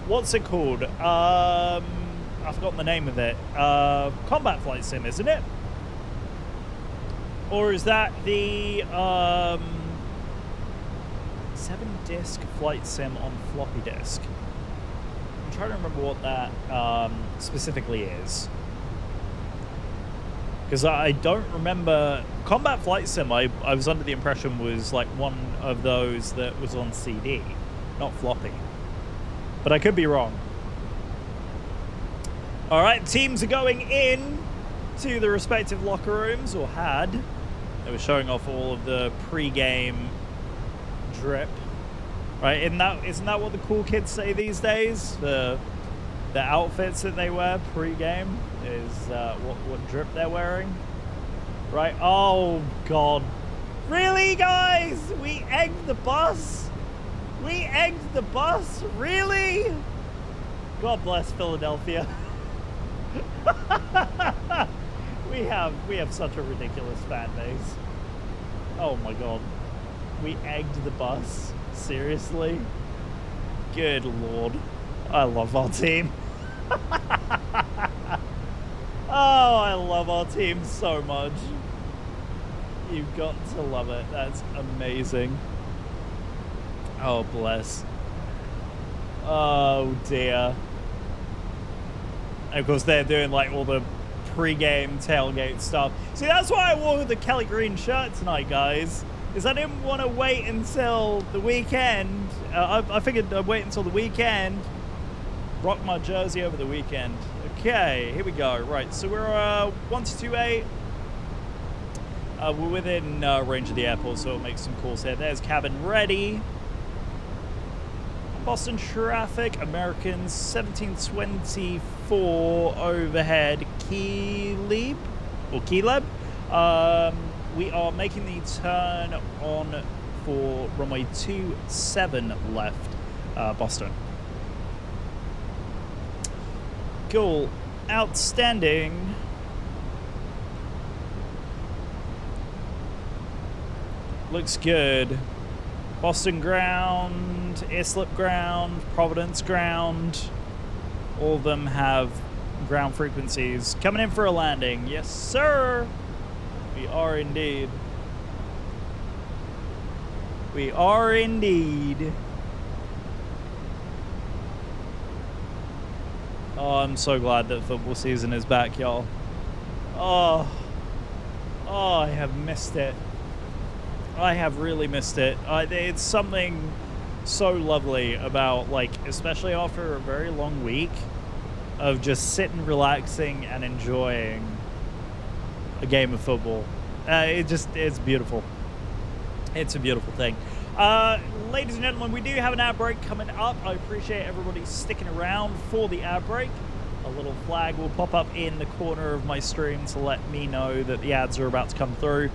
what's it called? I've forgotten the name of it. Combat flight sim, isn't it? Or is that the, 7-disc flight sim on floppy disk? I'm trying to remember what that specifically is, because I don't remember. Combat Flight Sim, I was under the impression was like one of those that was on CD, not floppy, but I could be wrong. All right, teams are going in to the respective locker rooms, or had. They were showing off all of the pre-game drip. Right, isn't that what the cool kids say these days? The the outfits that they wear pre-game is what drip they're wearing. Right? Oh, God. Really, guys? We egged the bus? We egged the bus? Really? God bless Philadelphia. we have such a ridiculous fan base. Oh my God. We egged the bus? Seriously? Good Lord. I love our team. Oh, I love our team so much. You've got to love it. That's amazing. Oh, bless. Oh, dear. And of course, they're doing like all the pre-game tailgate stuff. See, that's why I wore the Kelly Green shirt tonight, guys. Is I didn't want to wait until the weekend. I figured I'd wait until the weekend. Rock my jersey over the weekend. Okay, here we go. Right, so we're 1228. We're within range of the airport, so it'll make some calls here. There's cabin ready. Boston traffic, Americans 1724 overhead Keeleb or Keeleb. We are making the turn on for runway 27 left, Boston. Cool, outstanding. Looks good. Boston ground, Islip ground, Providence ground. All of them have ground frequencies. Coming in for a landing. Yes, sir. We are indeed. We are indeed. Oh, I'm so glad that football season is back, y'all. Oh, I have missed it. I have really missed it. It's something so lovely about, like, especially after a very long week of just sitting, relaxing, and enjoying a game of football. It's beautiful. It's a beautiful thing. Ladies and gentlemen, we do have an ad break coming up. I appreciate everybody sticking around for the ad break. A little flag will pop up in the corner of my stream to let me know that the ads are about to come through.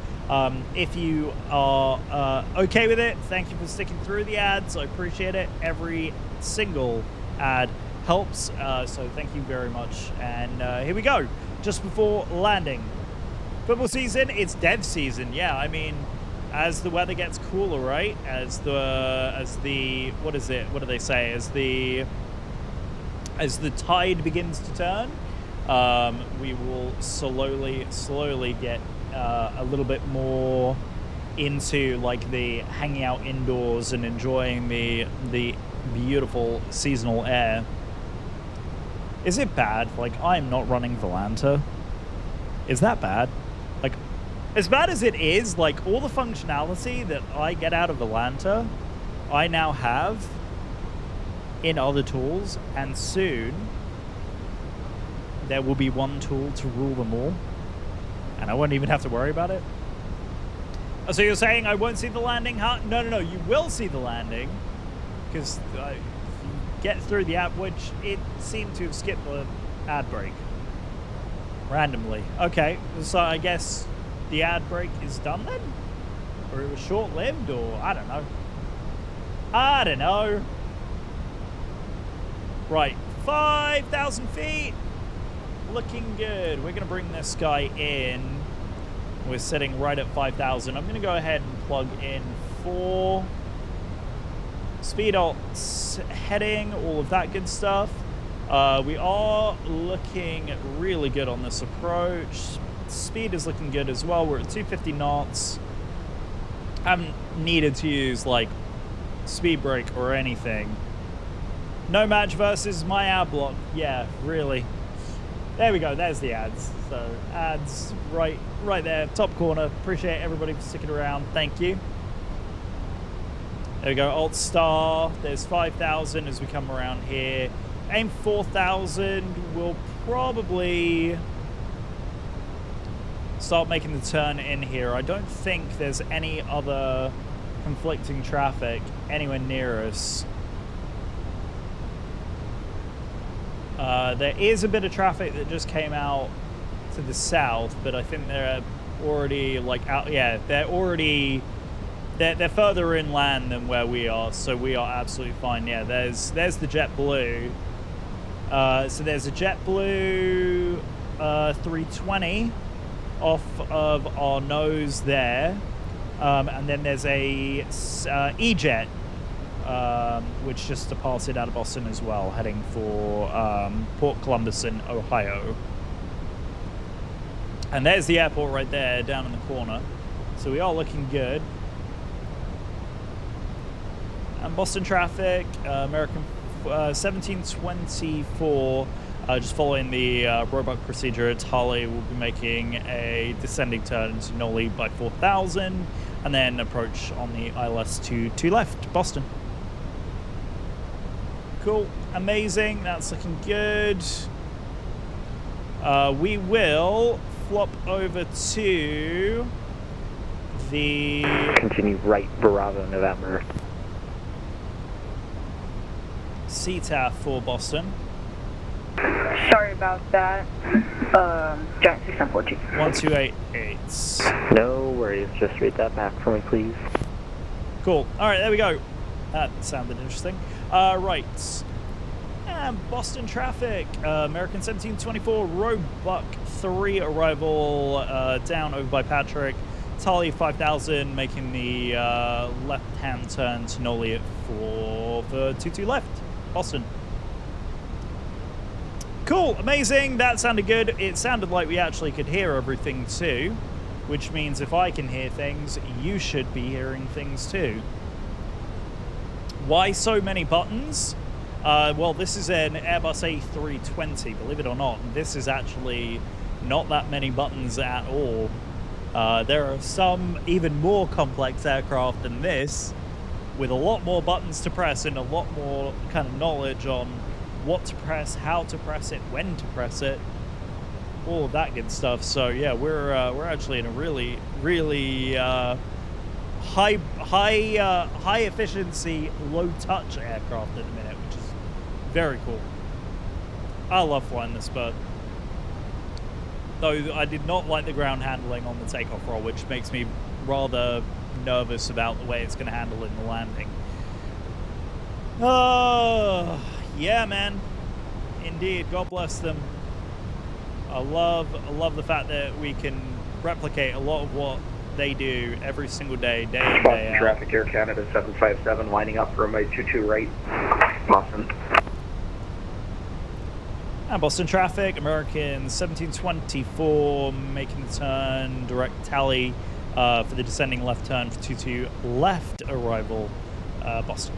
If you are okay with it, thank you for sticking through the ads. I appreciate it. Every single ad helps, so thank you very much. And here we go, just before landing. Football season, it's dev season. Yeah, I mean, as the weather gets cooler, right? As the what is it? What do they say? As the tide begins to turn, we will slowly get a little bit more into like the hanging out indoors and enjoying the beautiful seasonal air. Is it bad? Like, I'm not running Volanta. Is that bad? Like, as bad as it is, like, all the functionality that I get out of Volanta, I now have in other tools, and soon there will be one tool to rule them all, and I won't even have to worry about it. So you're saying I won't see the landing, huh? No, you will see the landing, because you get through the app, which it seemed to have skipped the ad break randomly. Okay, so I guess the ad break is done then? Or it was short-lived, or I don't know. Right, 5,000 feet. Looking good. We're going to bring this guy in. We're sitting right at 5,000. I'm going to go ahead and plug in 4 speed alts, heading, all of that good stuff. We are looking really good on this approach. Speed is looking good as well. We're at 250 knots. Haven't needed to use like speed brake or anything. No match versus my ad block. Yeah, really. There we go. There's the ads. So ads right there, top corner. Appreciate everybody for sticking around. Thank you. There we go. Alt star. There's 5,000 as we come around here. Aim 4,000. We'll probably start making the turn in here. I don't think there's any other conflicting traffic anywhere near us. There is a bit of traffic that just came out to the south, but I think they're already like out. Yeah, they're already they're further inland than where we are, so we are absolutely fine. Yeah, there's the JetBlue. So there's a JetBlue 320 off of our nose there, and then there's a E-Jet. Which just departed out of Boston as well, heading for Port Columbus in Ohio. And there's the airport right there, down in the corner. So we are looking good. And Boston traffic, American 1724, just following the roebuck procedure, Harley will be making a descending turn to Noli by 4000, and then approach on the ILS to left, Boston. Cool, amazing, that's looking good. We will flop over to the... Continue right, Bravo, November. CTAF for Boston. Sorry about that. Giant 614. 1288. No worries, just read that back for me, please. Cool, alright, there we go. That sounded interesting. Right. And Boston traffic. American 1724, Roebuck 3 arrival down over by Patrick. Tally 5000 making the left-hand turn to Noli at 4 for 22 left. Boston. Cool, amazing. That sounded good. It sounded like we actually could hear everything too, which means if I can hear things, you should be hearing things too. Why so many buttons? Well, this is an Airbus A320, believe it or not. This is actually not that many buttons at all. There are some even more complex aircraft than this, with a lot more buttons to press and a lot more kind of knowledge on what to press, how to press it, when to press it, all of that good stuff. So yeah, we're actually in a really high efficiency, low touch aircraft at the minute, which is very cool. I love flying this bird. Though I did not like the ground handling on the takeoff roll, which makes me rather nervous about the way it's going to handle in the landing. Oh, yeah, man. Indeed, God bless them. I love the fact that we can replicate a lot of what they do every single day, day in, day out. Traffic Air Canada 757, lining up runway 22 right, Boston. And Boston traffic, American 1724, making the turn, direct tally for the descending left turn for 22 left, arrival, Boston.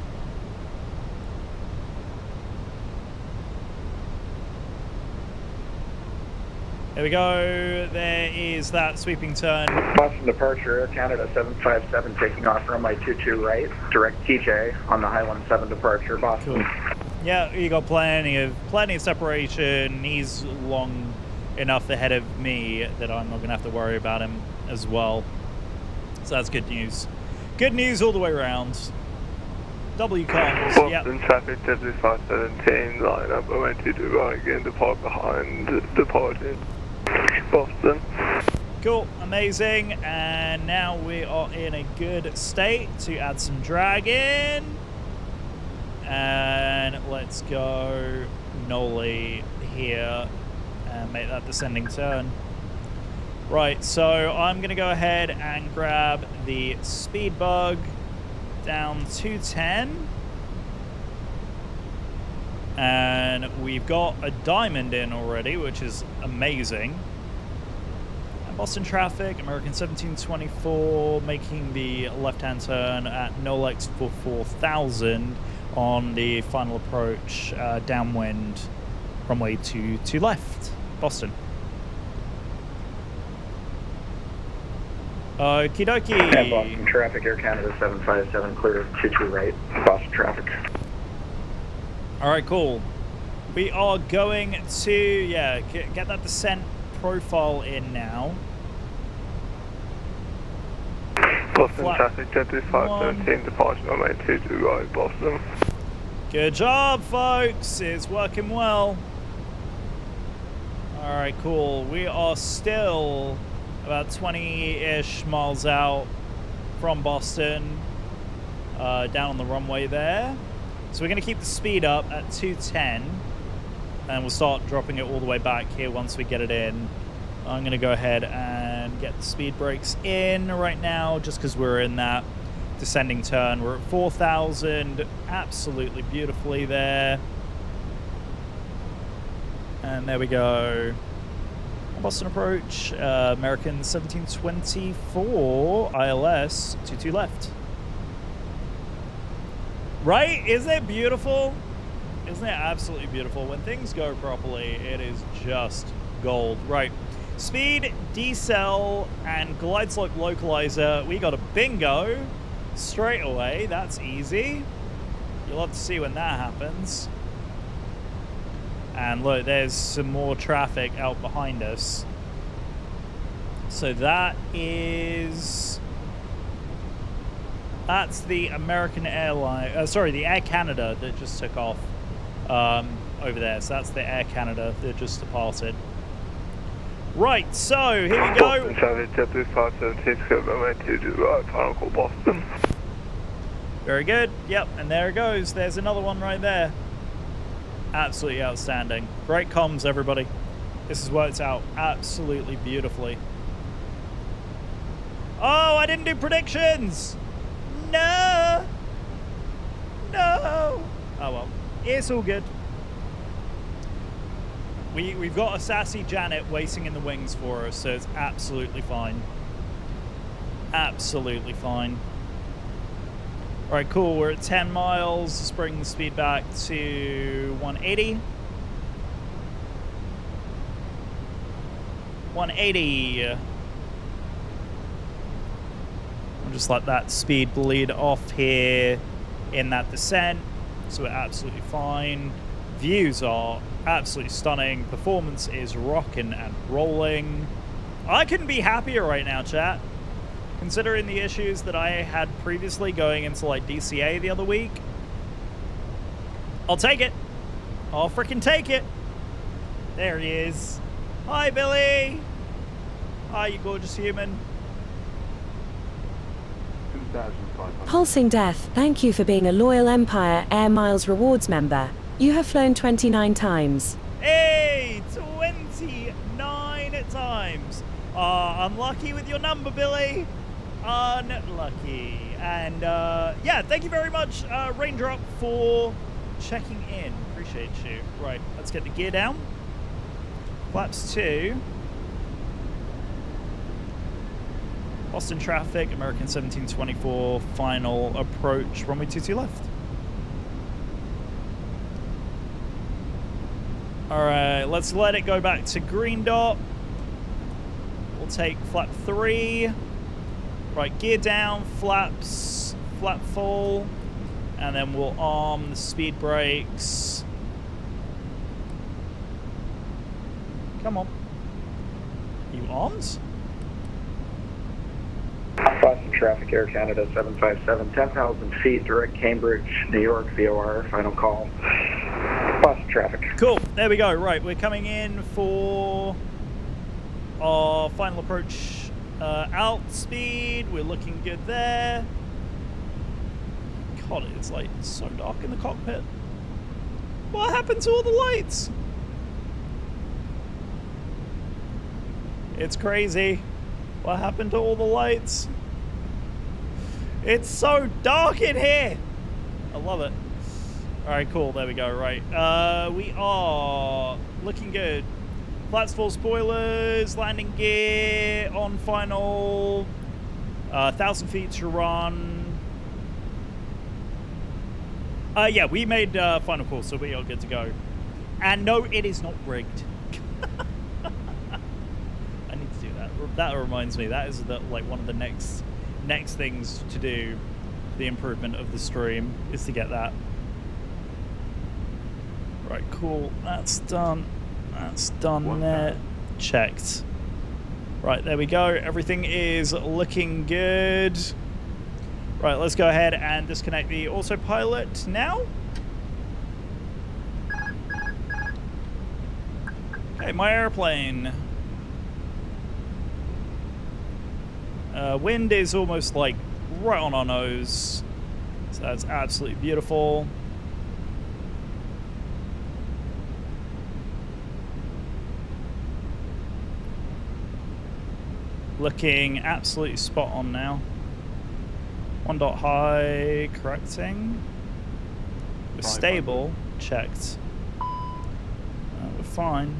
There we go, there is that sweeping turn. Boston departure, Air Canada 757, taking off runway 22 right, direct TJ on the Highland 7 departure, Boston. Cool. Yeah, you got plenty of separation. He's long enough ahead of me that I'm not going to have to worry about him as well. So that's good news. Good news all the way around. W comms. Boston traffic JetBlue 517, line up, I went to the right, again, depart behind, departing. Boston. Cool, amazing. And now we are in a good state to add some drag in. And let's go Noli here and make that descending turn. Right, so I'm going to go ahead and grab the speed bug down to 10. And we've got a diamond in already, which is amazing. And Boston traffic, American 1724, making the left-hand turn at Nolex for 4000 on the final approach, downwind, runway to left, Boston. Okie dokie. And Boston traffic, Air Canada 757, clear 22 right, Boston traffic. Alright, cool. We are going to, yeah, get that descent profile in now. Boston traffic JetBlue 517, departure runway 22 right, Boston. Good job, folks. It's working well. All right, cool. We are still about 20-ish miles out from Boston, down on the runway there. So we're going to keep the speed up at 210, and we'll start dropping it all the way back here once we get it in. I'm going to go ahead and get the speed brakes in right now, just because we're in that descending turn. We're at 4,000, absolutely beautifully there. And there we go. Boston approach, American 1724, ILS, 22 left. Right? Isn't it beautiful? Isn't it absolutely beautiful? When things go properly, it is just gold. Right. Speed, decel, and glide slope localizer. We got a bingo straight away. That's easy. You'll have to see when that happens. And look, there's some more traffic out behind us. So that's the American airline, sorry, the Air Canada that just took off over there. So that's the Air Canada that just departed. Right, so here we go. Boston traffic, JetBlue 576, went to the right, final call Boston. Very good. Yep, and there it goes. There's another one right there. Absolutely outstanding. Great comms, everybody. This has worked out absolutely beautifully. Oh, I didn't do predictions. No. No. Oh, well. It's all good. We've got a sassy Janet waiting in the wings for us, so it's absolutely fine. Absolutely fine. All right, cool. We're at 10 miles. Let's bring the speed back to 180. 180. I'll just let that speed bleed off here in that descent. So we're absolutely fine. Views are absolutely stunning. Performance is rocking and rolling. I couldn't be happier right now, chat. Considering the issues that I had previously going into like DCA the other week. I'll take it. I'll freaking take it. There he is. Hi, Billy. Hi, you gorgeous human. Pulsing Death, thank you for being a loyal Empire Air Miles Rewards member. You have flown 29 times. Hey, 29 times. Unlucky with your number, Billy. Unlucky. And yeah, thank you very much, Raindrop, for checking in. Appreciate you. Right, let's get the gear down. Flaps 2. Boston traffic, American 1724, final approach, runway 22 left. All right, let's let it go back to green dot. We'll take flap 3. Right, gear down, flaps, flap full, and then we'll arm the speed brakes. Come on. You armed? Boston traffic, Air Canada 757, 10,000 feet, direct Cambridge, New York, VOR, final call. Boston traffic. Cool, there we go. Right, we're coming in for our final approach. Out speed, we're looking good there. God, it's like so dark in the cockpit. What happened to all the lights? It's crazy. What happened to all the lights? It's so dark in here. I love it. All right, cool. There we go. Right. We are looking good. Flaps full, spoilers, landing gear on final, 1,000 feet to run. Yeah, we made final call, so we are good to go. And no, it is not rigged. I need to do that. That reminds me, that is like one of the next things to do, the improvement of the stream, is to get that. Right, cool. That's done. That's done there. Checked. Right, there we go. Everything is looking good. Right, let's go ahead and disconnect the autopilot now. Okay, my airplane. Wind is almost like right on our nose. So that's absolutely beautiful. Looking absolutely spot on now. 1 dot high, correcting. We're stable, checked. We're fine.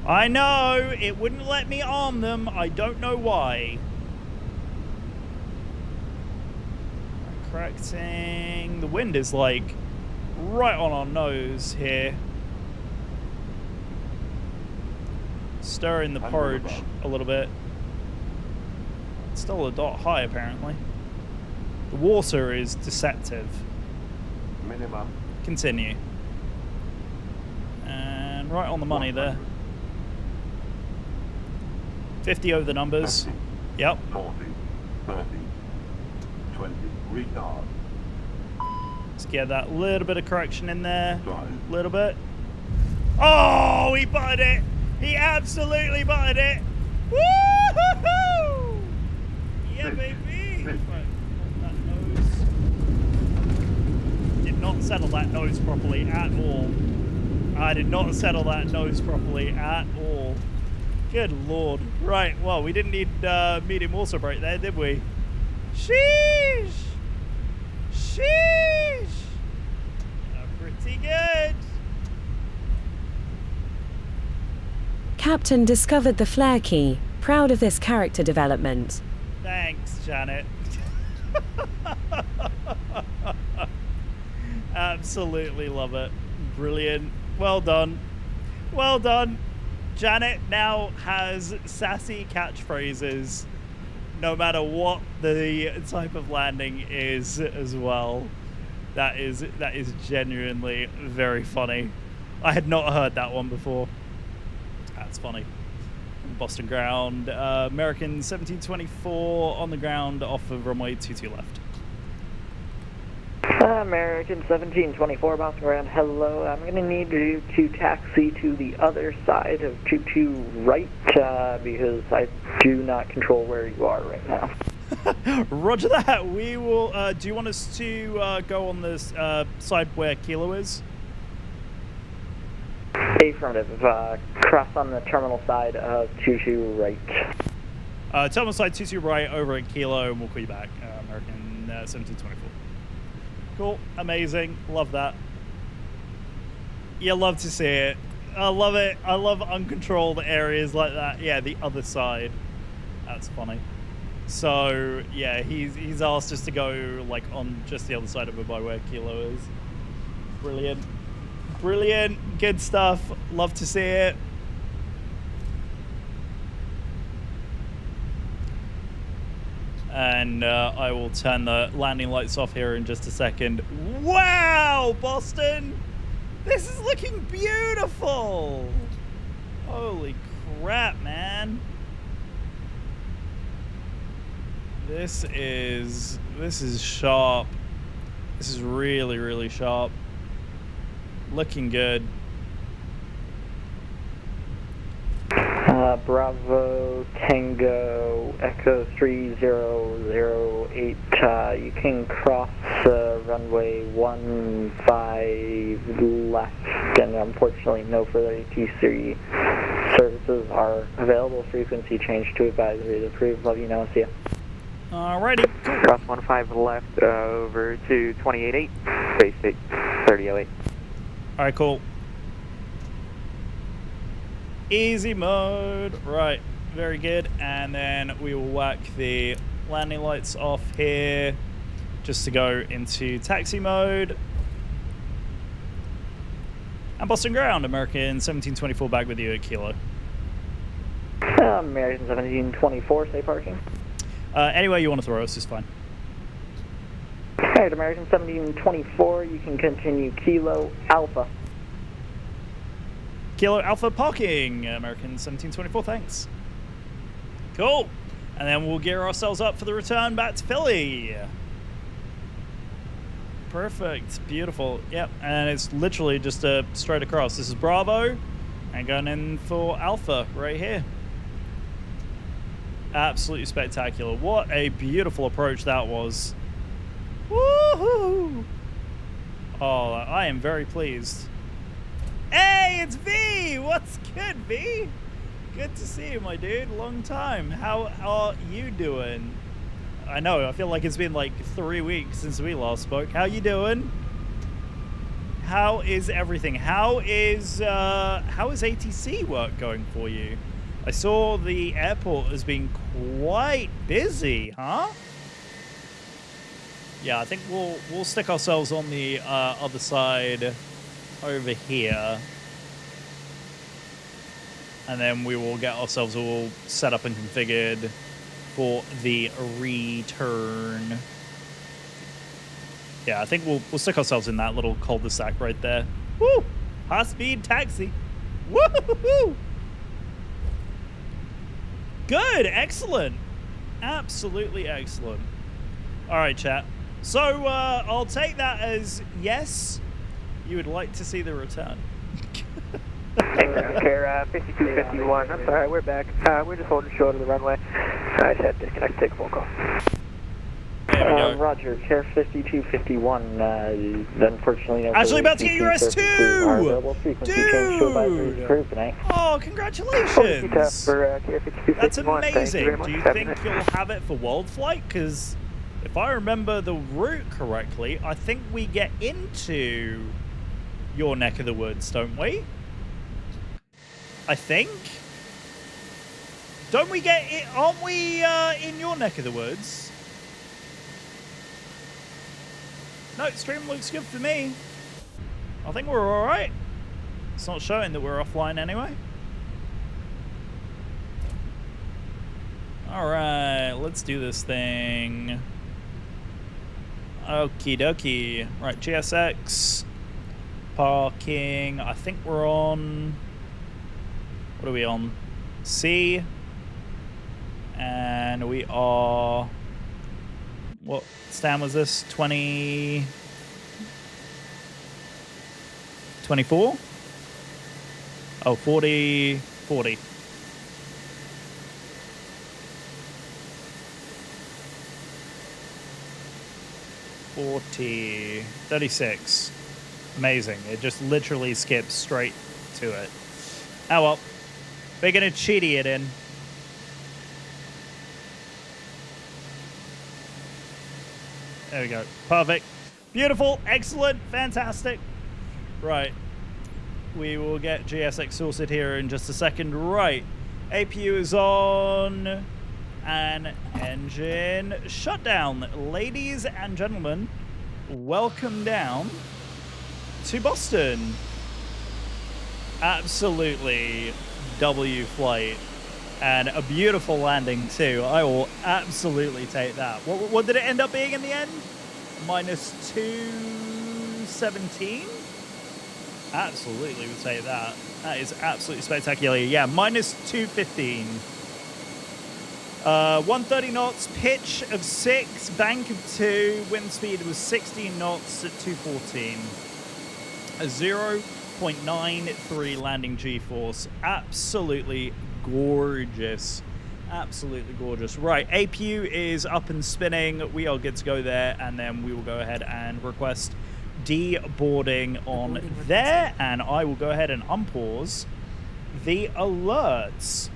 I know, it wouldn't let me arm them. I don't know why. Correcting. The wind is like right on our nose here. Stirring the porridge a little bit. It's still a dot high apparently. The water is deceptive. Minimum. Continue. And right on the money there. 50 over the numbers. 50, Yep. 40, 30, 20, retard. Let's get that little bit of correction in there. Drive. Little bit. Oh, he butted it. He absolutely butted it. Woo-hoo-hoo! Yeah, baby. Right, that nose. Did not settle that nose properly at all. I did not settle that nose properly at all. Good lord. Right, well, we didn't need medium water brake there, did we? Sheesh! Sheesh! Pretty good. Captain discovered the flare key. Proud of this character development. Thanks, Janet. Absolutely love it. Brilliant. Well done. Well done. Janet now has sassy catchphrases no matter what the type of landing is as well. That is genuinely very funny. I had not heard that one before. That's funny. Boston ground, American 1724 on the ground off of runway 22 left. American 1724 Boston ground, hello. I'm going to need you to taxi to the other side of 22 right because I do not control where you are right now. Roger that. We will. Do you want us to go on this side where Kilo is? Affirmative. Cross on the terminal side of 22 right. Terminal side 22 right over at Kilo, and we'll call you back. American 1724. Cool. Amazing. Love that. You love to see it. I love it. I love uncontrolled areas like that. Yeah, the other side. That's funny. So yeah, he's asked us to go like on just the other side of it by where Kilo is. Brilliant. Brilliant. Good stuff. Love to see it. And I will turn the landing lights off here in just a second. Wow, Boston! This is looking beautiful! Holy crap, man. This is sharp. This is really, really sharp. Looking good. Bravo Tango Echo 3008. You can cross runway 15 left, and unfortunately no further AT3 services are available. Frequency change to advisory is approved. Love you, now. See ya. Alrighty. Cross 15 left over to 288, base state 3008. Alright, cool. Easy mode. Right, very good. And then we will whack the landing lights off here just to go into taxi mode. And Boston ground, American 1724 back with you at Kilo. American 1724, safe parking. Anywhere you want to throw us is fine. Alright, American 1724, you can continue Kilo Alpha. Kilo Alpha parking, American 1724, thanks. Cool. And then we'll gear ourselves up for the return back to Philly. Perfect. Beautiful. Yep. And it's literally just straight across. This is Bravo. And going in for Alpha right here. Absolutely spectacular. What a beautiful approach that was. Woohoo! Oh, I am very pleased. Hey, it's V! What's good, V? Good to see you, my dude. Long time. How are you doing? I know, I feel like it's been like 3 weeks since we last spoke. How you doing? How is everything? How is ATC work going for you? I saw the airport has been quite busy, huh? Yeah, I think we'll stick ourselves on the other side over here. And then we will get ourselves all set up and configured for the return. Yeah, I think we'll stick ourselves in that little cul-de-sac right there. Woo! High-speed taxi. Woo-hoo-hoo! Good, excellent. Absolutely excellent. All right, chat. So I'll take that as yes, you would like to see the return. Care 5251. I'm sorry, we're back. We're just holding short of the runway. I just had to disconnect to take a phone call. There we go. Roger, Care 5251. Unfortunately, no. Actually, about to get your S2! Dude! Oh, congratulations! For, Care 5251. That's amazing. Thank you Do you think you'll have it for world flight? Because if I remember the route correctly, I think we get into your neck of the woods, don't we? I think. Don't we get it? Aren't we in your neck of the woods? No, stream looks good for me. I think we're all right. It's not showing that we're offline anyway. All right, let's do this thing. Okie dokie. Right, GSX. Parking. I think we're on... What are we on? C. And we are... What stand was this? 20... 24? Oh, 40... 40. 40... 36. Amazing. It just literally skips straight to it. Oh well. We're gonna cheaty it in. There we go. Perfect. Beautiful. Excellent. Fantastic. Right. We will get GSX sorted here in just a second. Right. APU is on. And engine shutdown. Ladies and gentlemen, welcome down to Boston. Absolutely W flight. And a beautiful landing too. I will absolutely take that. What did it end up being in the end? Minus 217? Absolutely would take that. That is absolutely spectacular. Yeah, minus 215. 130 knots, pitch of 6, bank of 2, wind speed was 16 knots at 214. A 0.93 landing G-force. Absolutely gorgeous. Absolutely gorgeous. Right, APU is up and spinning. We are good to go there, and then we will go ahead and request deboarding on there, and I will go ahead and unpause the alerts.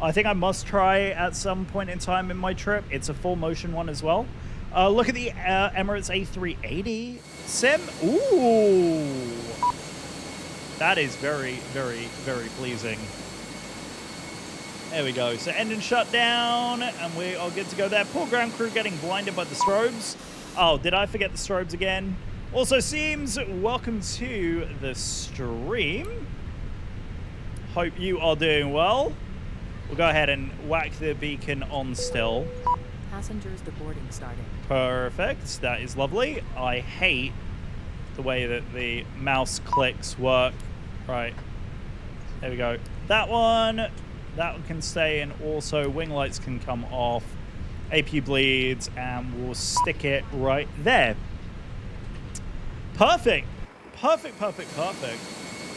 I think I must try at some point in time in my trip. It's a full motion one as well. Look at the Emirates A380 sim. Ooh. That is very, very, very pleasing. There we go. So engine shut down, and we are good to go there. Poor ground crew getting blinded by the strobes. Oh, did I forget the strobes again? Also, Seams, welcome to the stream. Hope you are doing well. We'll go ahead and whack the beacon on still. Passengers deboarding starting. Perfect. That is lovely. I hate the way that the mouse clicks work. Right. There we go. That one can stay in. Also, wing lights can come off. AP bleeds, and we'll stick it right there. Perfect. Perfect, perfect, perfect.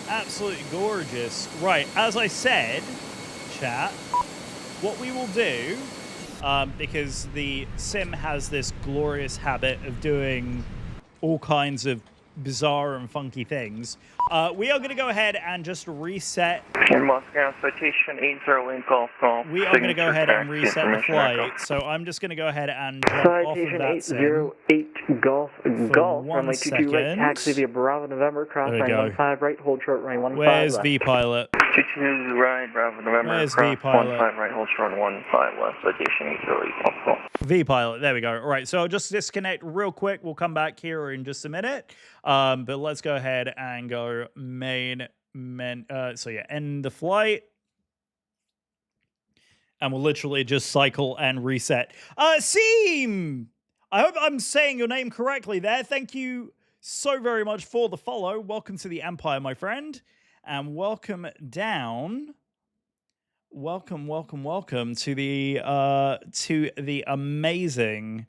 Absolutely gorgeous. Right, as I said, chat, what we will do, because the sim has this glorious habit of doing all kinds of bizarre and funky things, we are going to go ahead and just reset. In Moscow, citation 80 Golf Golf. We are going to go ahead and reset the flight. So I'm just going to go ahead and jump off of Citation that sim. 808 Golf Golf. Runway 22 right, second. taxi via Bravo November, cross There we go. 915 right, hold short runway 15 Where's left. V-Pilot? 22 right, Bravo November, Where's cross V-Pilot? 15 right, hold short 15 left, citation 808 Golf Golf. V-Pilot, there we go. All right, so I'll just disconnect real quick. We'll come back here in just a minute. But let's go ahead and go so yeah, end the flight. And we'll literally just cycle and reset. Seam! I hope I'm saying your name correctly there. Thank you so very much for the follow. Welcome to the Empire, my friend. And welcome down. Welcome to the amazing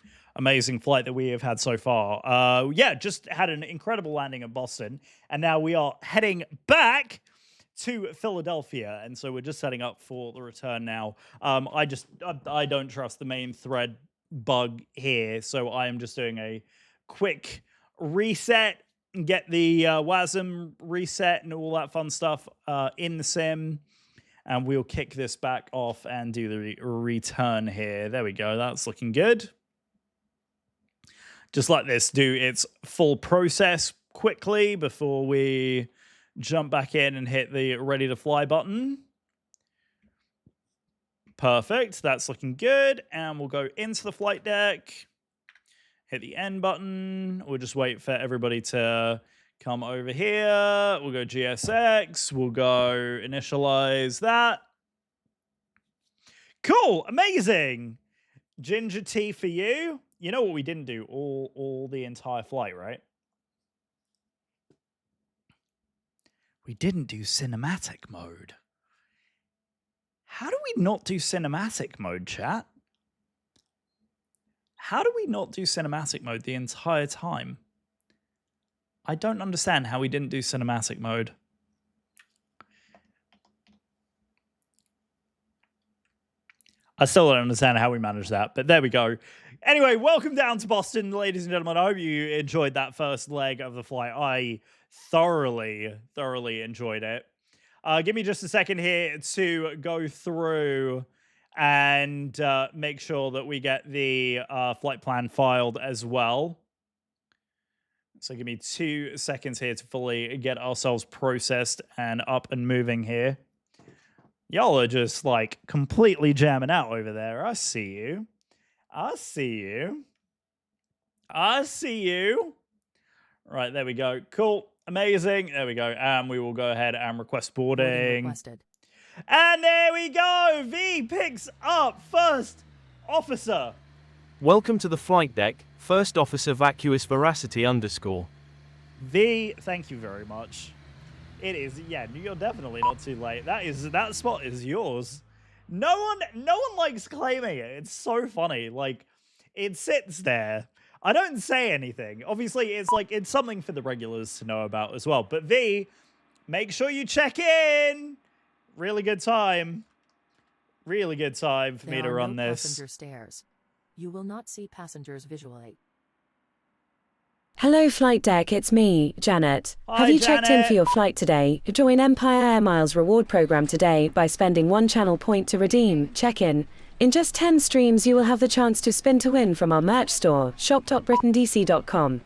flight that we have had so far. Yeah, just had an incredible landing at Boston, and now we are heading back to Philadelphia, and so we're just setting up for the return now. I don't trust the main thread bug here, so I am just doing a quick reset and get the WASM reset and all that fun stuff in the sim. And we'll kick this back off and do the return here. There we go. That's looking good. Just let this do its full process quickly before we jump back in and hit the ready to fly button. Perfect. That's looking good. And we'll go into the flight deck. Hit the end button. We'll just wait for everybody to come over here. We'll go GSX. We'll go initialize that. Cool. Amazing. Ginger tea for you. You know what we didn't do all the entire flight, right? We didn't do cinematic mode. How do we not do cinematic mode, chat? How do we not do cinematic mode the entire time? I don't understand how we didn't do cinematic mode. I still don't understand how we managed that, but there we go. Anyway, welcome down to Boston, ladies and gentlemen. I hope you enjoyed that first leg of the flight. I thoroughly enjoyed it. Give me just a second here to go through and make sure that we get the flight plan filed as well. So give me 2 seconds here to fully get ourselves processed and up and moving here. Y'all are just like completely jamming out over there. I see you. I see you. I see you. Right, there we go. Cool. Amazing. There we go. And we will go ahead and request boarding. Requested. And there we go. V picks up first officer. Welcome to the flight deck, First Officer Vacuous Veracity _. V, thank you very much. It is, yeah, you're definitely not too late. That spot is yours. No one likes claiming it. It's so funny. Like, it sits there. I don't say anything. Obviously, it's something for the regulars to know about as well. But V, make sure you check in. Really good time. Really good time for me to run this. Passenger stairs. You will not see passengers visually. Hello flight deck, it's me, Janet. Hi, Have you checked in Janet. for your flight today? Join Empire Air Miles reward program today by spending 1 channel point to redeem check-in. In just 10 streams you will have the chance to spin to win from our merch store, shop.britandc.com.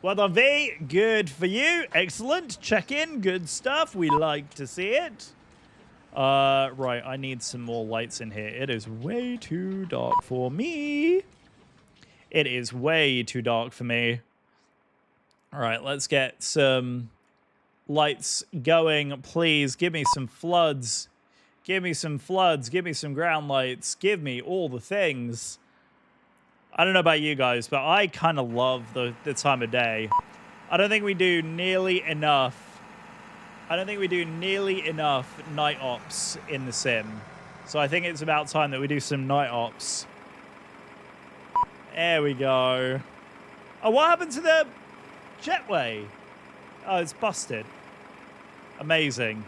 Well done, V. Good for you. Excellent. Check in. Good stuff. We like to see it. Right, I need some more lights in here. It is way too dark for me. It is way too dark for me. All right, let's get some lights going. Please give me some floods. Give me some floods. Give me some ground lights. Give me all the things. I don't know about you guys, but I kind of love the time of day. I don't think we do nearly enough. I don't think we do nearly enough night ops in the sim. So I think it's about time that we do some night ops. There we go. Oh, what happened to the jetway. Oh, it's busted. Amazing.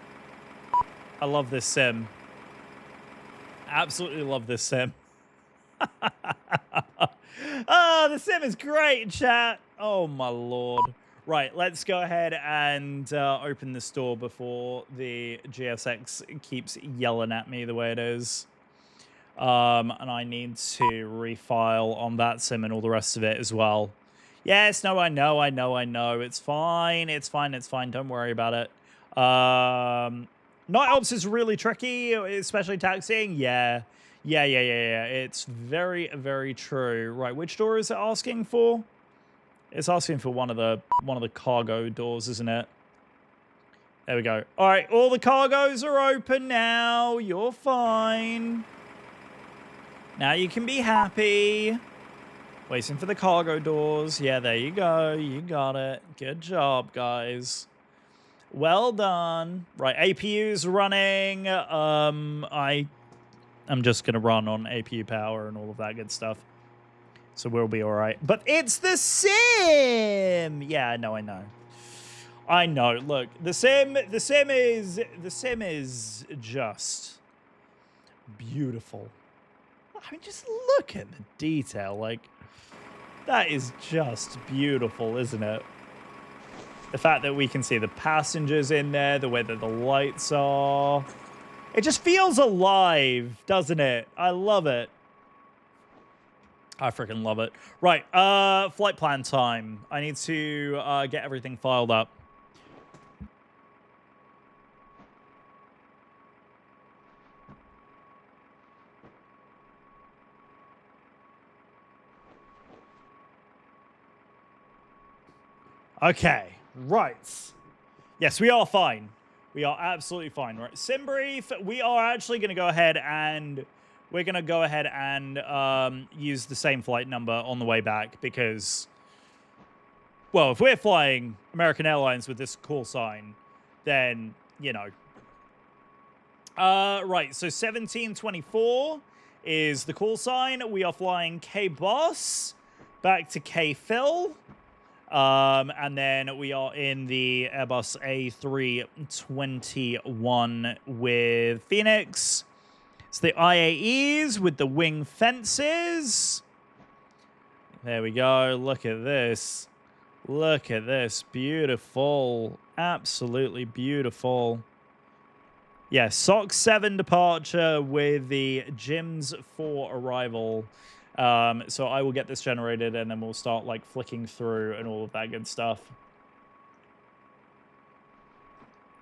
I love this sim. Absolutely love this sim. Oh, the sim is great, chat. Oh, my Lord. Right, let's go ahead and open this door before the GSX keeps yelling at me the way it is. And I need to refile on that sim and all the rest of it as well. Yes, no, I know. It's fine. Don't worry about it. Night ops is really tricky, especially taxiing. Yeah. It's very, very true. Right, which door is it asking for? It's asking for one of the cargo doors, isn't it? There we go. All right, all the cargoes are open now. You're fine. Now you can be happy. Waiting for the cargo doors. Yeah, there you go. You got it. Good job, guys. Well done. Right, APU's running. I'm just going to run on APU power and all of that good stuff. So we'll be all right. But it's the sim! Yeah, I know. I know. Look, the sim is just beautiful. I mean, just look at the detail. Like, that is just beautiful, isn't it? The fact that we can see the passengers in there, the way that the lights are. It just feels alive, doesn't it? I love it. I freaking love it. Right, flight plan time. I need to get everything filed up. Okay, right. Yes, we are fine. We are absolutely fine. Right, sim brief. We are actually going to go ahead and use the same flight number on the way back because, well, if we're flying American Airlines with this call sign, then, you know. Right, so 1724 is the call sign. We are flying K-Boss back to K-Phil. And then we are in the Airbus A321 with Phoenix. It's the IAEs with the wing fences. There we go. Look at this. Look at this. Beautiful. Absolutely beautiful. Yeah, SOC 7 departure with the GIMS 4 arrival. So I will get this generated and then we'll start like flicking through and all of that good stuff.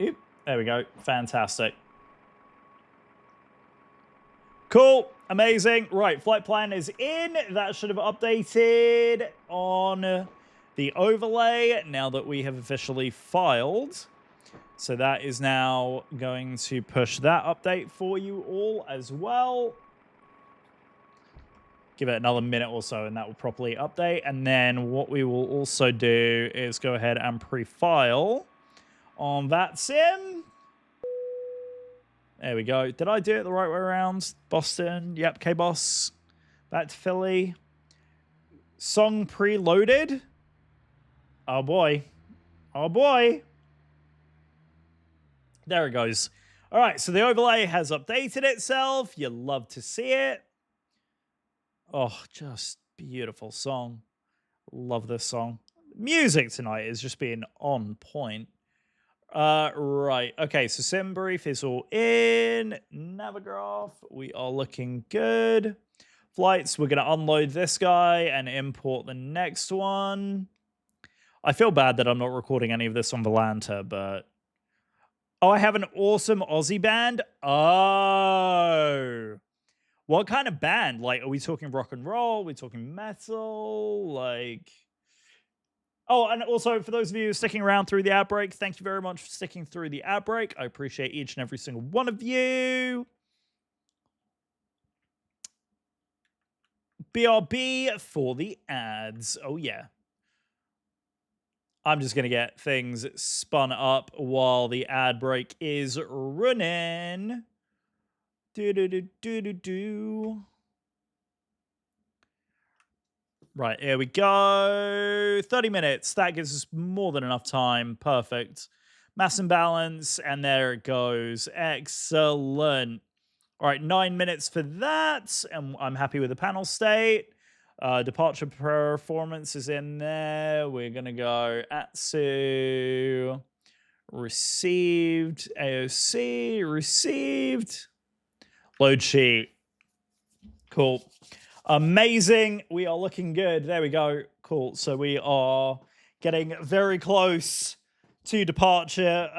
Oop, there we go. Fantastic. Cool. Amazing. Right, flight plan is in. That should have updated on the overlay now that we have officially filed. So that is now going to push that update for you all as well. Give it another minute or so and that will properly update. And then what we will also do is go ahead and pre-file on that sim. There we go. Did I do it the right way around? Boston. Yep, K-Boss. Back to Philly. Song preloaded. Oh, boy. Oh, boy. There it goes. All right, so the overlay has updated itself. You love to see it. Oh, just beautiful song. Love this song. Music tonight is just being on point. Right. Okay, so sim brief is all in. Navigraph, we are looking good. Flights, we're going to unload this guy and import the next one. I feel bad that I'm not recording any of this on Volanta, but... Oh, I have an awesome Aussie band? Oh... What kind of band? Like, are we talking rock and roll? Are we talking metal? Like... Oh, and also, for those of you sticking around through the ad break, thank you very much for sticking through the ad break. I appreciate each and every single one of you. BRB for the ads. Oh, yeah. I'm just going to get things spun up while the ad break is running. Do-do-do-do-do-do. Right, here we go. 30 minutes. That gives us more than enough time. Perfect. Mass imbalance, and there it goes. Excellent. All right, 9 minutes for that, and I'm happy with the panel state. Departure performance is in there. We're going to go ATSU, received, AOC, received, load sheet. Cool. Amazing. We are looking good. There we go. Cool. So we are getting very close to departure.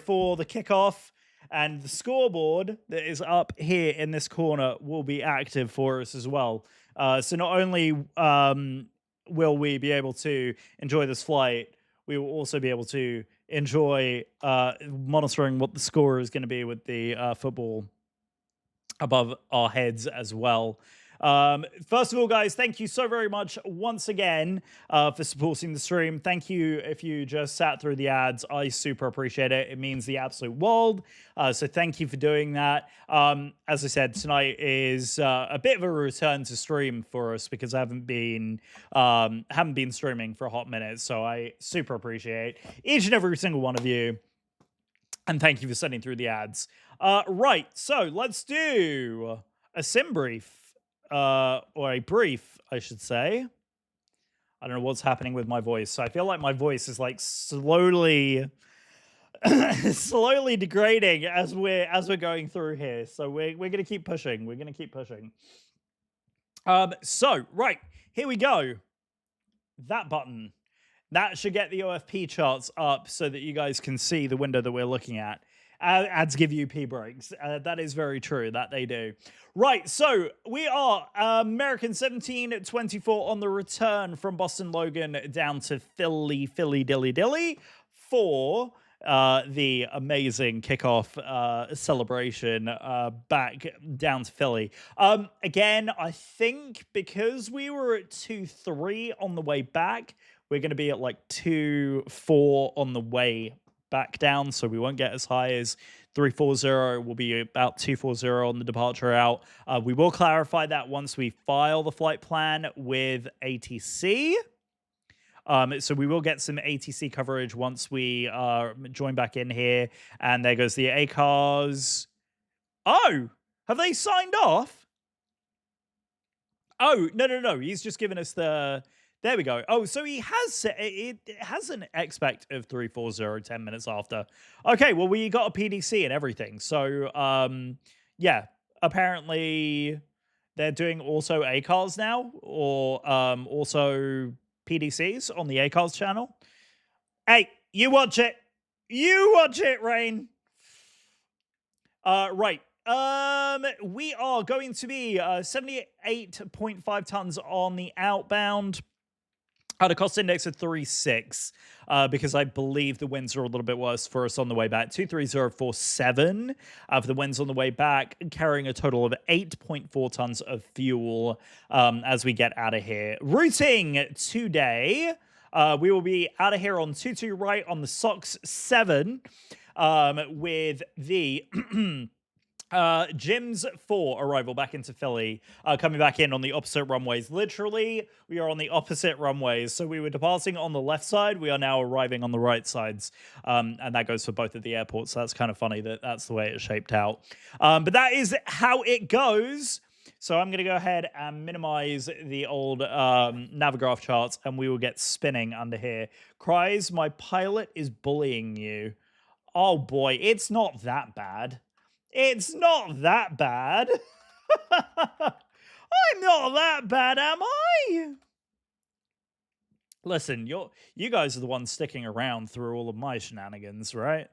For the kickoff. And the scoreboard that is up here in this corner will be active for us as well. So not only will we be able to enjoy this flight, we will also be able to enjoy monitoring what the score is going to be with the football above our heads as well. First of all, guys, thank you so very much once again for supporting the stream. Thank you if you just sat through the ads. I super appreciate it. It means the absolute world. So thank you for doing that. As I said, tonight is a bit of a return to stream for us because I haven't been streaming for a hot minute. So I super appreciate each and every single one of you. And thank you for sending through the ads. Right, so let's do a sim brief. Or a brief, I should say. I don't know what's happening with my voice. So I feel like my voice is like slowly degrading as we're going through here. So we're gonna keep pushing. We're gonna keep pushing. So right, here we go. That button. That should get the OFP charts up so that you guys can see the window that we're looking at. Ads give you P breaks. That is very true. That they do. Right, so we are American 1724 on the return from Boston Logan down to Philly dilly for the amazing kickoff celebration back down to Philly. Again, I think because we were at 2-3 on the way back, we're going to be at like 2-4 on the way back down, so we won't get as high as 340. We'll be about 240 on the departure out. We will clarify that once we file the flight plan with ATC. So we will get some ATC coverage once we join back in here. And there goes the ACARS. Oh, have they signed off? Oh, no. He's just given us the... There we go. Oh, so he has it has an expect of 340 10 minutes after. Okay, well, we got a PDC and everything. So, yeah, apparently they're doing also ACARS now, or also PDCs on the ACARS channel. Hey, you watch it. You watch it, Rain. Right. We are going to be 78.5 tons on the outbound. At a cost index of 3.6, because I believe the winds are a little bit worse for us on the way back. 23047 for the winds on the way back, carrying a total of 8.4 tons of fuel as we get out of here. Routing today, we will be out of here on 22 right on the SOX 7 with the... Jim's 4 arrival back into Philly, coming back in on the opposite runways. Literally, we are on the opposite runways. So we were departing on the left side. We are now arriving on the right sides. And that goes for both of the airports. So that's kind of funny that that's the way it shaped out. But that is how it goes. So I'm going to go ahead and minimize the old Navigraph charts, and we will get spinning under here. Cries, my pilot is bullying you. Oh boy, it's not that bad. It's not that bad. I'm not that bad, am I? Listen, you guys are the ones sticking around through all of my shenanigans, right?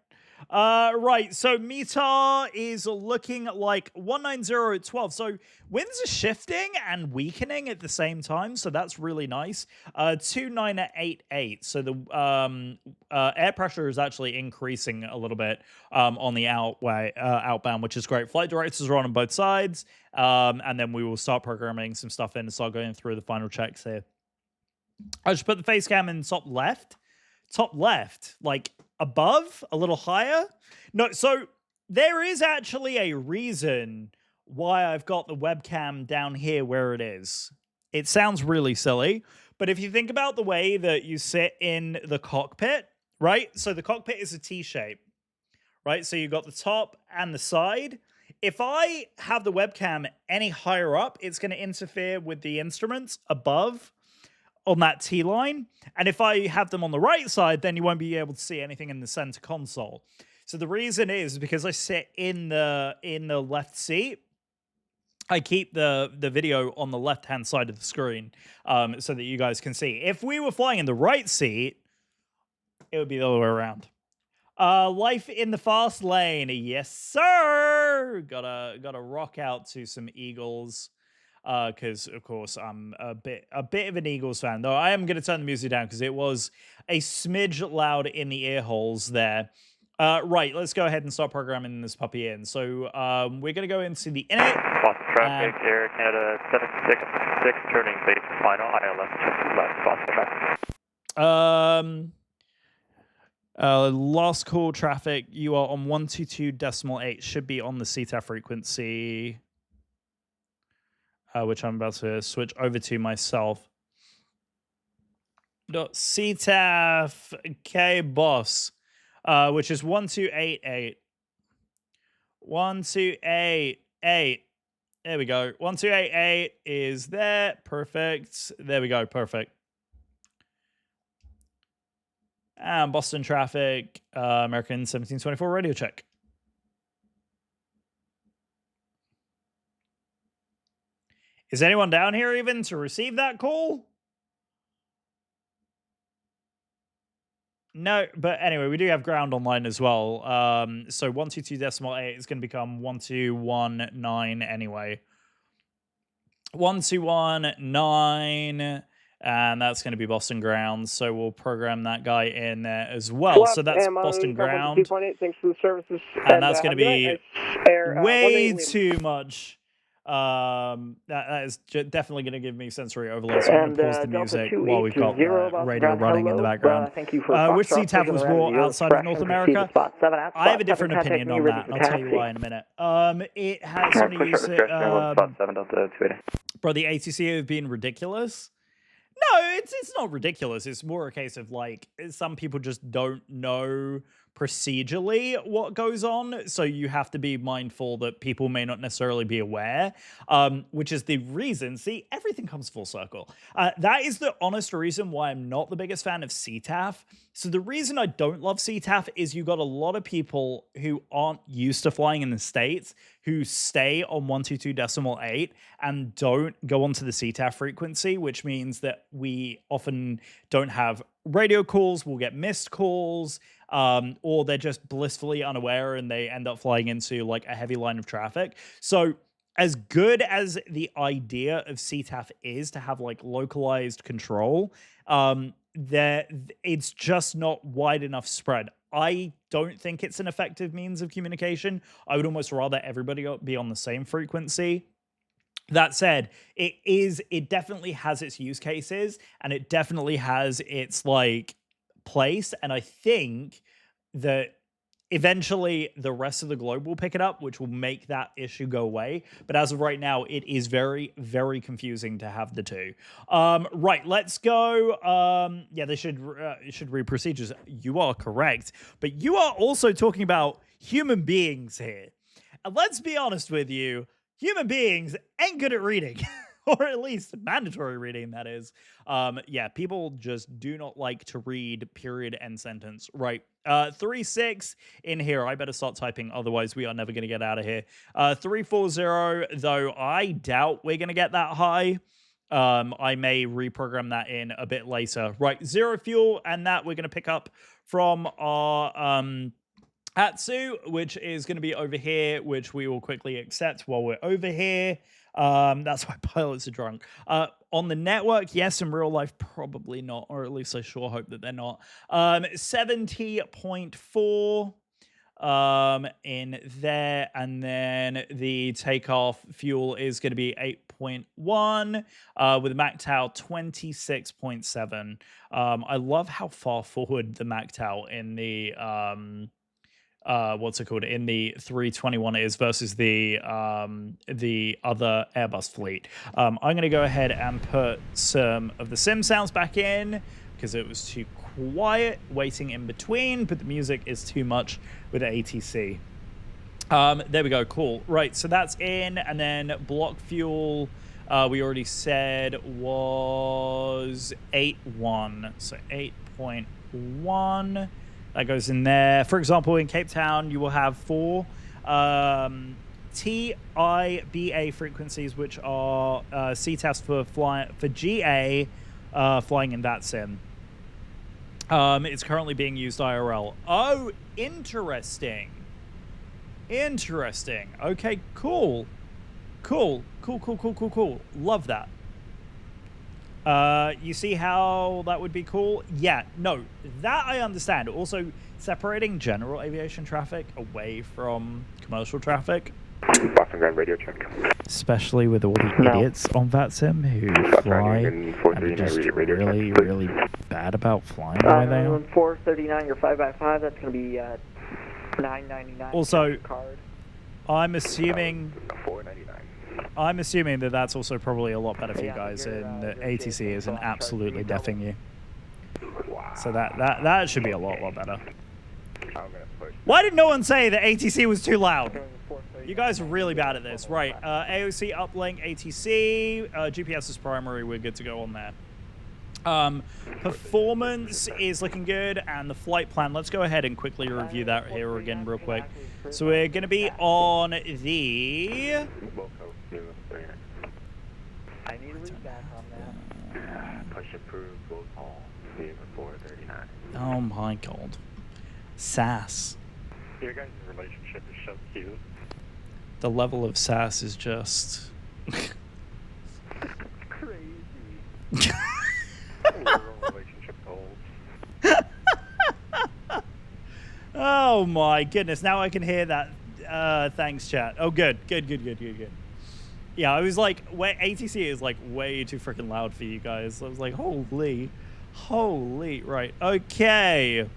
Right, so METAR is looking like 190 at 12. So winds are shifting and weakening at the same time, so that's really nice. 29 at 88. So the air pressure is actually increasing a little bit on the outbound, which is great. Flight directors are on both sides, and then we will start programming some stuff in and start going through the final checks here. I just put the face cam in top left, like above, a little higher. No, so there is actually a reason why I've got the webcam down here where it is. It sounds really silly, but if you think about the way that you sit in the cockpit, right? So the cockpit is a T shape, right? So you've got the top and the side. If I have the webcam any higher up, it's going to interfere with the instruments above on that T line. And if I have them on the right side, then you won't be able to see anything in the center console. So the reason is because I sit in the left seat, I keep the video on the left-hand side of the screen so that you guys can see. If we were flying in the right seat, it would be the other way around. Life in the fast lane. Yes, sir. Gotta rock out to some Eagles. Because of course I'm a bit of an Eagles fan. Though I am gonna turn the music down because it was a smidge loud in the ear holes there. Right, let's go ahead and start programming this puppy in. So we're going to go into the init. Boston traffic, Air Canada 766, turning base final, ILS left, Boston traffic. Last call traffic, you are on 122.8, should be on the CTAF frequency, which I'm about to switch over to myself. CTAF K boss. Which is 1288. 1288. There we go. 1288 is there. Perfect. There we go. Perfect. And Boston traffic, American 1724 radio check. Is anyone down here even to receive that call? No, but anyway, we do have ground online as well. So 122.8 is going to become 1219 anyway. 1219, and that's going to be Boston ground. So we'll program that guy in there as well. So that's Boston ground. Thanks for the services. And that's going to be way too much. That is definitely going to give me sensory overload. So I'm going to pause the music while we've got radio running in the background. Which CTAF was brought outside of North America? I have a different opinion on that. I'll tell you why in a minute. It has somebody use it. Bro, the ATC have been ridiculous. No, it's not ridiculous. It's more a case of like some people just don't know procedurally what goes on, so you have to be mindful that people may not necessarily be aware, which is the reason. See, everything comes full circle. That is the honest reason why I'm not the biggest fan of CTAF. So the reason I don't love CTAF is you got a lot of people who aren't used to flying in the States who stay on 122.8 and don't go onto the CTAF frequency, which means that we often don't have radio calls, we'll get missed calls, or they're just blissfully unaware and they end up flying into like a heavy line of traffic. So as good as the idea of CTAF is to have like localized control, it's just not wide enough spread. I don't think it's an effective means of communication. I would almost rather everybody be on the same frequency. That said, it definitely has its use cases and it definitely has its like place. And I think that eventually the rest of the globe will pick it up, which will make that issue go away. But as of right now, it is very, very confusing to have the two. Right, let's go. Yeah, they should read procedures. You are correct. But you are also talking about human beings here. And let's be honest with you, human beings ain't good at reading. Or at least mandatory reading, that is. Yeah, people just do not like to read period, end sentence. Right. 3-6 in here. I better start typing, otherwise we are never going to get out of here. 340, though I doubt we're going to get that high. I may reprogram that in a bit later. Right, 0 fuel, and that we're going to pick up from our Atsu, which is going to be over here, which we will quickly accept while we're over here. That's why pilots are drunk. On the network, yes. In real life, probably not, or at least I sure hope that they're not. 70.4 in there, and then the takeoff fuel is going to be 8.1 with a MACTOW 26.7. I love how far forward the MACTOW in the what's it called, in the 321 is versus the other Airbus fleet. I'm going to go ahead and put some of the sim sounds back in because it was too quiet waiting in between, but the music is too much with ATC. There we go. Cool. Right. So that's in, and then block fuel, we already said was 8.1. So 8.1. That goes in there. For example, in Cape Town, you will have 4 TIBA frequencies, which are CTAFs for GA flying in that sim. It's currently being used IRL. Oh, interesting. Interesting. Okay, cool. Cool. Love that. You see how that would be cool? Yeah, no, that I understand. Also, separating general aviation traffic away from commercial traffic. Boston Grand radio check. Especially with all the idiots on VATSIM who fly and are just really bad about flying the way they are. 439, your 5x5, that's going to be $9.99. Also, card. I'm assuming $4.99. that that's also probably a lot better for you guys, and the ATC isn't absolutely deffing you. Wow. So that should be a lot better. Why did no one say that ATC was too loud? You guys are really bad at this. Right, AOC uplink, ATC, GPS is primary, we're good to go on there. Performance is looking good, and the flight plan, let's go ahead and quickly review that here again real quick. So we're going to be on the... I need to read back on that. Push approved, both all, 439. Oh my god. SAS. Your guys' relationship is so cute. The level of SAS is just... Crazy. Relationship goals. Oh my goodness, now I can hear that. Thanks, chat. Oh, good. Yeah, I was like, ATC is like way too freaking loud for you guys. I was like, holy, right, okay.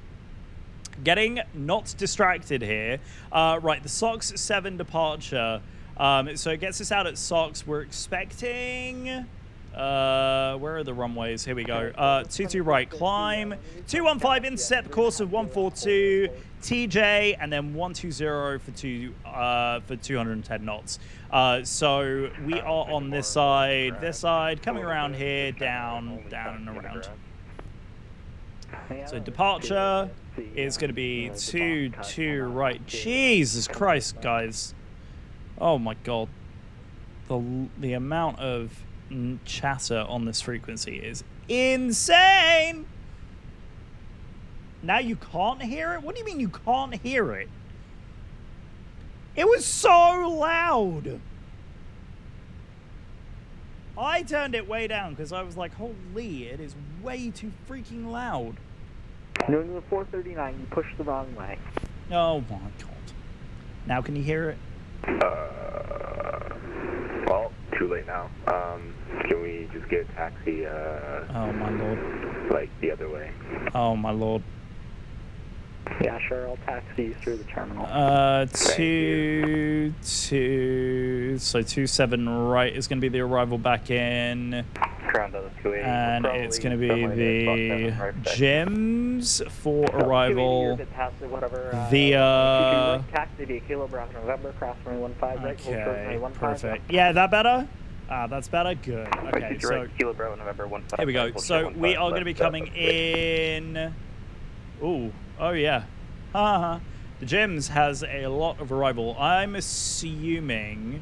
Getting not distracted here. Right, the SOX 7 departure. So it gets us out at SOX. We're expecting... where are the runways? Here we go. 22 right, climb. 215, intercept course of 142, TJ, and then 120 for 210 knots. So we are on this side, coming around here, down and around. So departure is going to be 22 right. Jesus Christ, guys. Oh my god. The amount of chatter on this frequency is insane. Now you can't hear it? What do you mean you can't hear it? It was so loud. I turned it way down because I was like, holy, it is way too freaking loud. No, 439, you pushed the wrong way. Oh my god. Now can you hear it? Well, too late now. Can we just get a taxi, oh my lord. like the other way? Oh my lord. Yeah, sure, I'll taxi you through the terminal. 27 right is going to be the arrival back in. And it's going to be the gyms for arrival via... Okay, perfect. Yeah, that better? That's better? Good. Okay, so here we go. So we are going to be coming in... Ooh, oh yeah. The gyms has a lot of arrival. I'm assuming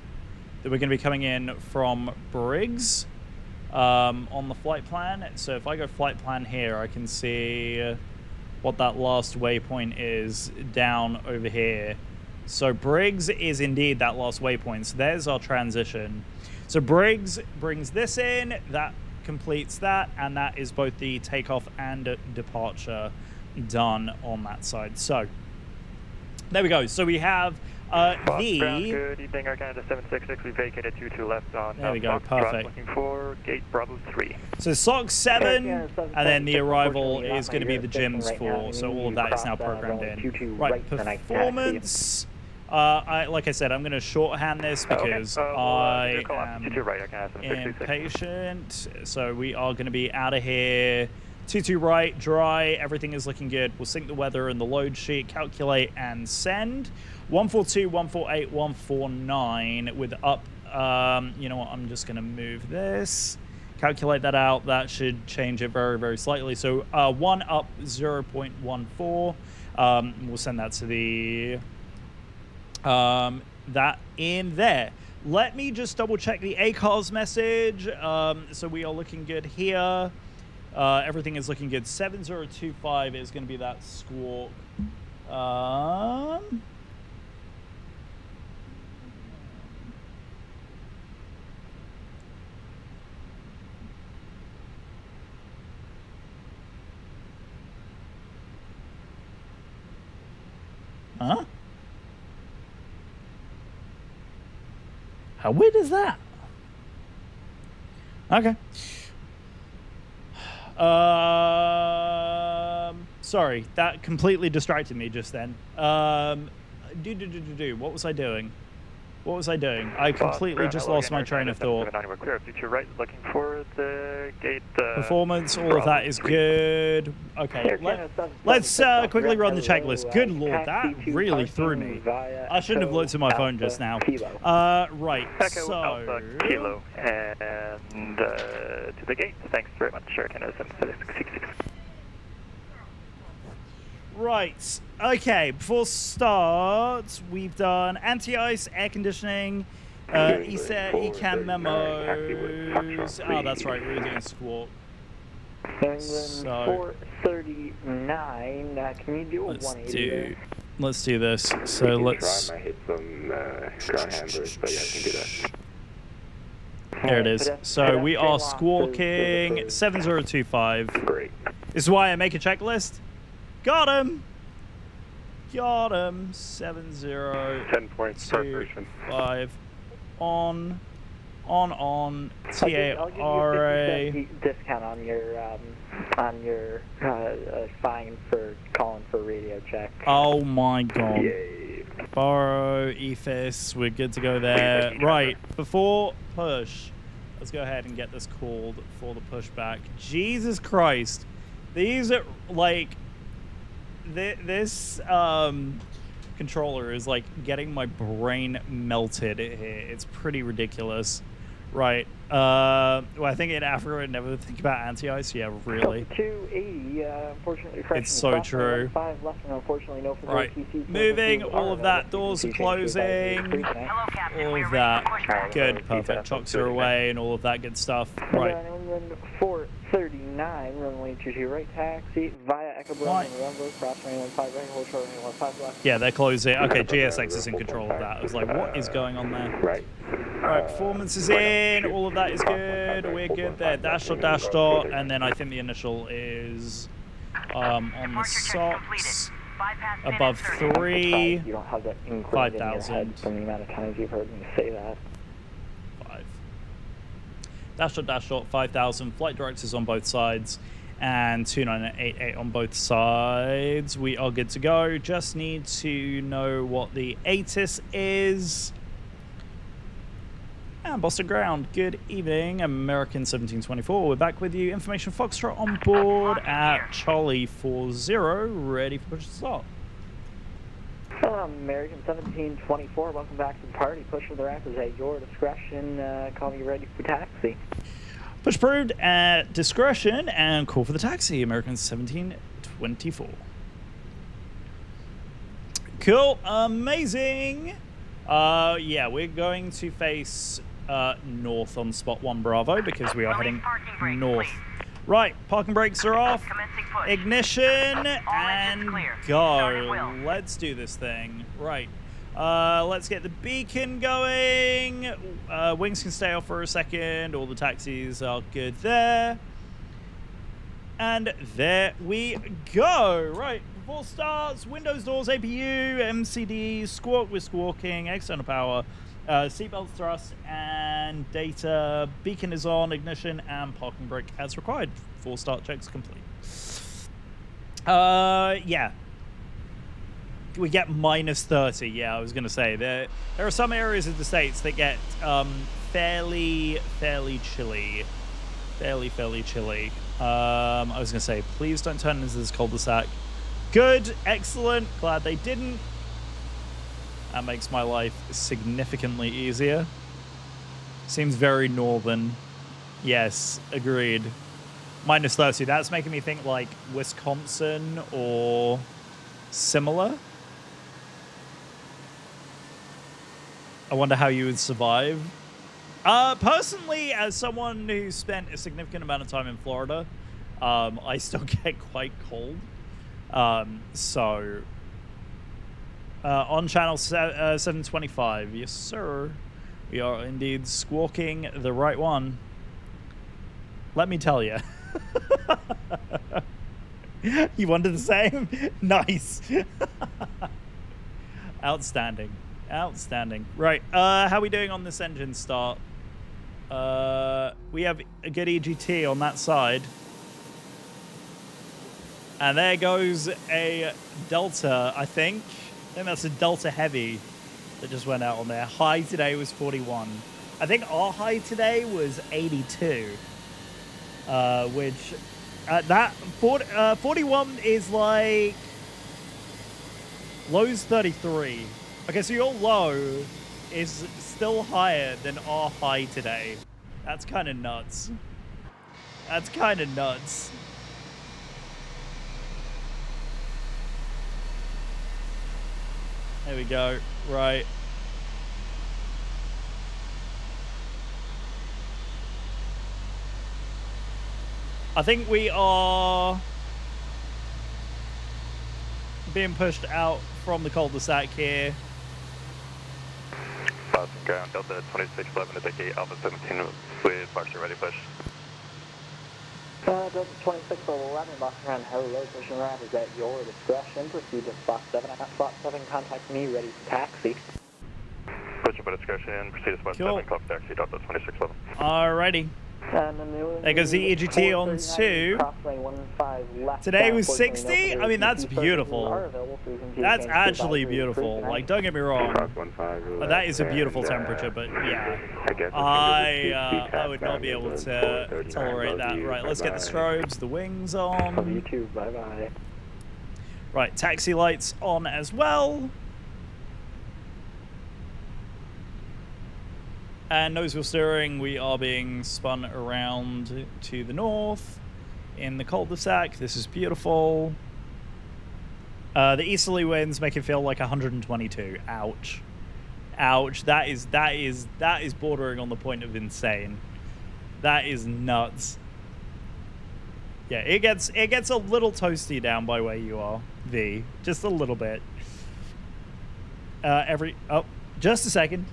that we're going to be coming in from Briggs on the flight plan. So if I go flight plan here, I can see what that last waypoint is down over here. So Briggs is indeed that last waypoint. So there's our transition. So Briggs brings this in, that completes that, and that is both the takeoff and departure done on that side. So there we go. So we have Good evening, Air Canada 766. We vacated 22 left on. There we go, Foxtrot, perfect. Looking for gate Bravo 3. So SOC 7, and then the arrival is going to be the Gyms 4, so all of that is now programmed in. Right, performance. Like I said, I'm going to shorthand this because I am impatient. So we are going to be out of here. 22 right, dry, everything is looking good. We'll sync the weather and the load sheet, calculate and send. 142, 148, 149 with up. You know what, I'm just going to move this. Calculate that out. That should change it very, very slightly. So 1 up 0.14. We'll send that to the... that in there. Let me just double check the ACARS message. So we are looking good here. Everything is looking good. 7025 is going to be that squawk. Huh? How weird is that? Okay. Sorry, that completely distracted me just then. What was I doing? What was I doing? I completely just lost my train of thought. We're clear. Future right, looking for the gate. Performance, all of that is good. Okay, let's quickly run the checklist. Good lord, that really threw me. I shouldn't have looked at my phone just now. Right, so... Kilo and to the gate. Thanks very much, Air Canada 766. Right, okay, before start, we've done anti-ice, air conditioning, ESET, ECAM memos. Oh, that's right, we were doing squawk. So, 439, can you do a 180? Let's do this. So let's... I hit some ground handlers, but yeah, I can do that. There it is. So we are squawking 7025. Great. This is why I make a checklist. Got him. Got him. 10 points per person. 5. On. TARA. Discount on your fine for calling for radio check. Oh my god. Yay. Borrow, EFIS, we're good to go there. Right, before push, let's go ahead and get this called for the pushback. Jesus Christ. These are like... This controller is like getting my brain melted here. It's pretty ridiculous. Right. Well, I think in Africa I'd never think about anti-ice. Yeah, really. 280, unfortunately. It's so true. 5 left, and unfortunately no for right. Moving, all of that. Doors are closing. All of that. Good, perfect. Chocks are away and all of that good stuff. Right. And then 439, runway 22 right, taxi via Echo Bravo, November, cross runway 15 right, hold short runway 15 left. Yeah, they're closing. Okay, GSX is in control of that. I was like, what is going on there? Right. Right, performance is in, all of that is good, we're good there, dash dot, and then I think the initial is on the socks, above 3, You don't have that 5,000. From the amount of times you've heard me say that. 5. Dash dot, 5,000, flight directors on both sides, and 2988 on both sides. We are good to go, just need to know what the ATIS is. And Boston Ground, good evening, American 1724. We're back with you. Information Foxtrot on board at Charlie 40, ready for push to start. Hello, American 1724. Welcome back to the party. Push for the ramp is at your discretion. Call me ready for taxi. Push approved at discretion and call for the taxi, American 1724. Cool, amazing. Yeah, we're going to face north on spot 1 Bravo because we are heading north. Right, parking brakes are off, ignition, and go. Let's do this thing. Right, let's get the beacon going. Wings can stay off for a second. All the taxis are good there. And there we go. Right, 4 starts, windows, doors, APU, MCD, squawk with squawking, external power, seatbelt thrust, and data. Beacon is on, ignition, and parking brake as required. 4 start checks complete. Yeah. We get minus 30. Yeah, I was going to say. There are some areas of the States that get fairly chilly. Fairly chilly. I was going to say, please don't turn into this cul-de-sac. Good, excellent. Glad they didn't. That makes my life significantly easier. Seems very northern. Yes, agreed. Minus 30. That's making me think like Wisconsin or similar. I wonder how you would survive. Personally, as someone who spent a significant amount of time in Florida, I still get quite cold. So, on channel 725, yes, sir. We are indeed squawking the right one. Let me tell you. You wonder the same? Nice. Outstanding. Outstanding. Right, how are we doing on this engine start? We have a good EGT on that side. And there goes a Delta, I think. I think that's a Delta Heavy that just went out on there. High today was 41. I think our high today was 82. Which, that 41 is like, low's 33. Okay, so your low is still higher than our high today. That's kind of nuts. That's kind of nuts. There we go. Right. I think we are being pushed out from the cul-de-sac here. Boston ground, Delta 2611 to take Alpha 17 with Foxtrot ready push. Delta 2611, Boston ground, hello, pushing around is at your discretion. Proceed to spot 7 at spot 7, contact me, ready for taxi. Pushing by discretion, proceed to spot 7, call taxi, Delta 2611. Alrighty. There goes the EGT on 2. Today was 60. I mean, that's beautiful. That's actually beautiful. Like, don't get me wrong. That is a beautiful temperature, but yeah. I would not be able to tolerate that. Right, let's get the strobes, the wings on. You too, bye-bye. Right, taxi lights on as well. And nose wheel steering, we are being spun around to the north in the cul-de-sac. This is beautiful. The easterly winds make it feel like 122. Ouch. Ouch. That is bordering on the point of insane. That is nuts. Yeah, it gets a little toasty down by where you are, V. Just a little bit. Oh, just a second.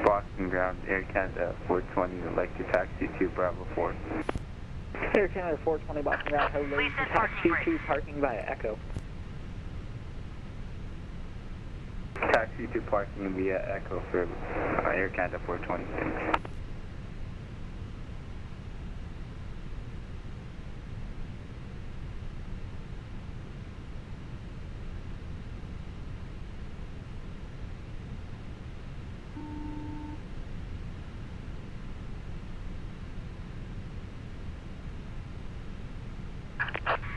Boston ground, Air Canada 420, would like to taxi to Bravo 4. Air Canada 420, Boston ground, hello, taxi to parking via Echo. Taxi to parking via Echo for Air Canada 420.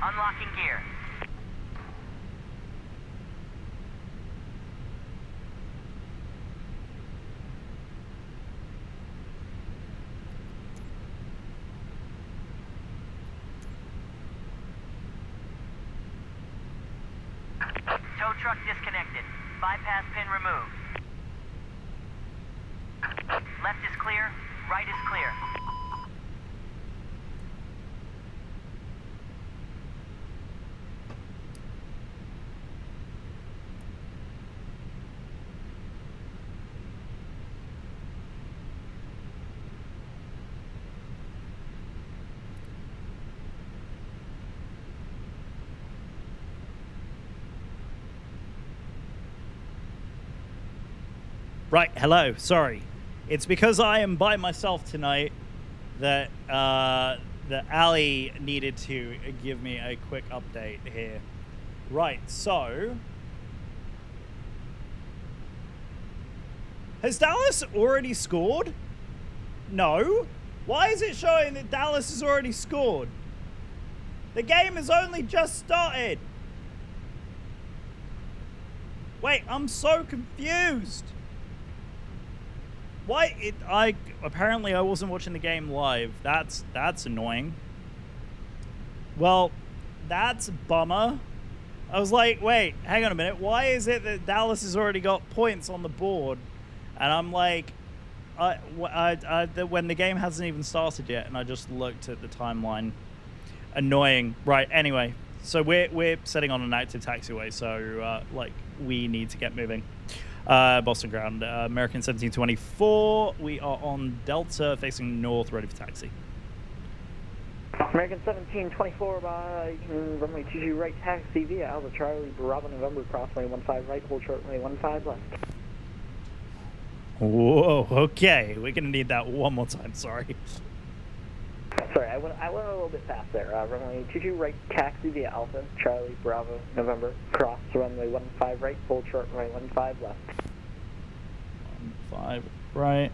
Unlocking gear. Tow truck disconnected. Bypass pin removed. Left is clear, right is clear. Right, hello, sorry. It's because I am by myself tonight that Ali needed to give me a quick update here. Right, so... Has Dallas already scored? No. Why is it showing that Dallas has already scored? The game has only just started. Wait, I'm so confused. Why apparently I wasn't watching the game live. That's annoying. Well, that's a bummer. I was like, wait, hang on a minute. Why is it that Dallas has already got points on the board? And I'm like, when the game hasn't even started yet, and I just looked at the timeline. Annoying. Right, anyway. So we're setting on an active taxiway, so like we need to get moving. Boston ground, American 1724. We are on Delta, facing north, ready for taxi. American 1724 by runway 22 right, taxi via Alpha Charlie Bravo November, cross runway 15 right, hold short runway 15 left. Whoa, okay. We're going to need that one more time, sorry. Sorry, I went a little bit fast there. Runway 22 right, taxi via Alpha Charlie Bravo November, cross runway 15 right, hold short runway 15 left. 15 right.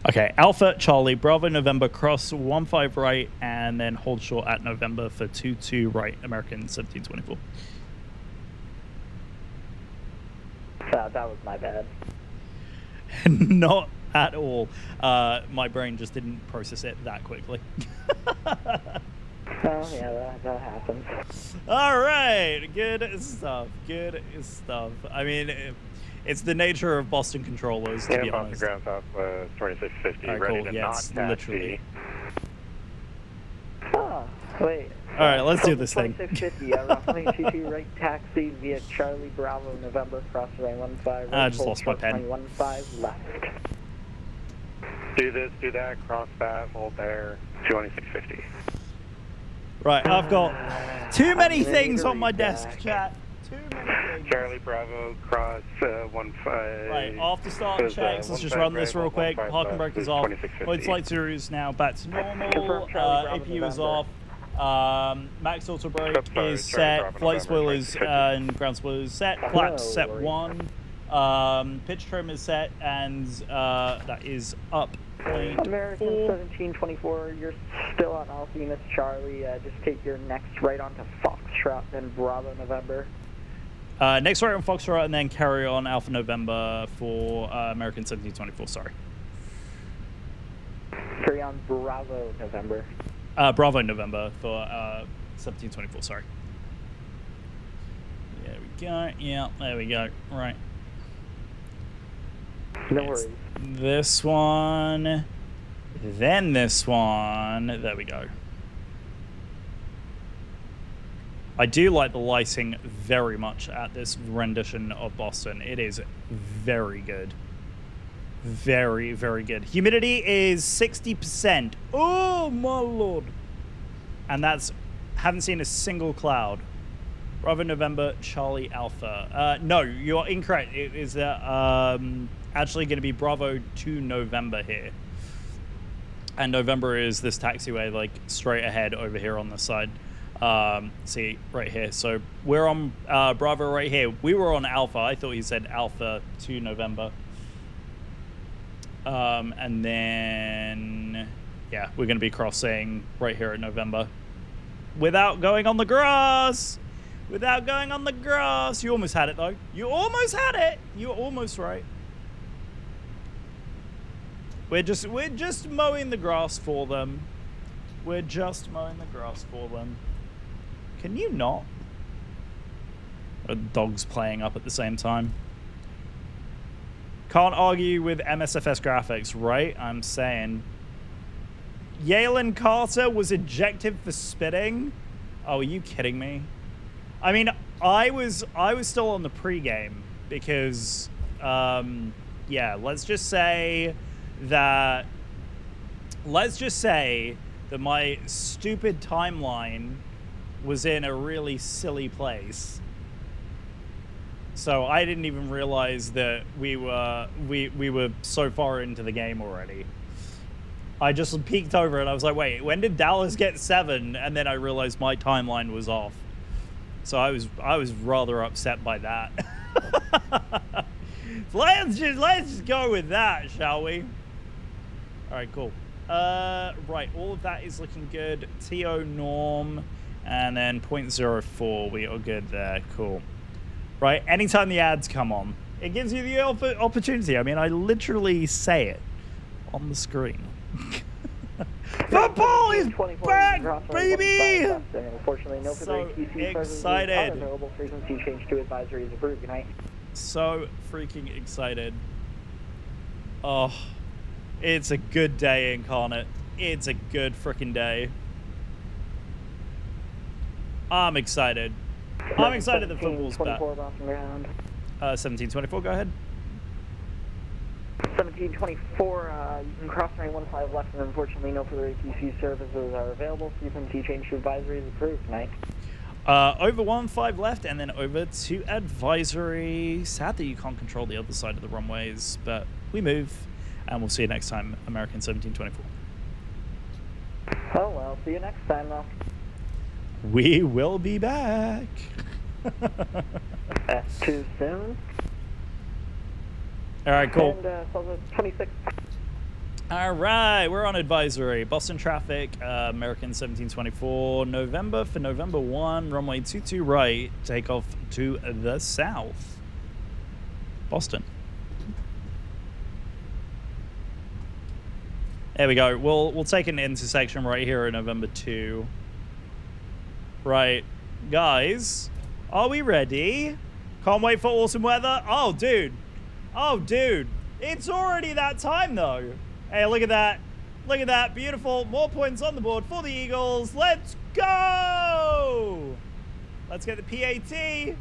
Okay, Alpha Charlie Bravo November, cross 15 right, and then hold short at November for 22 right, American 1724. That was my bad. Not at all. My brain just didn't process it that quickly. Oh, yeah, that happens. All right, good stuff. Good stuff. I mean, it's the nature of Boston controllers, to be honest. Boston ground southwest 2650, All right, ready cool. to Yes, not literally. Oh, wait. All right, let's do this thing. 2650, runway 22 right, taxi via Charlie Bravo November, cross runway 15 right, I just hold lost my short pen. runway 15 left. Do this, do that, cross that, hold there, 2650. Right, I've got too many things on my desk, chat. Too many things. Charlie Bravo, cross 15. Right, after start checks, let's just run this real quick. Parking brake is off. Flight flight 2 is now back to normal. APU is off. Max auto brake is set. Flight spoilers and ground spoilers set. Flaps set 1. Pitch trim is set, and that is up. American 1724, you're still on Alpha Units Charlie. Just take your next right onto Foxtrot, then Bravo November. Next right on Foxtrot, and then carry on Alpha November for American 1724, sorry. Carry on Bravo November. Bravo November for 1724, sorry. There we go. Yeah, there we go. Right. No worries. This one, then this one. There we go. I do like the lighting very much at this rendition of Boston. It is very good. Very, very good. Humidity is 60%. Oh, my Lord. And that's, haven't seen a single cloud. Bravo November, Charlie Alpha. No, you're incorrect. It is actually going to be Bravo to November here. And November is this taxiway, like, straight ahead over here on the side. See, right here. So we're on Bravo right here. We were on Alpha. I thought he said Alpha to November. And then, yeah, we're going to be crossing right here at November. Without going on the grass! Without going on the grass! You almost had it, though. You almost had it! You were almost right. We're just mowing the grass for them. We're just mowing the grass for them. Can you not? Dogs playing up at the same time. Can't argue with MSFS graphics, right? I'm saying. Yalen Carter was ejected for spitting? Oh, are you kidding me? I mean, I was still on the pregame because, yeah, let's just say that my stupid timeline was in a really silly place. So I didn't even realize that we were so far into the game already. I just peeked over and I was like, wait, when did Dallas get 7? And then I realized my timeline was off. So I was rather upset by that. let's just go with that, shall we? All right, cool. Right, all of that is looking good. TO norm, and then 0.04. We are good there. Cool. Right, anytime the ads come on, it gives you the opportunity. I mean, I literally say it on the screen. Football is back, baby! Unfortunately, no So TC excited. Available. Frequency change to advisory is approved. Good night. So freaking excited. Oh, it's a good day, Incarnate. It's a good freaking day. I'm excited. I'm excited that football's back. 1724, go ahead. 1724, you can cross runway 15 left, and unfortunately no further ATC services are available. Frequency change to advisory is approved tonight. Over 15 left, and then over to advisory. Sad that you can't control the other side of the runways, but we move, and we'll see you next time, American 1724. Oh well, see you next time though. We will be back. That's too soon. All right, cool. And 26. All right, we're on advisory. Boston traffic, American 1724, November for November 1, runway 22 right, takeoff to the south. Boston. There we go. We'll take an intersection right here in November 2. Right, guys, are we ready? Can't wait for awesome weather. Oh, dude. Oh, dude. It's already that time, though. Hey, look at that. Look at that. Beautiful. More points on the board for the Eagles. Let's go. Let's get the PAT.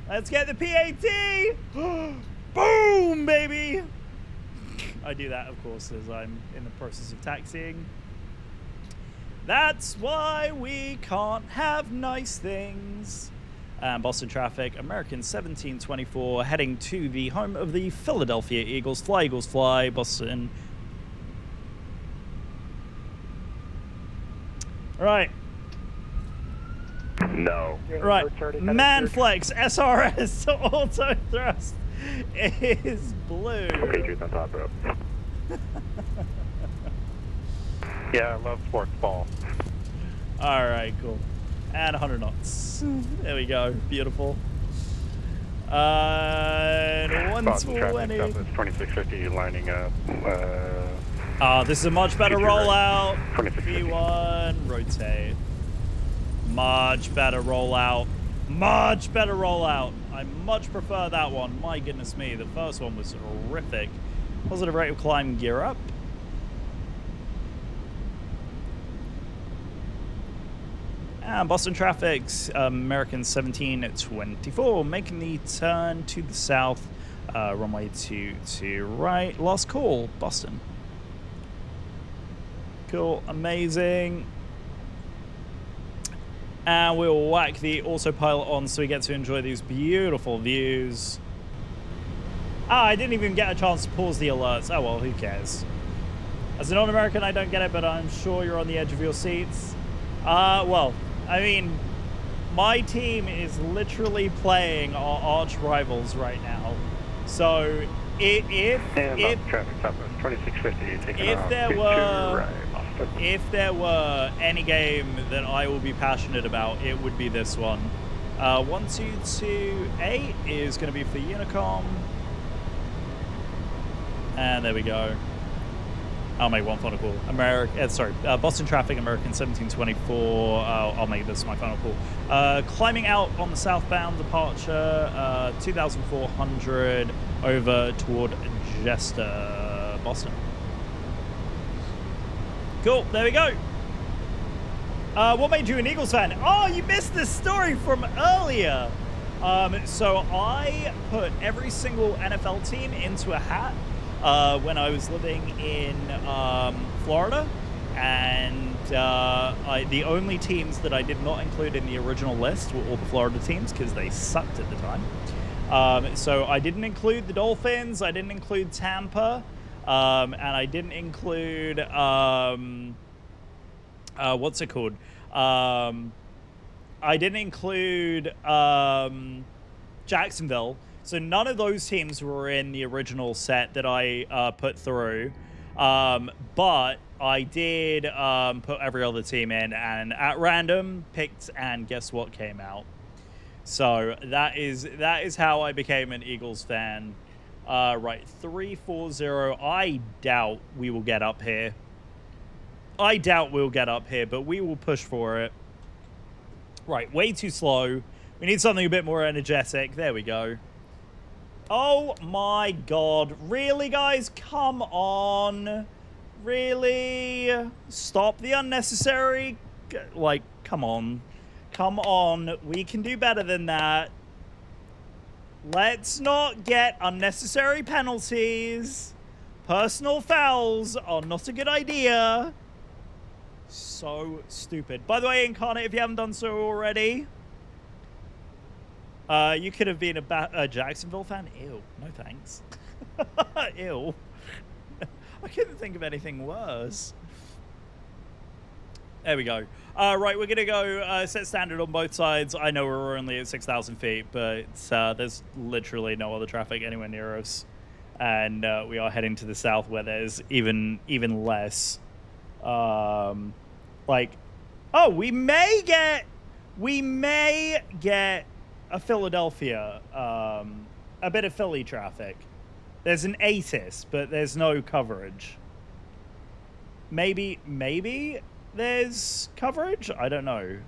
Let's get the PAT. Boom, baby. I do that, of course, as I'm in the process of taxiing. That's why we can't have nice things. Boston traffic, American 1724, heading to the home of the Philadelphia Eagles. Fly, Eagles, fly, Boston. Right. No. Right. Manflex SRS auto thrust is blue. Patriots on top rope. Yeah, I love sports ball. All right, cool. And 100 knots. There we go. Beautiful. And 120. 2650 lining up. This is a much better rollout. 2650. V1, rotate. Much better rollout. Much better rollout. I much prefer that one. My goodness me, the first one was horrific. Positive rate of climb, gear up. And Boston traffic's American 1724, making the turn to the south, runway 22 right. Last call, Boston. Cool, amazing. And we'll whack the autopilot on so we get to enjoy these beautiful views. Ah, I didn't even get a chance to pause the alerts. Oh well, who cares? As a non-American, I don't get it, but I'm sure you're on the edge of your seats. Well, I mean, my team is literally playing our arch rivals right now. So if there were any game that I will be passionate about, it would be this one. 1228 is going to be for Unicom. And there we go. I'll make one final call. Boston traffic, American 1724. I'll make this my final call. Climbing out on the southbound departure, 2,400 over toward Jester, Boston. Cool, there we go. What made you an Eagles fan? Oh, you missed this story from earlier. So I put every single NFL team into a hat when I was living in Florida, and the only teams that I did not include in the original list were all the Florida teams because they sucked at the time. So I didn't include the Dolphins, I didn't include Tampa, and I didn't include what's it called? I didn't include Jacksonville. So none of those teams were in the original set that I put through. But I did put every other team in, and at random picked, and guess what came out? So that is how I became an Eagles fan. Right, 340. I doubt we will get up here. I doubt we'll get up here, but we will push for it. Right, way too slow. We need something a bit more energetic. There we go. Oh my god. Really, guys? Come on. Really? Stop the unnecessary... Like, come on. Come on. We can do better than that. Let's not get unnecessary penalties. Personal fouls are not a good idea. So stupid. By the way, Incarnate, if you haven't done so already, you could have been a Jacksonville fan. Ew. No thanks. Ew. I couldn't think of anything worse. There we go. Right, we're going to go set standard on both sides. I know we're only at 6,000 feet, but there's literally no other traffic anywhere near us. And we are heading to the south where there's even less. Like, oh, we may get a Philadelphia, a bit of Philly traffic. There's an ATIS, but there's no coverage. Maybe there's coverage? I don't know.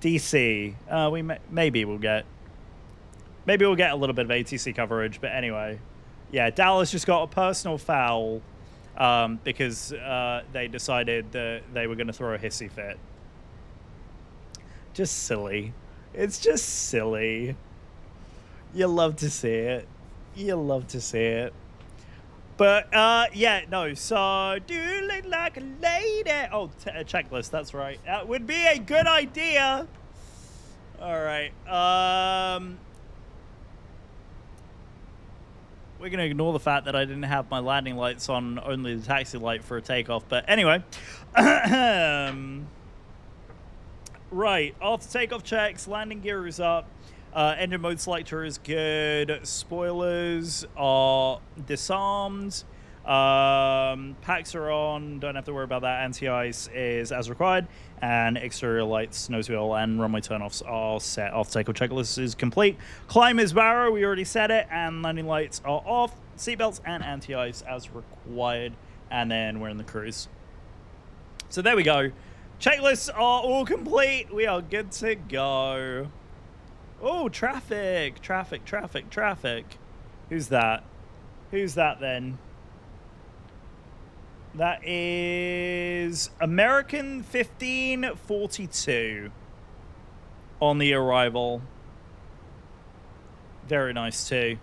DC, maybe we'll get a little bit of ATC coverage, but anyway. Yeah, Dallas just got a personal foul because they decided that they were going to throw a hissy fit. Just silly. It's just silly. You love to see it. You love to see it. But, yeah, no, so, do you look like a lady? Oh, a checklist, that's right. That would be a good idea. All right. We're going to ignore the fact that I didn't have my landing lights on, only the taxi light for a takeoff. But anyway. Right, after takeoff checks, landing gear is up. Engine mode selector is good. Spoilers are disarmed. Packs are on. Don't have to worry about that. Anti-ice is as required. And exterior lights, nose wheel, and runway turnoffs are set. After takeoff checklist is complete. Climb is barrow. We already said it. And landing lights are off. Seatbelts and anti-ice as required. And then we're in the cruise. So there we go. Checklists are all complete. We are good to go. Oh, traffic. Who's that? Who's that then? That is American 1542 on the arrival. Very nice too.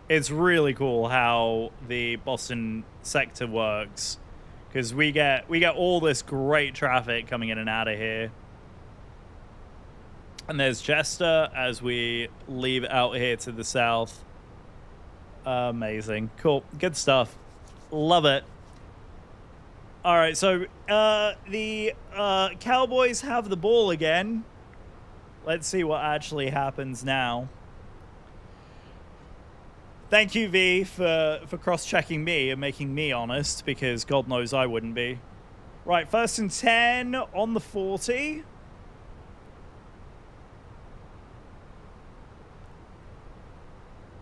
It's really cool how the Boston sector works, because we get all this great traffic coming in and out of here. And there's Jester as we leave out here to the south. Amazing. Cool. Good stuff. Love it. All right, so the Cowboys have the ball again. Let's see what actually happens now. Thank you, V, for cross-checking me and making me honest, because God knows I wouldn't be. Right, 1st and 10 on the 40.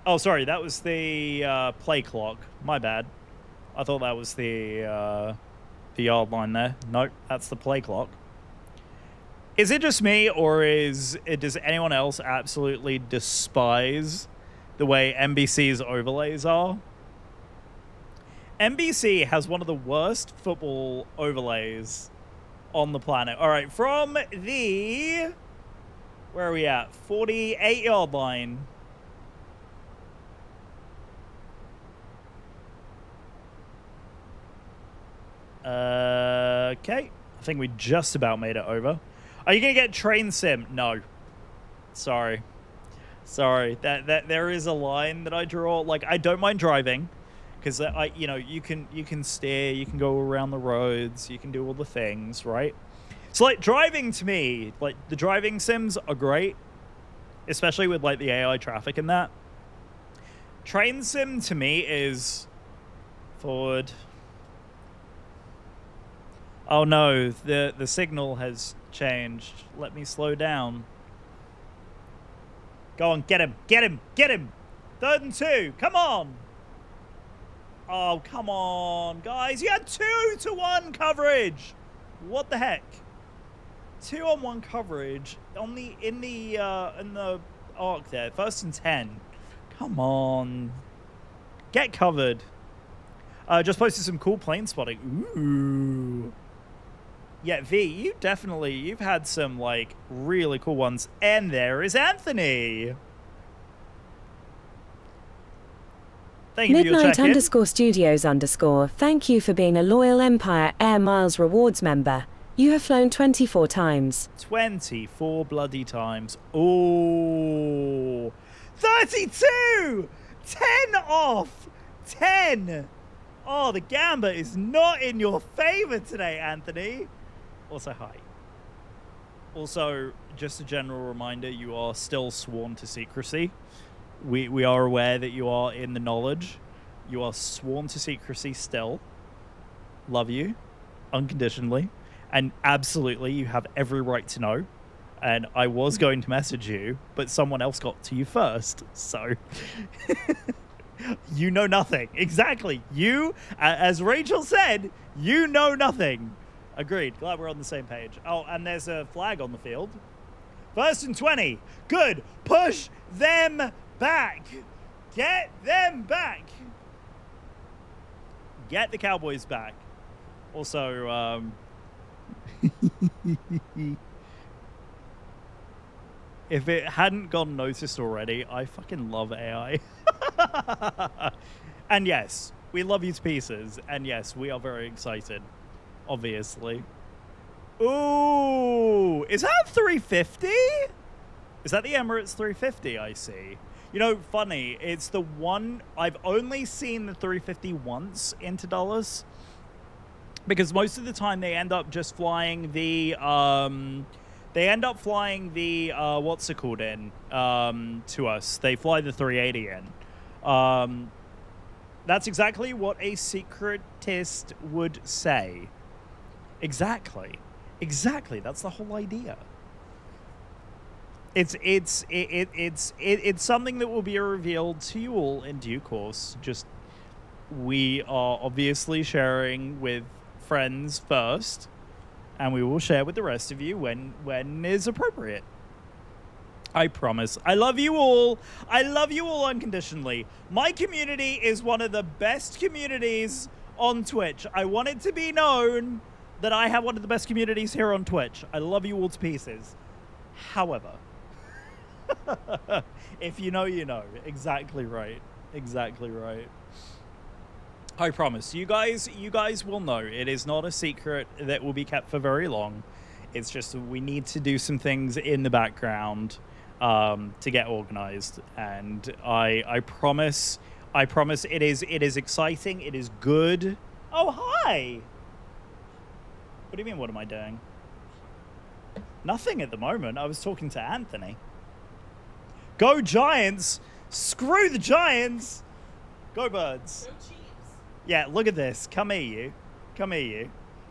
Oh, sorry, that was the play clock. My bad. I thought that was the yard line there. Nope, that's the play clock. Is it just me, or does anyone else absolutely despise the way NBC's overlays are? NBC has one of the worst football overlays on the planet. All right, from the... Where are we at? 48-yard line. Okay. I think we just about made it over. Are you going to get train sim? No. Sorry. Sorry. That there is a line that I draw. Like, I don't mind driving. Because, you can steer, you can go around the roads, you can do all the things, right? So, like, driving to me, like, the driving sims are great. Especially with, like, the AI traffic and that. Train sim to me is forward. Oh, no, the signal has changed. Let me slow down. Go on, get him, get him, get him. 3rd and 2, come on. Oh, come on, guys. You had 2-to-1 coverage. What the heck? 2-on-1 coverage in the arc there. 1st and 10. Come on. Get covered. Just posted some cool plane spotting. Ooh. Yeah, V, you've had some, like, really cool ones. And there is Anthony. Thank you for your check-in. Midnight_studios_. Thank you for being a loyal Empire Air Miles Rewards member. You have flown 24 times. 24 bloody times. Ooh. 32! 10 off! 10! Oh, the gamba is not in your favor today, Anthony. Also, hi. Also, just a general reminder, you are still sworn to secrecy. We are aware that you are in the knowledge. You are sworn to secrecy still. Love you. Unconditionally. And absolutely, you have every right to know. And I was going to message you, but someone else got to you first. So, you know nothing. Exactly. You, as Rachel said, you know nothing. Agreed. Glad we're on the same page. Oh, and there's a flag on the field. 1st and 20. Good. Push them back. Get them back. Get the Cowboys back. Also, if it hadn't gone noticed already, I fucking love AI. And yes, we love you to pieces. And yes, we are very excited, obviously. Ooh, is that 350? Is that the Emirates 350 I see? You know, funny, it's the one, I've only seen the 350 once into dollars. Because most of the time they end up just flying the, what's it called in, to us. They fly the 380 in. That's exactly what a secretist would say. Exactly. Exactly. That's the whole idea. It's something that will be revealed to you all in due course. Just, we are obviously sharing with friends first, and we will share with the rest of you when is appropriate. I promise. I love you all. I love you all unconditionally. My community is one of the best communities on Twitch. I want it to be known that I have one of the best communities here on Twitch. I love you all to pieces. However, if you know, you know. Exactly right. Exactly right. I promise. You guys will know. It is not a secret that will be kept for very long. It's just we need to do some things in the background to get organized. And I promise it is exciting. It is good. Oh, hi. What do you mean, what am I doing? Nothing at the moment. I was talking to Anthony. Go Giants! Screw the Giants! Go Birds! Go Chiefs! Yeah, look at this. Come here, you. Come here, you.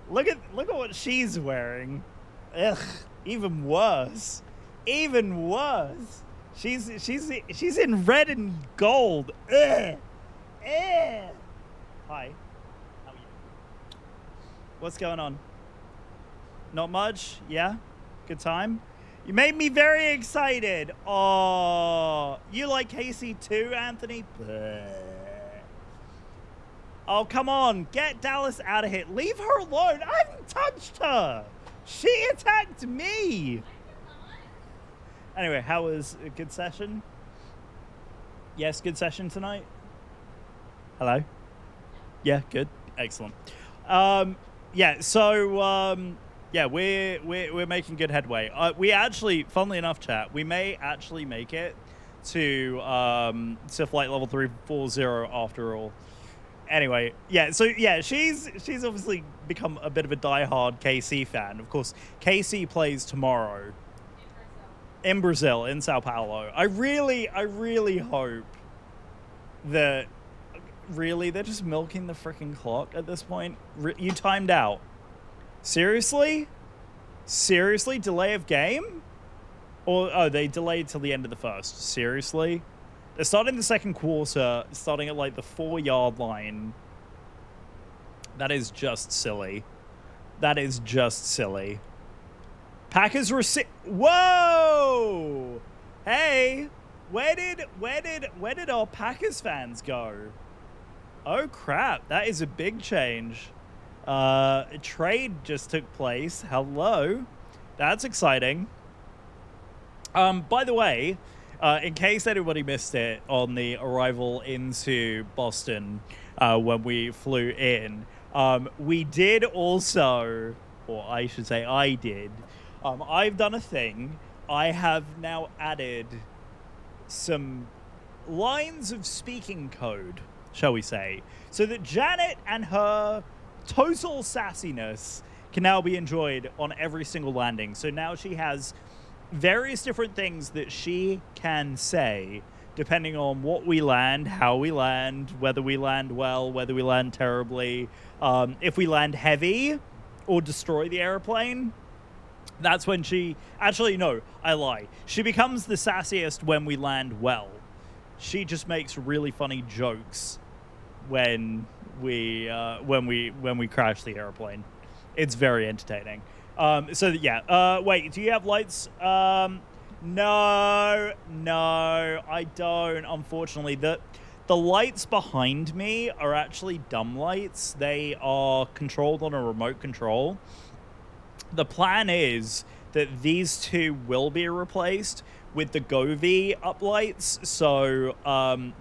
Look at what she's wearing. Ugh, even worse. Even worse. She's in red and gold. Ugh. Ugh. Hi. What's going on? Not much? Yeah? Good time? You made me very excited. Oh, you like Casey too, Anthony? Bleh. Oh, come on. Get Dallas out of here. Leave her alone. I haven't touched her. She attacked me. Anyway, how was a good session? Yes, good session tonight. Hello? Yeah, good. Excellent. Yeah, so yeah, we're making good headway. We actually, funnily enough, chat, we may actually make it to flight level 340 after all. Anyway, yeah, so yeah, she's obviously become a bit of a diehard KC fan. Of course, KC plays tomorrow in Brazil, in Sao Paulo. I really hope that really they're just milking the freaking clock at this point. You timed out. Seriously? Seriously? Delay of game? Or, oh, they delayed till the end of the first. Seriously? They're starting the second quarter, starting at like the 4-yard line. That is just silly. That is just silly. Packers Whoa! Hey! Where did our Packers fans go? Oh crap, that is a big change. A trade just took place. Hello. That's exciting. By the way, in case anybody missed it on the arrival into Boston when we flew in, we did also, or I should say I did, I've done a thing. I have now added some lines of speaking code, shall we say, so that Janet and her total sassiness can now be enjoyed on every single landing. So now she has various different things that she can say depending on what we land, how we land, whether we land well, whether we land terribly, if we land heavy or destroy the airplane. That's when she... Actually, no, I lie. She becomes the sassiest when we land well. She just makes really funny jokes when we crash the airplane. It's very entertaining. So yeah. Wait, do you have lights? No, I don't. Unfortunately, the lights behind me are actually dumb lights. They are controlled on a remote control. The plan is that these two will be replaced with the Govee uplights. So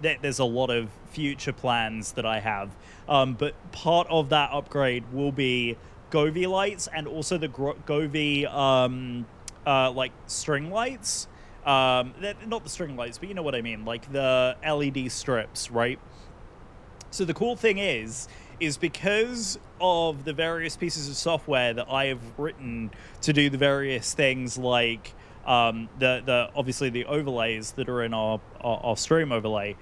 there's a lot of future plans that I have. But part of that upgrade will be Govee lights and also the Govee like string lights. Not the string lights, but you know what I mean, like the LED strips, right? So the cool thing is because of the various pieces of software that I have written to do the various things, like the obviously the overlays that are in our stream overlay,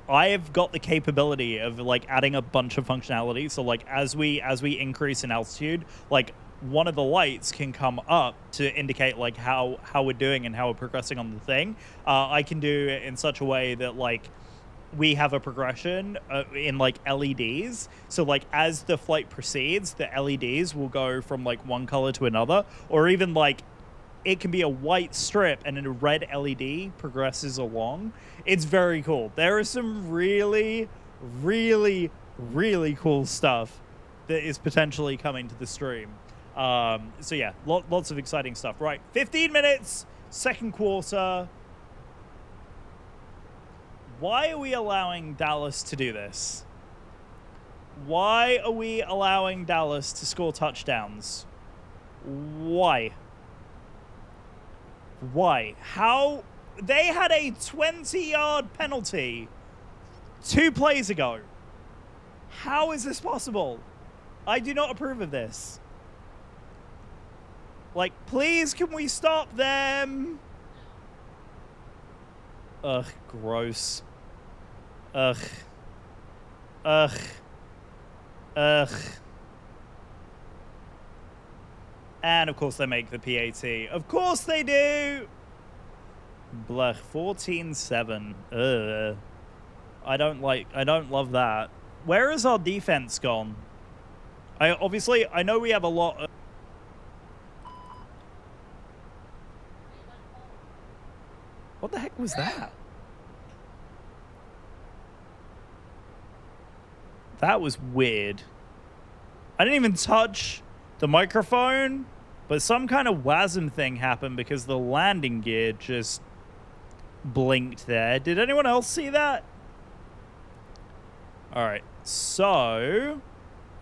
I have got the capability of like adding a bunch of functionality. So like as we increase in altitude, like one of the lights can come up to indicate like how we're doing and how we're progressing on the thing. I can do it in such a way that like we have a progression in like LEDs. So like as the flight proceeds, the LEDs will go from like one color to another, or even like it can be a white strip and then a red LED progresses along. It's very cool. There is some really, really, really cool stuff that is potentially coming to the stream. So yeah, lots of exciting stuff. Right, 15 minutes, second quarter. Why are we allowing Dallas to do this? Why are we allowing Dallas to score touchdowns? Why? Why? How? They had a 20-yard penalty 2 plays ago. How is this possible? I do not approve of this. Like, please, can we stop them? Ugh, gross. Ugh. Ugh. Ugh. And, of course, they make the PAT. Of course they do! Blech, 14-7. Ugh. I don't love that. Where is our defense gone? I know we have a lot of... What the heck was that? That was weird. I didn't even touch the microphone, but some kind of WASM thing happened because the landing gear just blinked there. Did anyone else see that? All right, so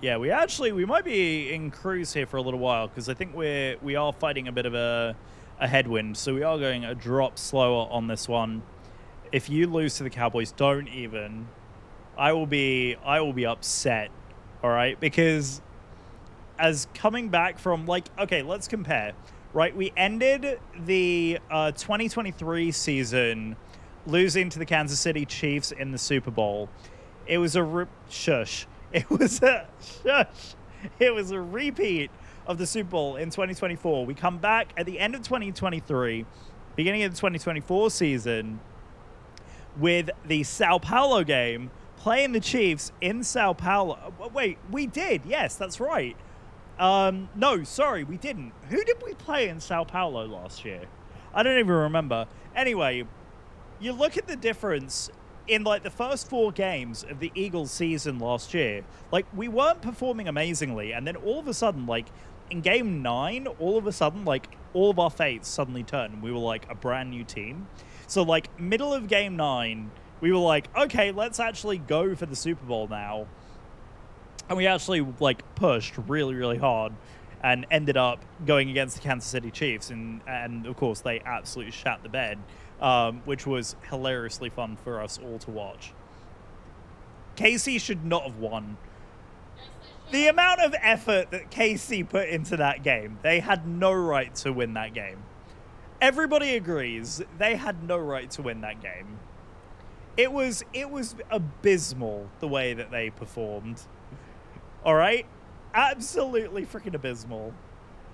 yeah, we might be in cruise here for a little while because I think we are fighting a bit of a headwind, so we are going a drop slower on this one. If you lose to the Cowboys, don't even. I will be upset. All right, because as coming back from, like, okay, let's compare. Right, we ended the 2023 season losing to the Kansas City Chiefs in the Super Bowl. It was a shush. It was a shush. It was a repeat of the Super Bowl in 2024. We come back at the end of 2023, beginning of the 2024 season, with the Sao Paulo game, playing the Chiefs in Sao Paulo. Wait, we did. Yes, that's right. No, sorry, we didn't. Who did we play in Sao Paulo last year? I don't even remember. Anyway, you look at the difference in, like, the first 4 games of the Eagles season last year. Like, we weren't performing amazingly, and then all of a sudden, like, in game 9, all of a sudden, like, all of our fates suddenly turned. We were, like, a brand new team. So, like, middle of game 9, we were like, okay, let's actually go for the Super Bowl now. And we actually, like, pushed really, really hard and ended up going against the Kansas City Chiefs. And of course, they absolutely shat the bed, which was hilariously fun for us all to watch. KC should not have won. The amount of effort that KC put into that game, they had no right to win that game. Everybody agrees they had no right to win that game. It was abysmal the way that they performed. All right? Absolutely freaking abysmal.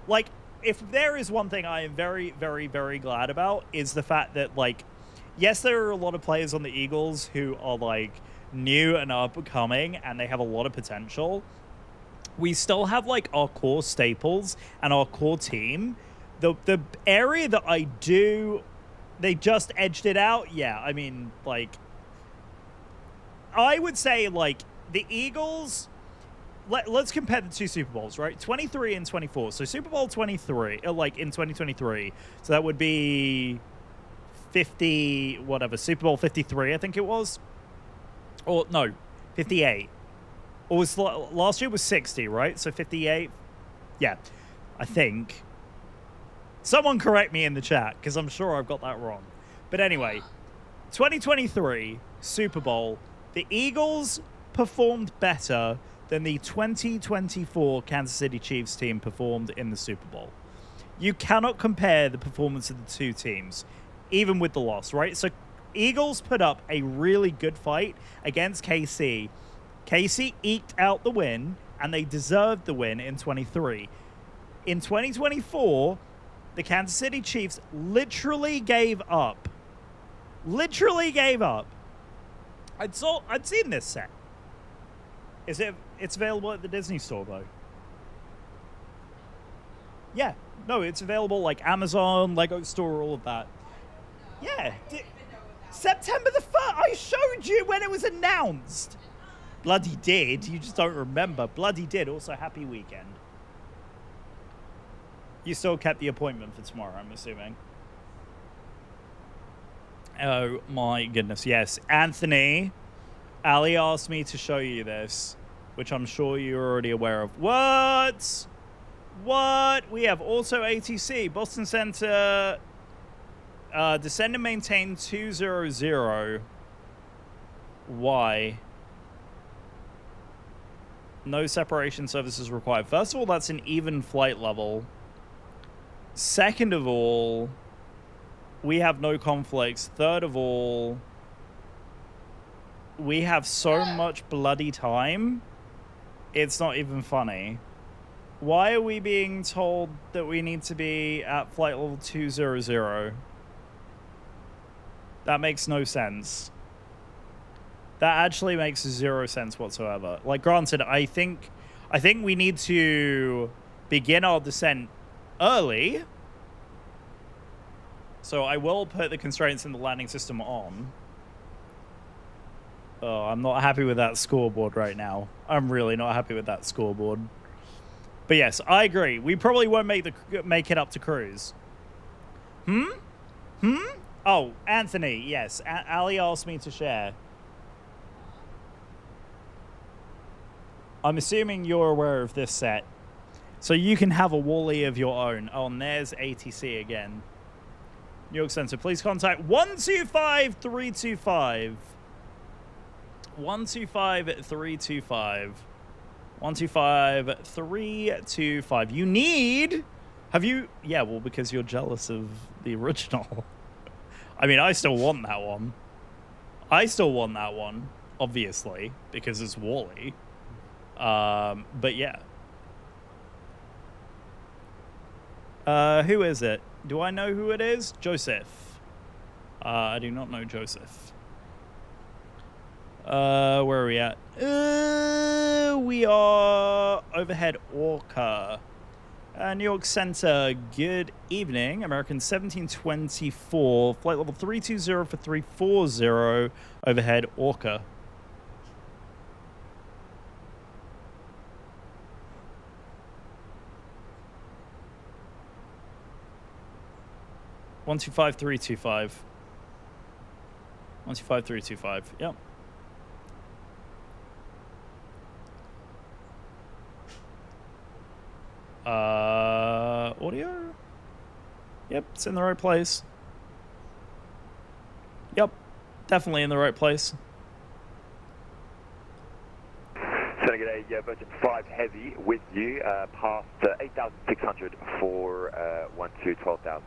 Like, if there is one thing I am very, very, very glad about is the fact that, like, yes, there are a lot of players on the Eagles who are, like, new and up-and-coming, and they have a lot of potential. We still have, like, our core staples and our core team. The area that I do... They just edged it out? Yeah, I mean, like... I would say, like, the Eagles... Let's compare the 2 Super Bowls, right? 23 and 24. So Super Bowl 23, like, in 2023. So that would be 50, whatever. Super Bowl 53, I think it was. Or, no, 58. Or was last year was 60, right? So 58. Yeah, I think. Someone correct me in the chat, because I'm sure I've got that wrong. But anyway, 2023 Super Bowl, the Eagles performed better than the 2024 Kansas City Chiefs team performed in the Super Bowl. You cannot compare the performance of the 2 teams, even with the loss, right? So Eagles put up a really good fight against KC. KC eked out the win, and they deserved the win in 23. In 2024, the Kansas City Chiefs literally gave up. Literally gave up. I'd seen this set. It's available at the Disney Store, though. Yeah. No, it's available, like, Amazon, Lego Store, all of that. Yeah. September the 1st. I showed you when it was announced. Bloody did. You just don't remember. Bloody did. Also, happy weekend. You still kept the appointment for tomorrow, I'm assuming. Oh, my goodness. Yes. Anthony, Ali asked me to show you this, which I'm sure you're already aware of. What? What? We have also ATC. Boston Center. Descend and maintain 200. Why? No separation services required. First of all, that's an even flight level. Second of all, we have no conflicts. Third of all, we have so much bloody time, it's not even funny. Why are we being told that we need to be at flight level 200? That makes no sense. That actually makes 0 sense whatsoever. Like, granted, I think I think we need to begin our descent early. So I will put the constraints in the landing system on. Oh, I'm not happy with that scoreboard right now. I'm really not happy with that scoreboard. But yes, I agree. We probably won't make it up to cruise. Oh, Anthony, yes. Ali asked me to share. I'm assuming you're aware of this set. So you can have a Wally of your own. Oh, and there's ATC again. New York Center, please contact 125325. 125325. 125325. You need... Have you... Yeah, well, because you're jealous of the original. I mean, I still want that one. I still want that one, obviously, because it's Wally. But yeah. Who is it? Do I know who it is? Joseph. I do not know Joseph. Where are we at? We are overhead Orca. New York Center, good evening. American 1724, flight level 320 for 340, overhead Orca. One two five three two five. 125325. Yep. Audio? Yep, it's in the right place. Yep, definitely in the right place. So get a Virgin 5 Heavy with you, past 8,600 for 12,000.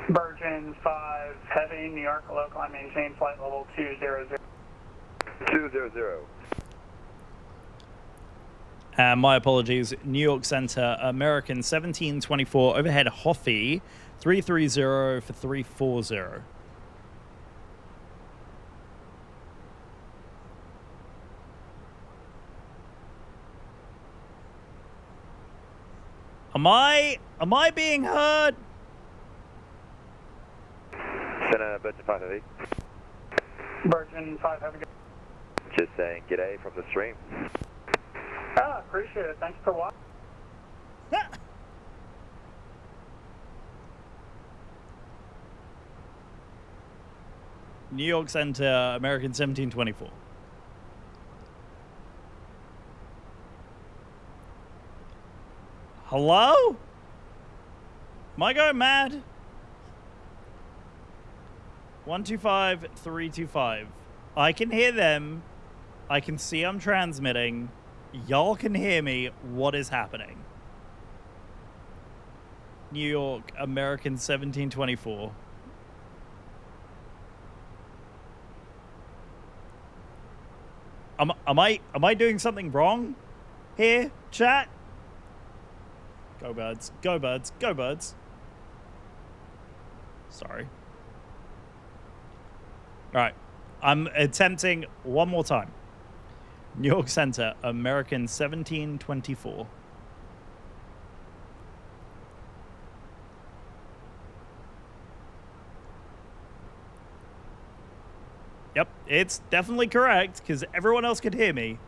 Virgin 5 Heavy, New York, local, I maintain flight level 200. 200. My apologies. New York Center, American 1724, overhead Hoffy, 330 for 340. Am I being heard? Center, Virgin 5 Heavy. Virgin 5 Heavy. Just saying g'day from the stream. Ah, appreciate it. Thanks for watching. New York Center, American 1724. Hello? Am I going mad? 125325. I can hear them. I can see I'm transmitting. Y'all can hear me. What is happening? New York, American 1724. Am I doing something wrong here, chat? Go birds, go birds, go birds. Sorry. All right, I'm attempting one more time. New York Center, American 1724. Yep, it's definitely correct because everyone else could hear me.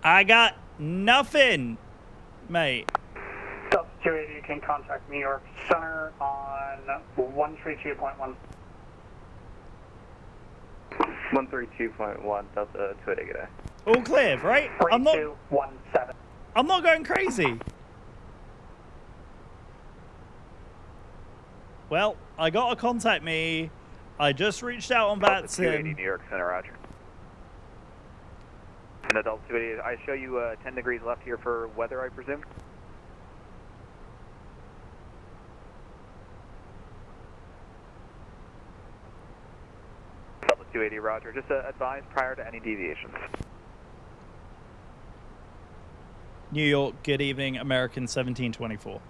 I got nothing, mate. Delta 280, you can contact New York Center on 132.1. 132.1, Delta 280, g'day. All clear, right? 3217. I'm not going crazy. Well, I got to contact me. I just reached out on that. Delta 280, New York Center, roger. An adult 280, I show you 10 degrees left here for weather, I presume? Delta 280, roger. Just advise prior to any deviations. New York, good evening, American 1724.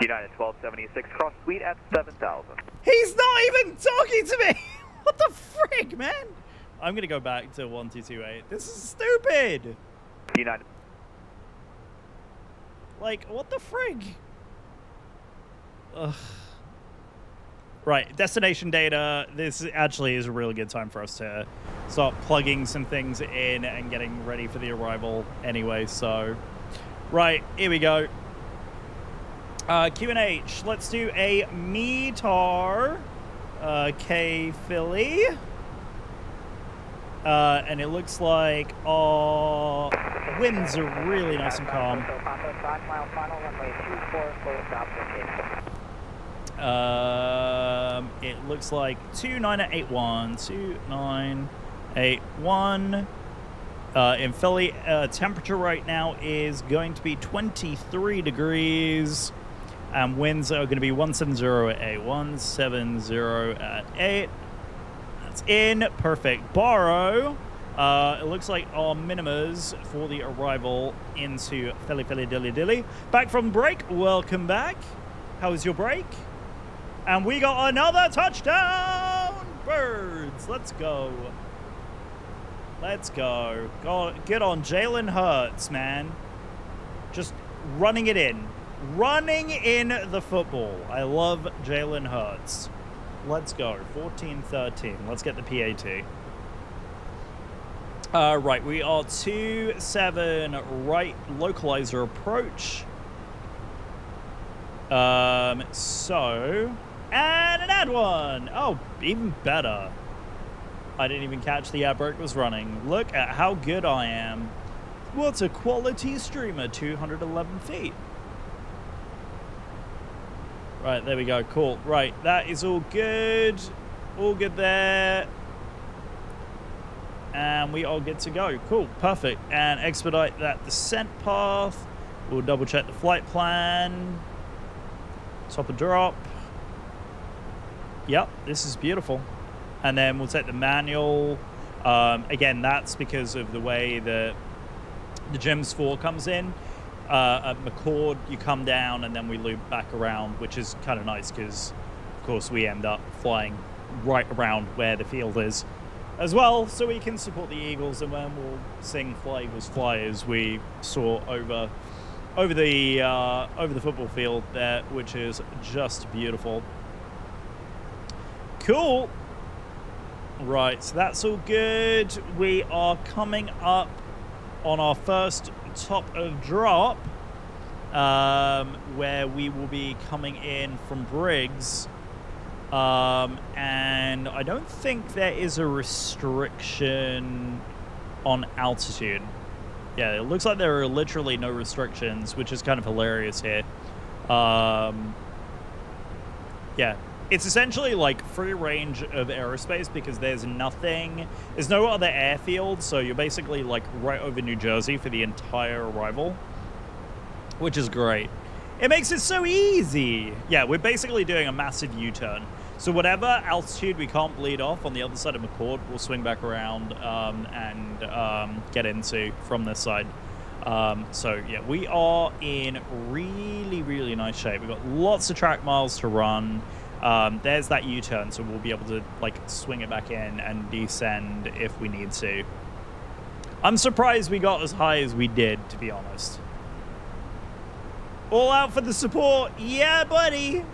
United 1276, cross suite at 7,000. He's not even talking to me! What the frig, man? I'm gonna go back to 1228. This is stupid! United. Like, what the frig? Ugh. Right, destination data. This actually is a really good time for us to start plugging some things in and getting ready for the arrival anyway, so... Right, here we go. Q&H, let's do a METAR, K Philly. And it looks like our winds are really nice and calm. It looks like 2981, 2981. In Philly, temperature right now is going to be 23 degrees. And winds are going to be 170 at 8. 170 at 8. That's in. Perfect. Borrow. It looks like our minimas for the arrival into Philly, Philly, Dilly, Dilly. Back from break. Welcome back. How was your break? And we got another touchdown! Birds. Let's go. Let's go. Get on Jalen Hurts, man. Just running it in. Running in the football. I love Jalen Hurts. Let's go. 14-13. Let's get the PAT. Right, we are 2-7 right localizer approach. So, and an ad one. Oh, even better. I didn't even catch the ad break was running. Look at how good I am. What's a quality streamer? 211 feet. Right, there we go. Cool. Right, that is all good. All good there. And we are good to go. Cool. Perfect. And expedite that descent path. We'll double check the flight plan. Top and drop. Yep, this is beautiful. And then we'll take the manual. Again, that's because of the way that the GEMS 4 comes in. At McCord, you come down and then we loop back around, which is kind of nice because, of course, we end up flying right around where the field is as well, so we can support the Eagles, and then we'll sing "Fly Eagles Fly" as we soar over the football field there, which is just beautiful. Cool. Right, so that's all good. We are coming up on our first top of drop, where we will be coming in from Briggs, and I don't think there is a restriction on altitude. Yeah, it looks like there are literally no restrictions, which is kind of hilarious here. Yeah, it's essentially like free range of aerospace because there's no other airfield, so you're basically like right over New Jersey for the entire arrival, which is great. It makes it so easy. Yeah, we're basically doing a massive U-turn. So whatever altitude we can't bleed off on the other side of McCord, we'll swing back around and get into from this side. So yeah, we are in really, really nice shape. We've got lots of track miles to run. There's that U-turn, so we'll be able to like swing it back in and descend if we need to. I'm surprised we got as high as we did, to be honest. All out for the support. Yeah, buddy.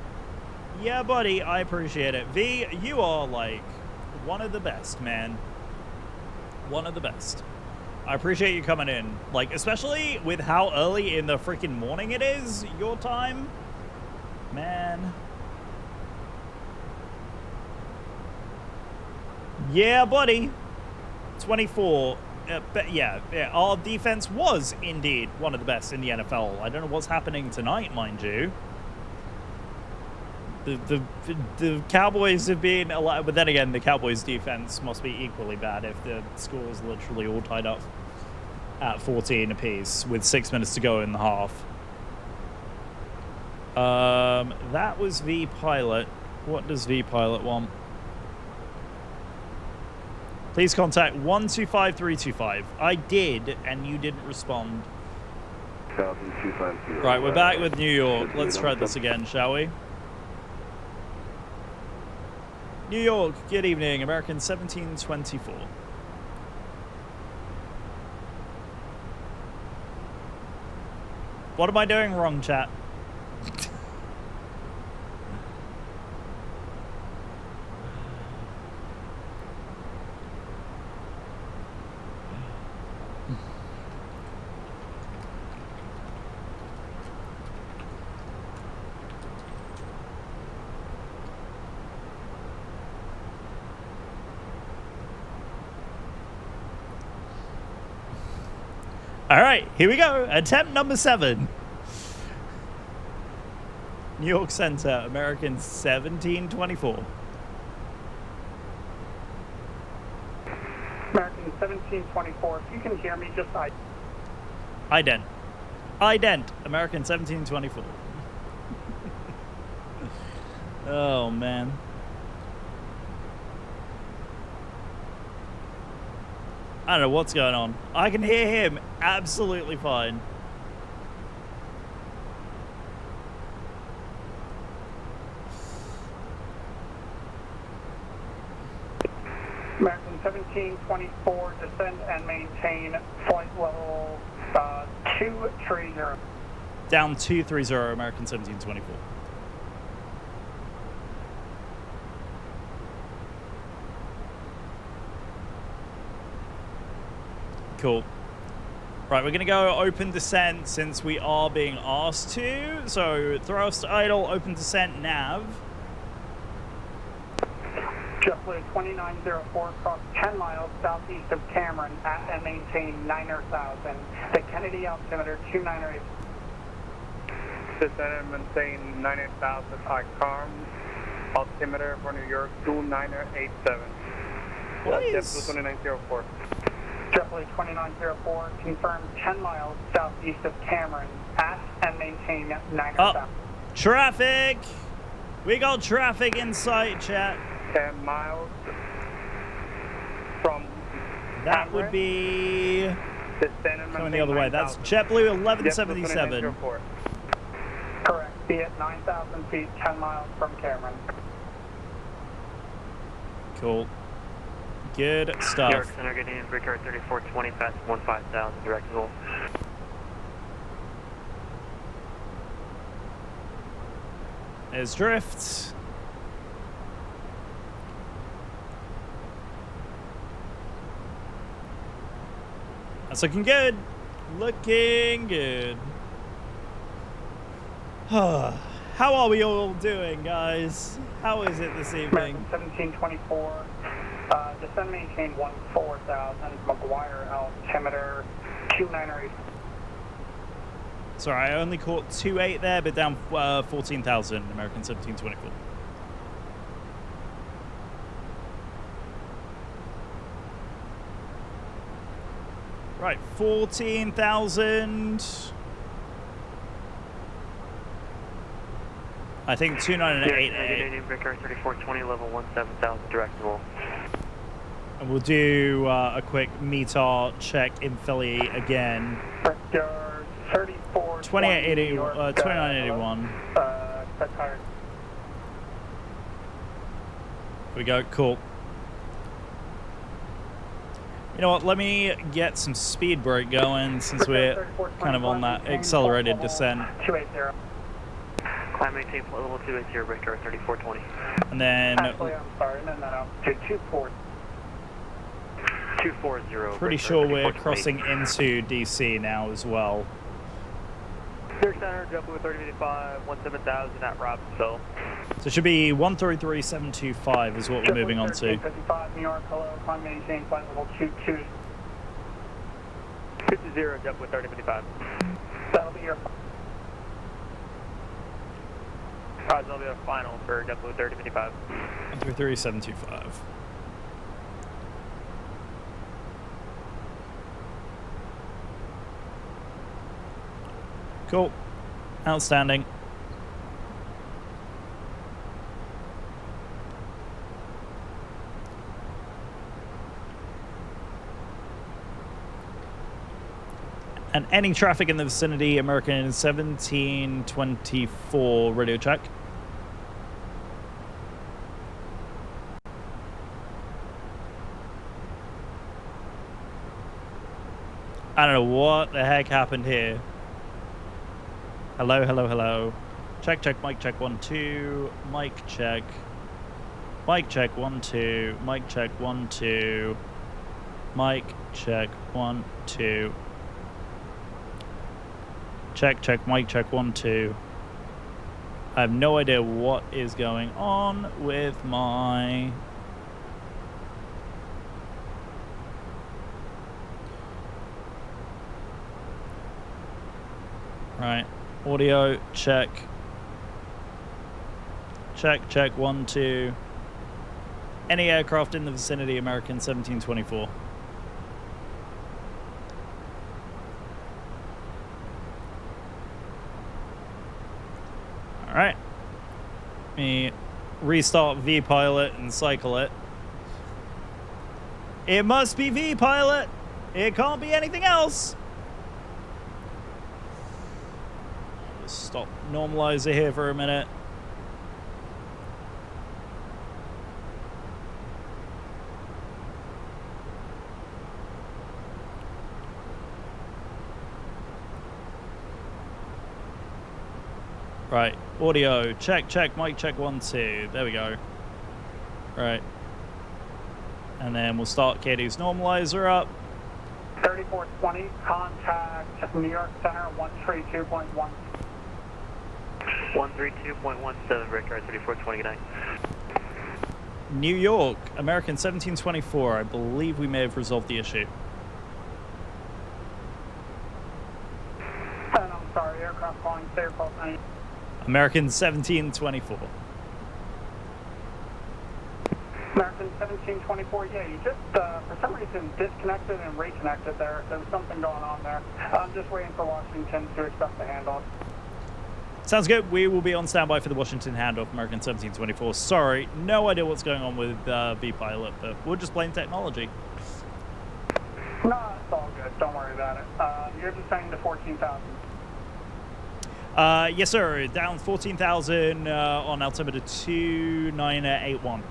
Yeah, buddy. I appreciate it. V, you are like one of the best, man. One of the best. I appreciate you coming in. Like, especially with how early in the freaking morning it is, your time. Man. Yeah, buddy. 24. But yeah, our defense was indeed one of the best in the NFL. I don't know what's happening tonight, mind you. The Cowboys have been a lot, but then again, the Cowboys' defense must be equally bad if the score is literally all tied up at 14 apiece with 6 minutes to go in the half. That was V Pilot. What does V Pilot want? Please contact 125325. I did, and you didn't respond. Right, we're back with New York. Let's try this again, shall we? New York, good evening. American 1724. What am I doing wrong, chat? All right, here we go. Attempt number 7. New York Center, American 1724. American 1724, if you can hear me, just Ident, American 1724. Oh, man. I don't know what's going on. I can hear him absolutely fine. American 1724, descend and maintain flight level 230. Down 230, American 1724. Cool. Right, we're going to go open descent since we are being asked to. So, thrust, idle, open descent, nav. JetBlue 2904, cross 10 miles southeast of Cameron at and maintain 9,000. The Kennedy altimeter 298. Descend and maintain 9,000 ICARM. Altimeter for New York 2987. What is... JetBlue 2904. JetBlue 2904, confirm 10 miles southeast of Cameron at and maintain 9,000. Oh, traffic! We got traffic in sight, chat. 10 miles from that would be coming the other way. That's 9, JetBlue 1177. Correct. Be at 9,000 feet, 10 miles from Cameron. Cool. Good stuff. New York Center getting in Breaker 3420 past 15,000 direct roll. There's drift. That's looking good. Looking good. How are we all doing, guys? How is it this evening? 1724. Descend maintain 14,000. McGuire altimeter 298. Sorry, I only caught 28 there, but down 14,000. American 1724. Right, 14,000. I think 298. Breaker 3420 level 17,000 direct roll. And we'll do a quick METAR check in Philly again. 2981. Here we go, cool. You know what, let me get some speed brake going since we're kind of on that accelerated descent. 280. Climb maintain flight level 280, Breaker 3420. And then... Actually, I'm sorry, and then up to 240. 240. Pretty sure we're crossing into DC now as well. New York Center, JetBlue 3085, 17,000 at Robbinsville. So it should be 133725 is what we're moving on to. 55 New York, hello, climb maintain flight level 22. 50, JetBlue 3055. That'll be your... Roger, I'll be a final for JetBlue 3055. 133725. Cool. Outstanding. And any traffic in the vicinity, American 1724, radio check. I don't know what the heck happened here. Hello, hello, hello. Check, check, mic check, 1, 2. Mic check. Mic check, 1, 2. Mic check, 1, 2. Mic check, 1, 2. Check, check, mic check, 1, 2. I have no idea what is going on with my... Right. Audio, check. Check, check, 1, 2. Any aircraft in the vicinity, American 1724. Alright. Let me restart V-Pilot and cycle it. It must be V-Pilot! It can't be anything else! Stop normalizer here for a minute. Right, audio, check, check, mic check, 1, 2. There we go. Right. And then we'll start KD's normalizer up. 3420, contact New York Center 132.1. 132.17, Richard 3420, good night. New York, American 1724. I believe we may have resolved the issue. And I'm sorry, aircraft calling clear, call 90. American 1724. American 1724, yeah, you just, for some reason, disconnected and reconnected there. There was something going on there. I'm just waiting for Washington to accept the handoff. Sounds good. We will be on standby for the Washington handoff, American 1724. Sorry, no idea what's going on with V-Pilot, but we'll just blame technology. No, it's all good. Don't worry about it. You're descending to 14,000. Yes, sir. Down 14,000 on altimeter 2981.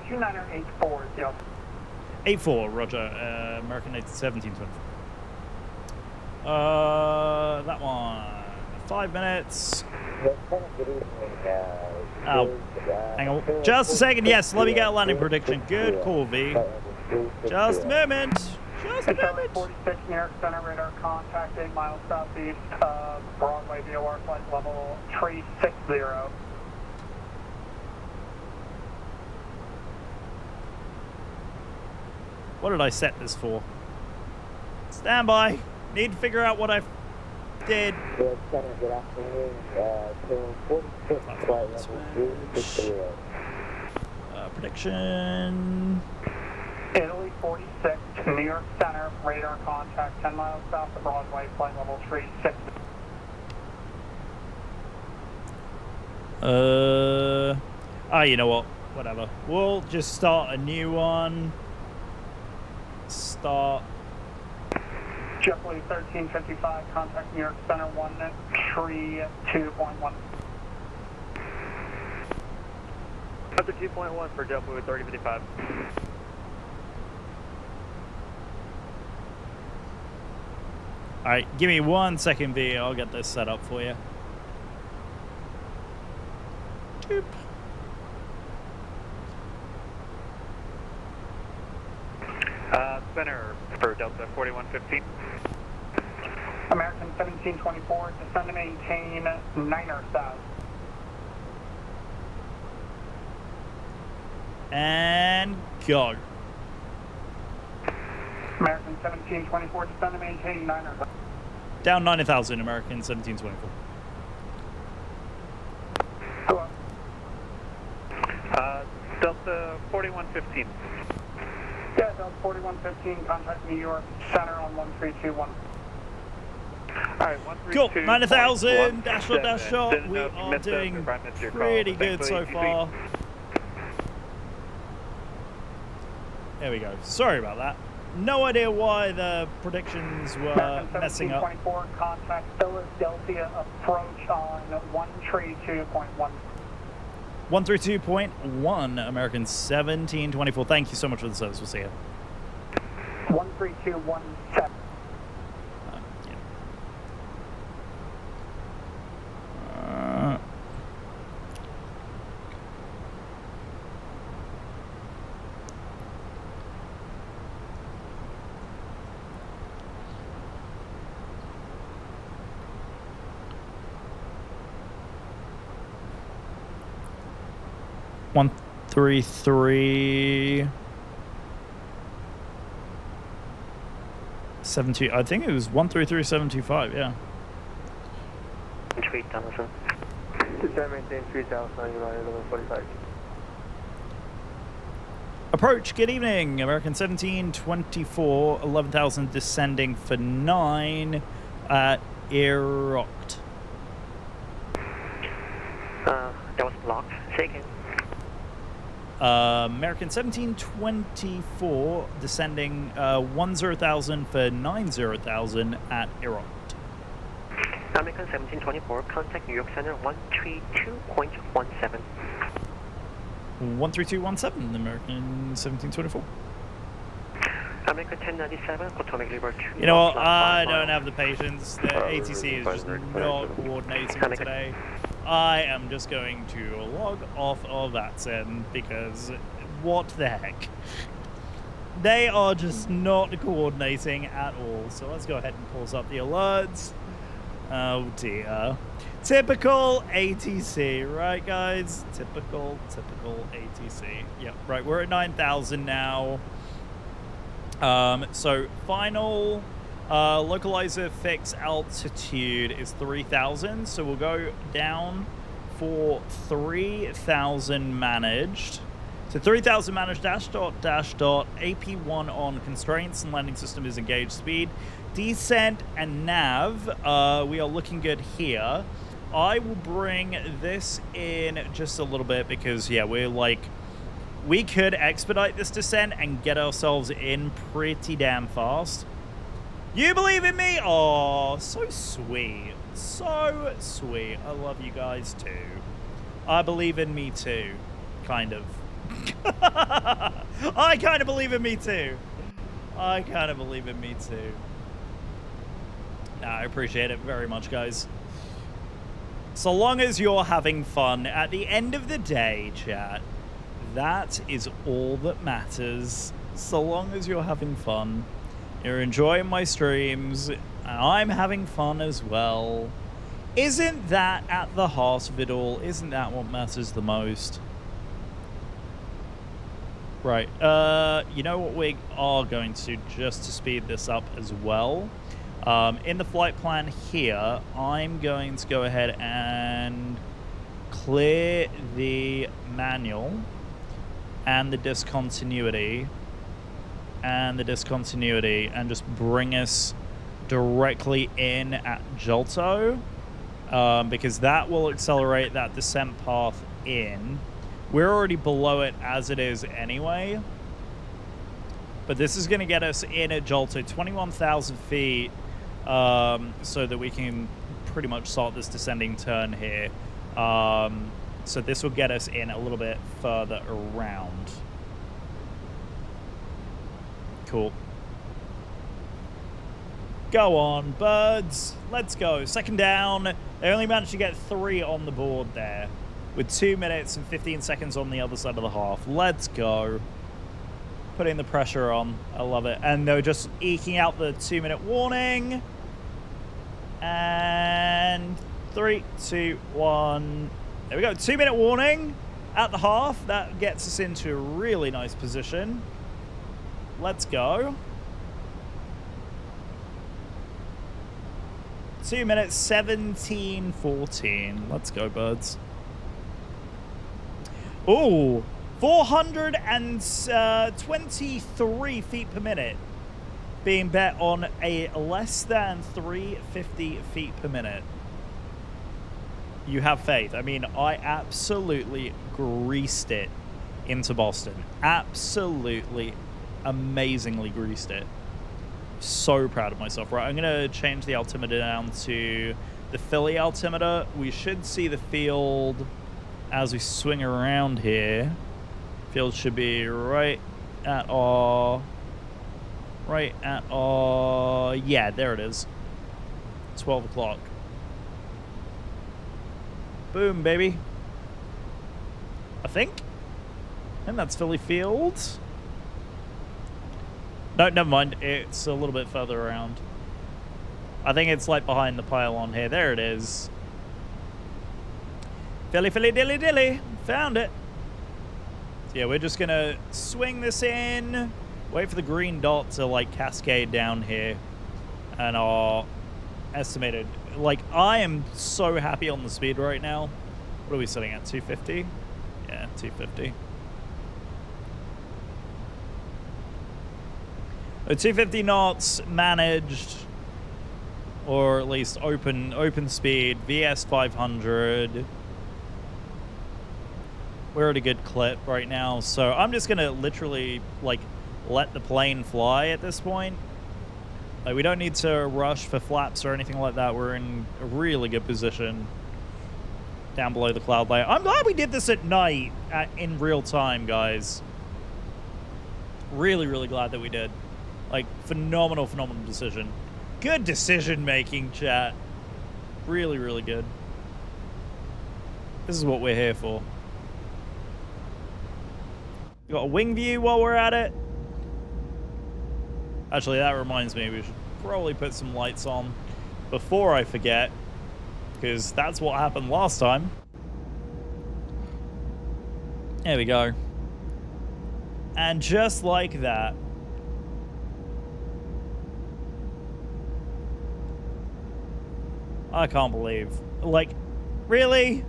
2984 is the 84, roger. American 1724. That one. 5 minutes. Oh, hang on. Just a second. Yes, let me get a landing prediction. Good call, V. Just a moment. Just a moment. 46 New York Center, radar contact 8 miles southeast of Broadway, VOR flight level 360. What did I set this for? Stand by. Need to figure out what I did. Prediction. Italy 46, New York Center, radar contact 10 miles south of Broadway, flight level 360. You know what? Whatever. We'll just start a new one. Start. JetBlue 1355, contact New York Center 132.1. Up to 2.1 for JetBlue 3055. Alright, give me 1 second, V. I'll get this set up for you. Doop. Center for Delta 4115. American 1724, descend to maintain 9er south. And go. American 1724, descend to maintain 9er south. Down 90,000, American 1724. Hello. Delta 4115. Yeah, Delta 4115, contact New York Center on 1321. Alright, Cool, 90,000, dash shot. We are doing pretty good so far. There we go. Sorry about that. No idea why the predictions were messing up. 1724, contact Philadelphia approach on 132.1. 132.1, American 1724. Thank you so much for the service. We'll see you. 13217. One, 133 72. I think it was 133.725. Yeah. 3000. Descend maintain 3000 on United 1145. Approach. Good evening, American 1724, 11,000 descending for 9 at Eroct. That was blocked. Shaking. American 1724 descending 10,000 for 90,000 at Eroct. American 1724, contact New York Center 132.17. 13217, American 1724. American 1097, Potomac River 2. You know what? I don't have the patience. The ATC is just not coordinating today. I am just going to log off of VATSIM because what the heck? They are just not coordinating at all. So let's go ahead and pause up the alerts. Oh dear. Typical ATC, right guys? Typical ATC. Yep, right, we're at 9,000 now. So final localizer fix altitude is 3,000, so we'll go down for 3,000 managed. So 3,000 managed, dash dot, AP1 on constraints and landing system is engaged speed. Descent and nav, we are looking good here. I will bring this in just a little bit because, yeah, we could expedite this descent and get ourselves in pretty damn fast. You believe in me? Oh, so sweet. So sweet. I love you guys too. I believe in me too. Kind of. I kind of believe in me too. I kind of believe in me too. Nah, I appreciate it very much, guys. So long as you're having fun, at the end of the day, chat, that is all that matters. So long as you're having fun, you're enjoying my streams, and I'm having fun as well. Isn't that at the heart of it all? Isn't that what matters the most? Right, you know what we are going to, just to speed this up as well. In the flight plan here, I'm going to go ahead and clear the manual and the discontinuity and just bring us directly in at Jolto, because that will accelerate that descent path in. We're already below it as it is anyway, but this is going to get us in at Jolto, 21,000 feet, so that we can pretty much start this descending turn here. So this will get us in a little bit further around. Cool. Go on, birds. Let's go. Second down. They only managed to get 3 on the board there, with 2 minutes and 15 seconds on the other side of the half. Let's go. Putting the pressure on. I love it. And they're just eking out the 2-minute warning. And 3, 2, 1. There we go. 2-minute warning at the half. That gets us into a really nice position. Let's go. 2 minutes 17:14. Let's go, birds. Ooh, 423 feet per minute being bet on a less than 350 feet per minute. You have faith. I mean, I absolutely greased it into Boston. Absolutely, amazingly greased it. So proud of myself. Right, I'm going to change the altimeter down to the Philly altimeter. We should see the field as we swing around here. Field should be right at our... yeah, there it is. 12 o'clock. Boom, baby. I think that's Philly Field. No, never mind. It's a little bit further around. I think it's like behind the pylon here. There it is. Philly, Philly, dilly, dilly. Found it. So yeah, we're just going to swing this in. Wait for the green dot to, like, cascade down here. And our estimated... Like, I am so happy on the speed right now. What are we sitting at? 250? Yeah, 250. 250 knots managed, or at least open speed, VS 500. We're at a good clip right now, so I'm just gonna literally like let the plane fly at this point. Like, we don't need to rush for flaps or anything like that. We're in a really good position down below the cloud layer. I'm glad we did this at night in real time, guys. Really, really glad that we did. Like, phenomenal decision. Good decision making, chat. Really, really good. This is what we're here for. Got a wing view while we're at it. Actually, that reminds me, we should probably put some lights on before I forget, because that's what happened last time. There we go. And just like that, I can't believe, like, really?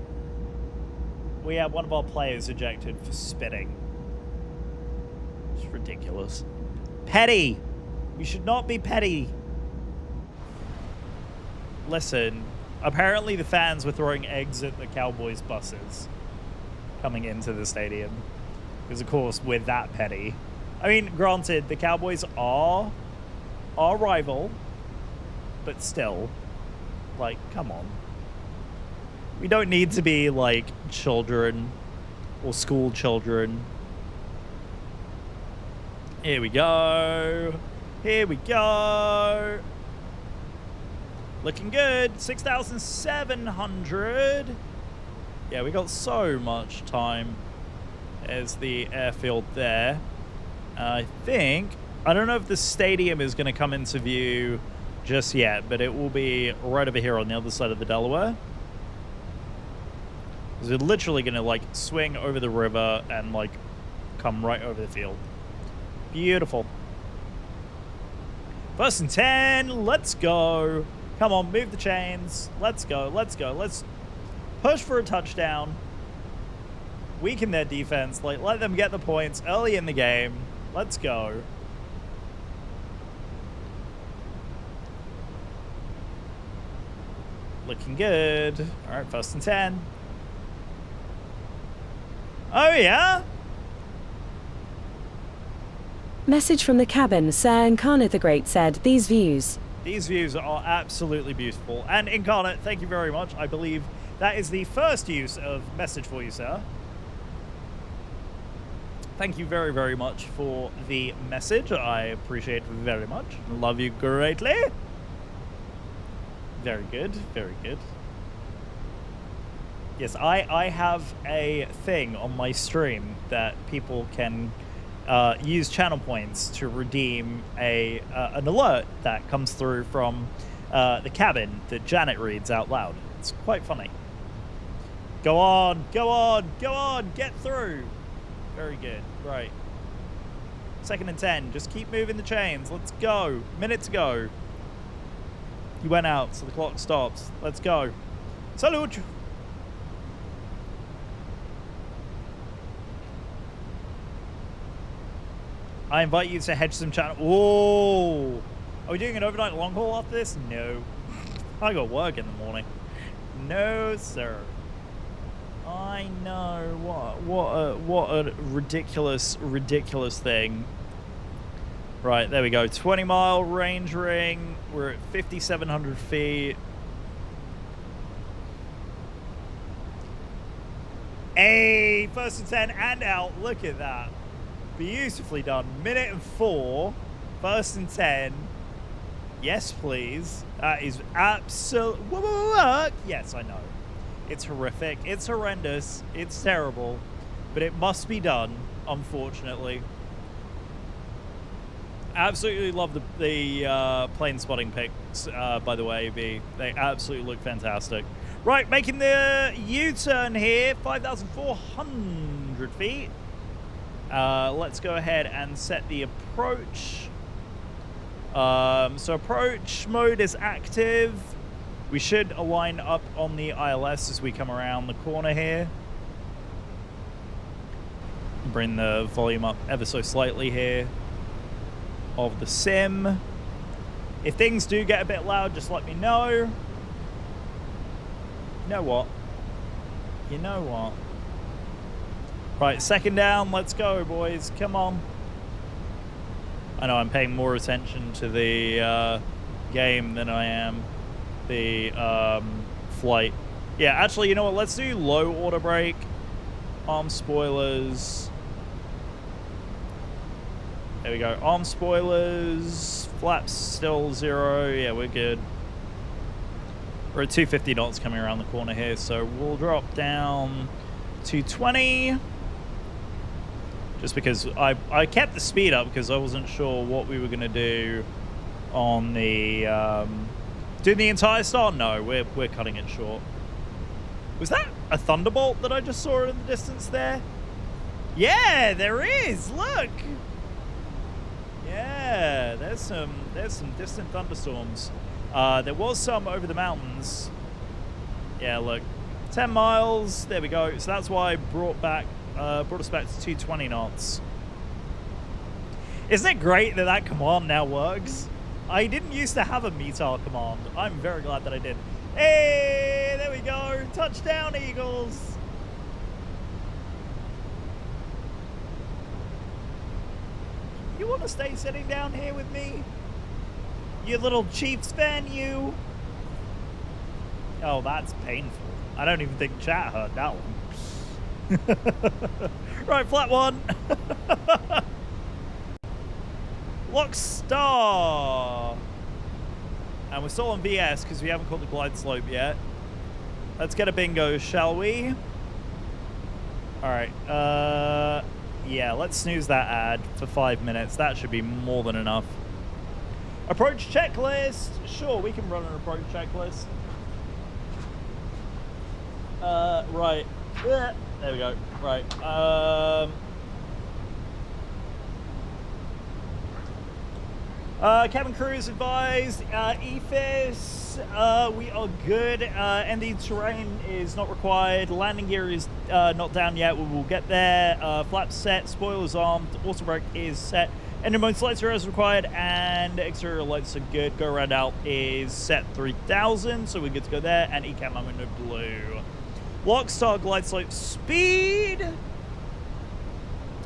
We had one of our players ejected for spitting. It's ridiculous. Petty! You should not be petty. Listen, apparently the fans were throwing eggs at the Cowboys buses coming into the stadium. Because, of course, we're that petty. I mean, granted, the Cowboys are our rival, but still, like, come on. We don't need to be, like, children or school children. Here we go. Here we go. Looking good. 6,700. Yeah, we got so much time. There's the airfield there. I think, I don't know if the stadium is going to come into view just yet, but it will be right over here on the other side of the Delaware. Because we're literally going to, like, swing over the river and, like, come right over the field. Beautiful. 1st and 10. Let's go. Come on, move the chains. Let's go. Let's go. Let's push for a touchdown. Weaken their defense. Like, let them get the points early in the game. Let's go. Looking good. All right, 1st and 10. Oh, yeah? Message from the cabin. Sir Incarnate the Great said, these views are absolutely beautiful. And Incarnate, thank you very much. I believe that is the first use of message for you, sir. Thank you very, very much for the message. I appreciate it very much. Love you greatly. Very good. Very good. Yes, I have a thing on my stream that people can use channel points to redeem an alert that comes through from the cabin that Janet reads out loud. It's quite funny. Go on, go on, go on, get through. Very good, right. 2nd and 10, just keep moving the chains. Let's go. Minute to go. He went out, so the clock stops. Let's go. Salute! I invite you to hedge some channel. Oh! Are we doing an overnight long haul after this? No. I got work in the morning. No, sir. I know. What a ridiculous thing. Right, there we go. 20-mile range ring. We're at 5,700 feet. Hey, first and 10 and out. Look at that. Beautifully done. Minute and 4. First and 10. Yes, please. That is absolute. Yes, I know. It's horrific. It's horrendous. It's terrible. But it must be done, unfortunately. Absolutely love the plane spotting pics, by the way, B. They absolutely look fantastic. Right, making the U-turn here, 5,400 feet. Let's go ahead and set the approach. So approach mode is active. We should align up on the ILS as we come around the corner here. Bring the volume up ever so slightly here of the sim. If things do get a bit loud, just let me know. You know what? You know what? Right, second down. Let's go, boys. Come on. I know I'm paying more attention to the game than I am the flight. Yeah, actually, you know what? Let's do low auto brake. Arm spoilers. There we go. Arm spoilers. Flaps still 0. Yeah, we're good. We're at 250 knots coming around the corner here, so we'll drop down to 20. Just because I kept the speed up because I wasn't sure what we were going to do on the... do the entire start? No, we're cutting it short. Was that a thunderbolt that I just saw in the distance there? Yeah, there is. Look. Yeah, there's some distant thunderstorms. There was some over the mountains. Yeah, look, 10 miles. There we go. So that's why I brought us back to 220 knots. Isn't it great that that command now works? I didn't used to have a METAR command. I'm very glad that I did. Hey, there we go. Touchdown, Eagles. You want to stay sitting down here with me? You little Chiefs fan, you. Oh, that's painful. I don't even think chat heard that one. Right, flat one. Lock star. And we're still on VS because we haven't caught the glide slope yet. Let's get a bingo, shall we? All right. Yeah, let's snooze that ad for 5 minutes. That should be more than enough. Approach checklist. Sure, we can run an approach checklist. Right. There we go. Right. Cabin crew is advised. EFIS, we are good. And the terrain is not required. Landing gear is not down yet. We will get there. Flaps set. Spoilers armed. Auto brake is set. Engine mode lights are as required, and exterior lights are good. Go around out is set 3000, so we're good to go there. And ECAM, I'm in the blue. Lock star glide slope speed.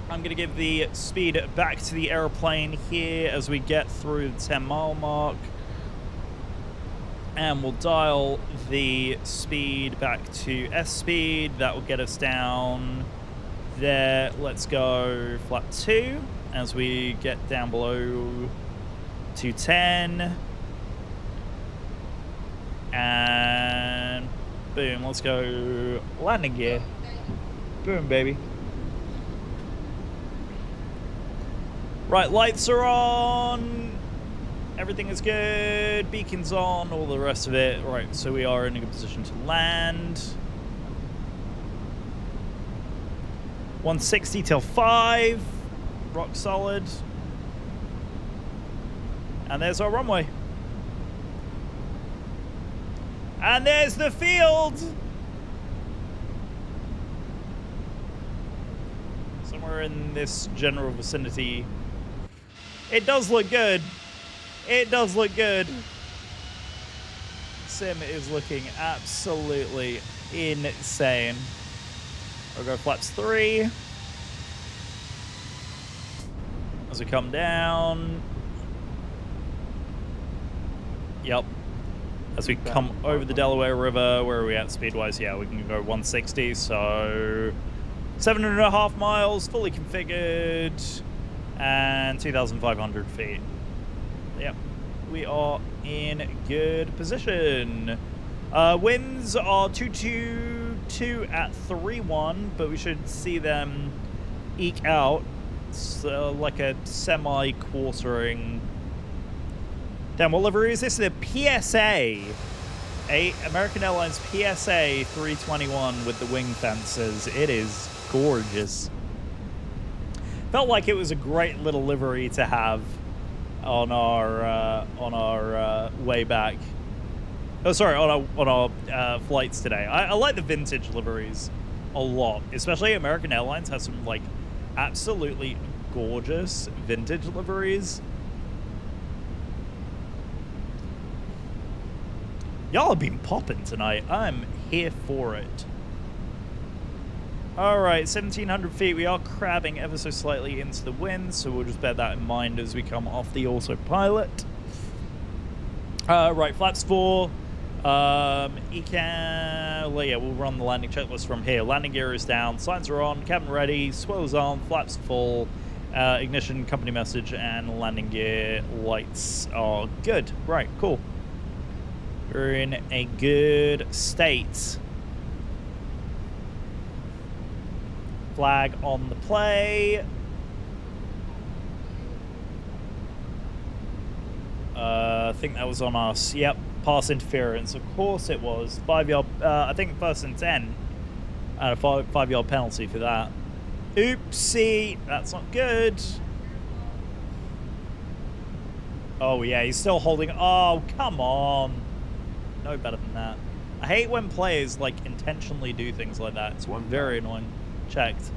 I'm going to give the speed back to the airplane here as we get through the 10-mile mark. And we'll dial the speed back to S speed. That will get us down there. Let's go flat 2 as we get down below 210. And boom, let's go landing gear. Boom, baby. Right, lights are on. Everything is good. Beacon's on, all the rest of it. Right, so we are in a good position to land. 160 till 5. Rock solid. And there's our runway. And there's the field. Somewhere in this general vicinity. It does look good. It does look good. Sim is looking absolutely insane. I'll go flaps 3. As we come down. Yep. As we come over the Delaware River, where are we at speed-wise? Yeah, we can go 160, so 7.5 miles, fully configured, and 2,500 feet. Yep, we are in good position. Winds are 222 at 3-1, but we should see them eke out. It's like a semi-quartering. Damn, what livery is this? The PSA. American Airlines PSA 321 with the wing fences. It is gorgeous. Felt like it was a great little livery to have on our way back. Oh, sorry, on our flights today. I like the vintage liveries a lot, especially American Airlines has some like absolutely gorgeous vintage liveries. Y'all have been popping tonight. I'm here for it. All right, 1,700 feet. We are crabbing ever so slightly into the wind, so we'll just bear that in mind as we come off the autopilot. Right, flaps 4. Well, yeah, we'll run the landing checklist from here. Landing gear is down, signs are on, cabin ready, spoilers on, flaps full, ignition, company message, and landing gear lights are good. Right, cool. We're in a good state. Flag on the play. I think that was on us. Yep, pass interference. Of course it was. 5-yard, I think first and 10. And a 5-yard penalty for that. Oopsie, that's not good. Oh yeah, he's still holding. Oh, come on. No better than that. I hate when players like intentionally do things like that. It's very annoying. Checked.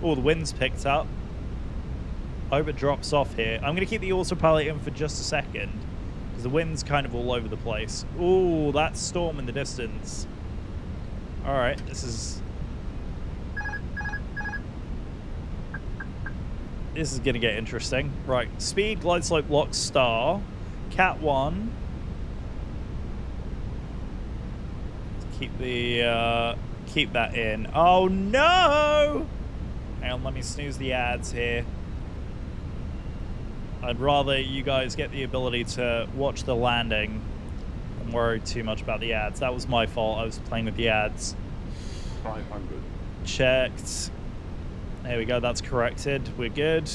Oh, the wind's picked up. I hope it drops off here. I'm going to keep the autopilot in for just a second because the wind's kind of all over the place. Oh, that storm in the distance. All right, this is going to get interesting. Right, speed, glide slope, lock, star, cat 1. Keep that in. Oh no! Hang on, let me snooze the ads here. I'd rather you guys get the ability to watch the landing and worry too much about the ads. That was my fault. I was playing with the ads. 500. Checked. There we go. That's corrected. We're good.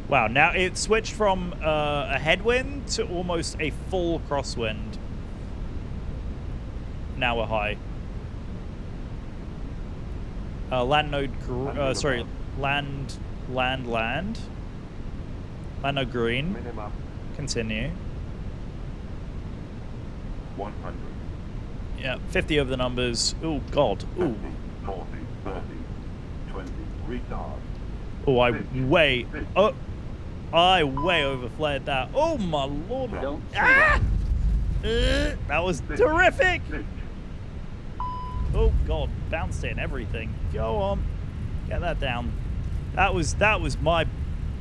Wow, now it switched from a headwind to almost a full crosswind. Now we're high. Land node, sorry, land node green. Minimum Continue. 100. Yeah, 50 over the numbers. Oh God. Ooh. 40, 30, 20. Retard. Oh, I way overflared that. Oh my Lord. Don't that was terrific. Oh God, bounced in everything. Go on, get that down. That was my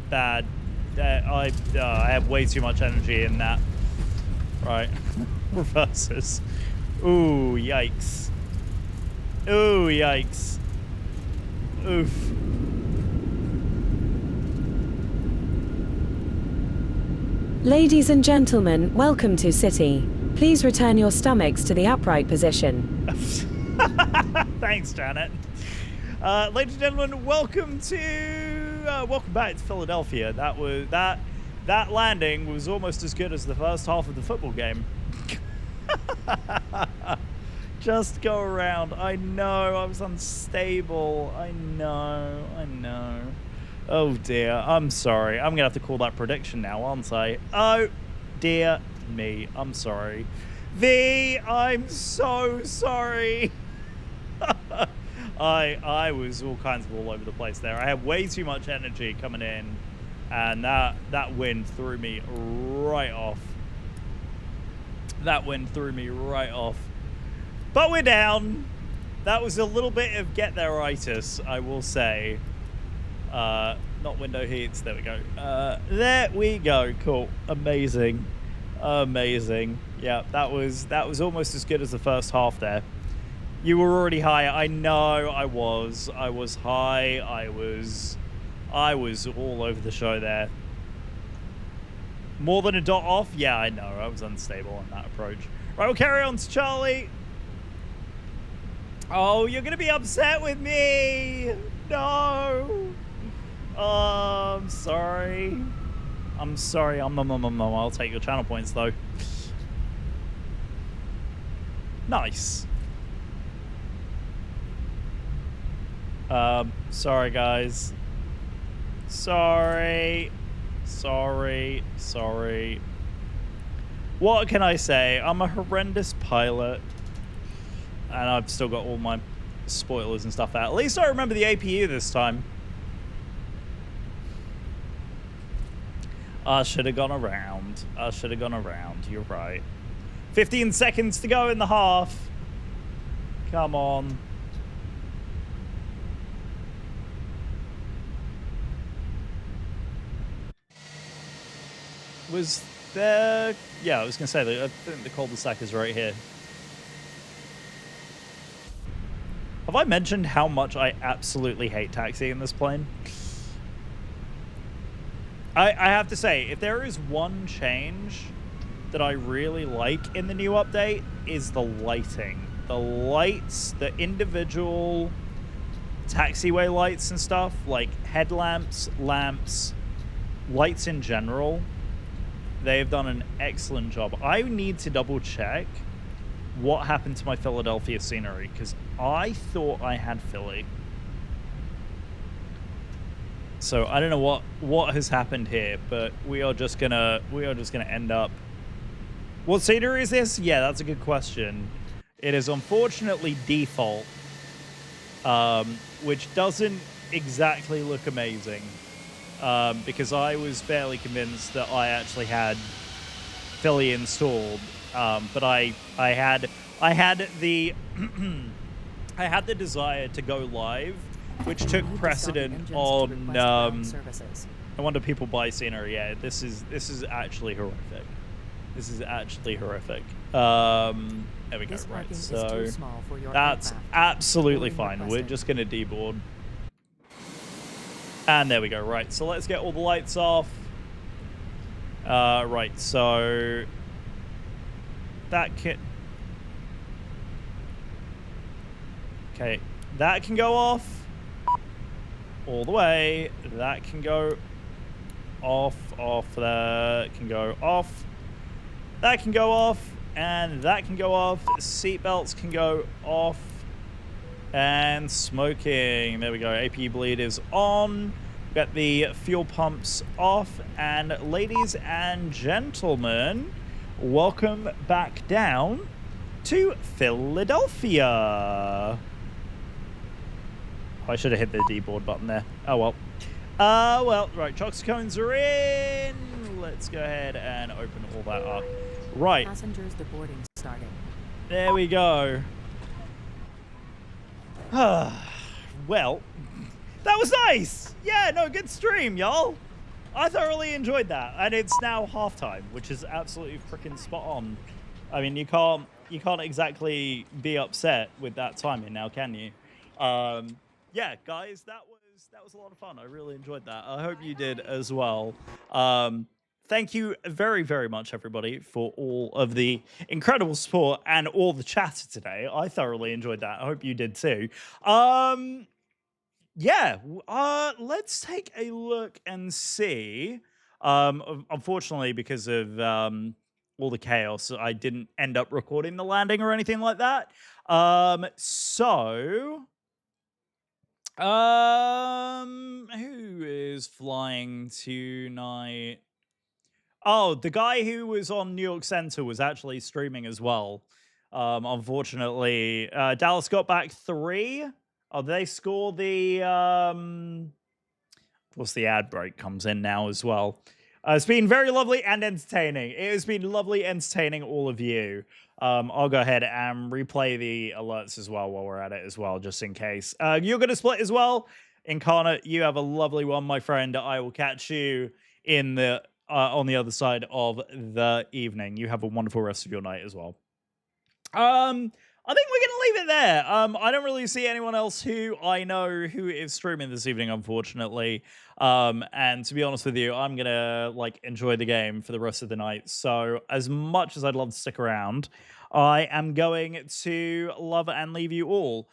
bad. I have way too much energy in that. Right, reverses. Ooh, yikes. Ooh, yikes. Oof. Ladies and gentlemen, welcome to City. Please return your stomachs to the upright position. Thanks, Janet. Ladies and gentlemen, welcome back to Philadelphia. That landing was almost as good as the first half of the football game. Just go around. I know, I was unstable. I know. Oh dear, I'm sorry. I'm gonna have to call that prediction now, aren't I? Oh dear me, I'm sorry. I'm so sorry. I was all kinds of all over the place there. I had way too much energy coming in, and that wind threw me right off. That wind threw me right off. But we're down. That was a little bit of get there-itis, I will say. Not window heats. There we go. There we go. Cool. Amazing. Amazing. Yeah, that was almost as good as the first half there. You were already high. I know I was. I was high. I was all over the show there. More than a dot off? Yeah, I know. I was unstable on that approach. Right, we'll carry on to Charlie. Oh, you're going to be upset with me. No. Oh, I'm sorry. I'm sorry. I'll take your channel points, though. Nice. Sorry, guys. Sorry. What can I say? I'm a horrendous pilot. And I've still got all my spoilers and stuff out. At least I remember the APU this time. I should have gone around. You're right. 15 seconds to go in the half. Come on. Was there... Yeah, I was going to say, I think the cul-de-sac is right here. Have I mentioned how much I absolutely hate taxi in this plane? I have to say, if there is one change that I really like in the new update, is the lighting. The lights, the individual taxiway lights and stuff, like headlamps, lamps, lights in general, they've done an excellent job. I need to double check what happened to my Philadelphia scenery, because I thought I had Philly. So I don't know what has happened here, but we are just gonna end up. What scenery is this? Yeah, that's a good question. It is unfortunately default, which doesn't exactly look amazing, because I was fairly convinced that I actually had Philly installed, but I had the I had the desire to go live, which took precedent on I wonder people buy scenery. Yeah, this is actually horrific. This is actually horrific. There we go. Right, so that's absolutely fine. We're just gonna deboard, and there we go. Right, so let's get all the lights off. Right, so that can. Okay, that can go off. All the way. That can go off, that can go off. That can go off, and that can go off. Seatbelts can go off. And smoking. There we go. APU bleed is on. We've got the fuel pumps off. And ladies and gentlemen, welcome back down to Philadelphia. I should have hit the deboard button there. Oh, well. Well, right. Chocks cones are in. Let's go ahead and open all that up. Right. Passengers deboarding starting. There we go. Well, that was nice. Yeah, no, good stream, y'all. I thoroughly enjoyed that. And it's now halftime, which is absolutely freaking spot on. I mean, you can't exactly be upset with that timing now, can you? Yeah, guys, that was a lot of fun. I really enjoyed that. I hope you did as well. Thank you very, very much, everybody, for all of the incredible support and all the chatter today. I thoroughly enjoyed that. I hope you did too. Yeah, let's take a look and see. Unfortunately, because of all the chaos, I didn't end up recording the landing or anything like that. Who is flying tonight? Oh, the guy who was on New York Center was actually streaming as well. Unfortunately, Dallas got back 3. Oh, they score the what's the ad break comes in now as well. It's been very lovely and entertaining. It has been lovely entertaining all of you. I'll go ahead and replay the alerts as well while we're at it as well, just in case. You're going to split as well. Incarnate, you have a lovely one, my friend. I will catch you in the on the other side of the evening. You have a wonderful rest of your night as well. I think we're gonna leave it there. I don't really see anyone else who I know who is streaming this evening, unfortunately. And to be honest with you, I'm gonna enjoy the game for the rest of the night. So as much as I'd love to stick around, I am going to love and leave you all.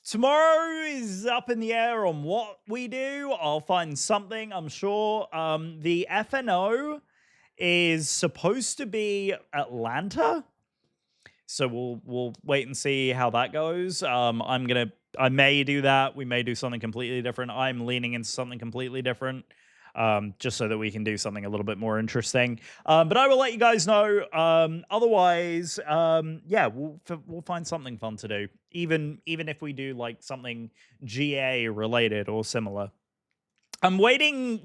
Tomorrow is up in the air on what we do. I'll find something, I'm sure. The FNO is supposed to be Atlanta. So we'll wait and see how that goes. I may do that. We may do something completely different. I'm leaning into something completely different, just so that we can do something a little bit more interesting. But I will let you guys know. Otherwise, yeah, we'll find something fun to do. Even if we do something GA related or similar. I'm waiting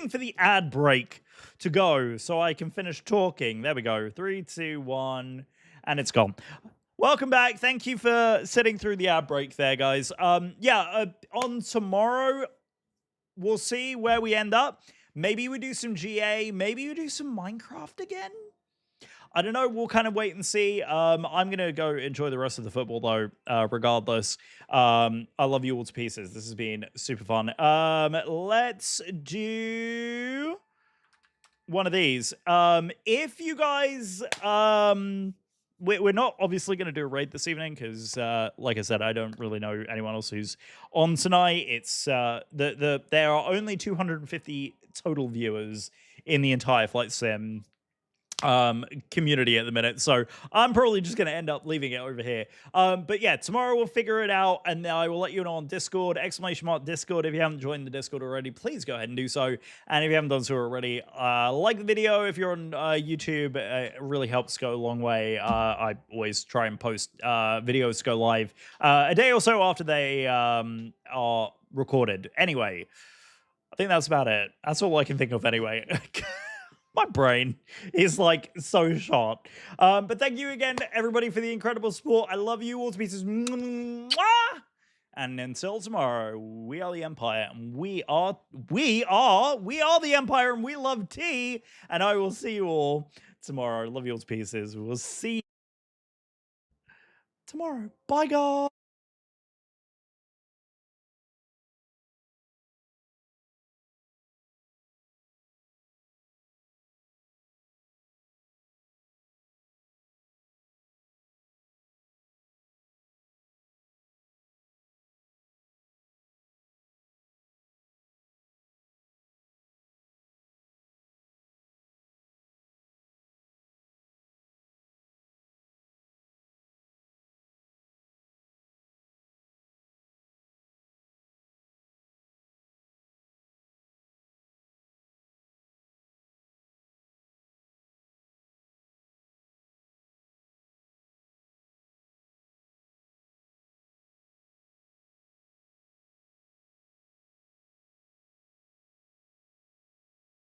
for the ad break to go so I can finish talking. There we go. 3, 2, 1. And it's gone. Welcome back. Thank you for sitting through the ad break there, guys. On tomorrow, we'll see where we end up. Maybe we do some GA. Maybe we do some Minecraft again. I don't know. We'll kind of wait and see. I'm going to go enjoy the rest of the football, though, regardless. I love you all to pieces. This has been super fun. Let's do one of these. If you guys... We're not obviously going to do a raid this evening because, like I said, I don't really know anyone else who's on tonight. It's there are only 250 total viewers in the entire Flight Sim community at the minute, so I'm probably just going to end up leaving it over here. But yeah, tomorrow we'll figure it out, and I will let you know on Discord, !Discord. If you haven't joined the Discord already, please go ahead and do so. And if you haven't done so already, like the video. If you're on YouTube, it really helps go a long way. I always try and post videos to go live a day or so after they are recorded. Anyway, I think that's about it. That's all I can think of anyway. My brain is so shot. But thank you again, everybody, for the incredible support. I love you all to pieces. And until tomorrow, we are the Empire, and we are the Empire, and we love tea. And I will see you all tomorrow. Love you all to pieces. We'll see you tomorrow. Bye, guys.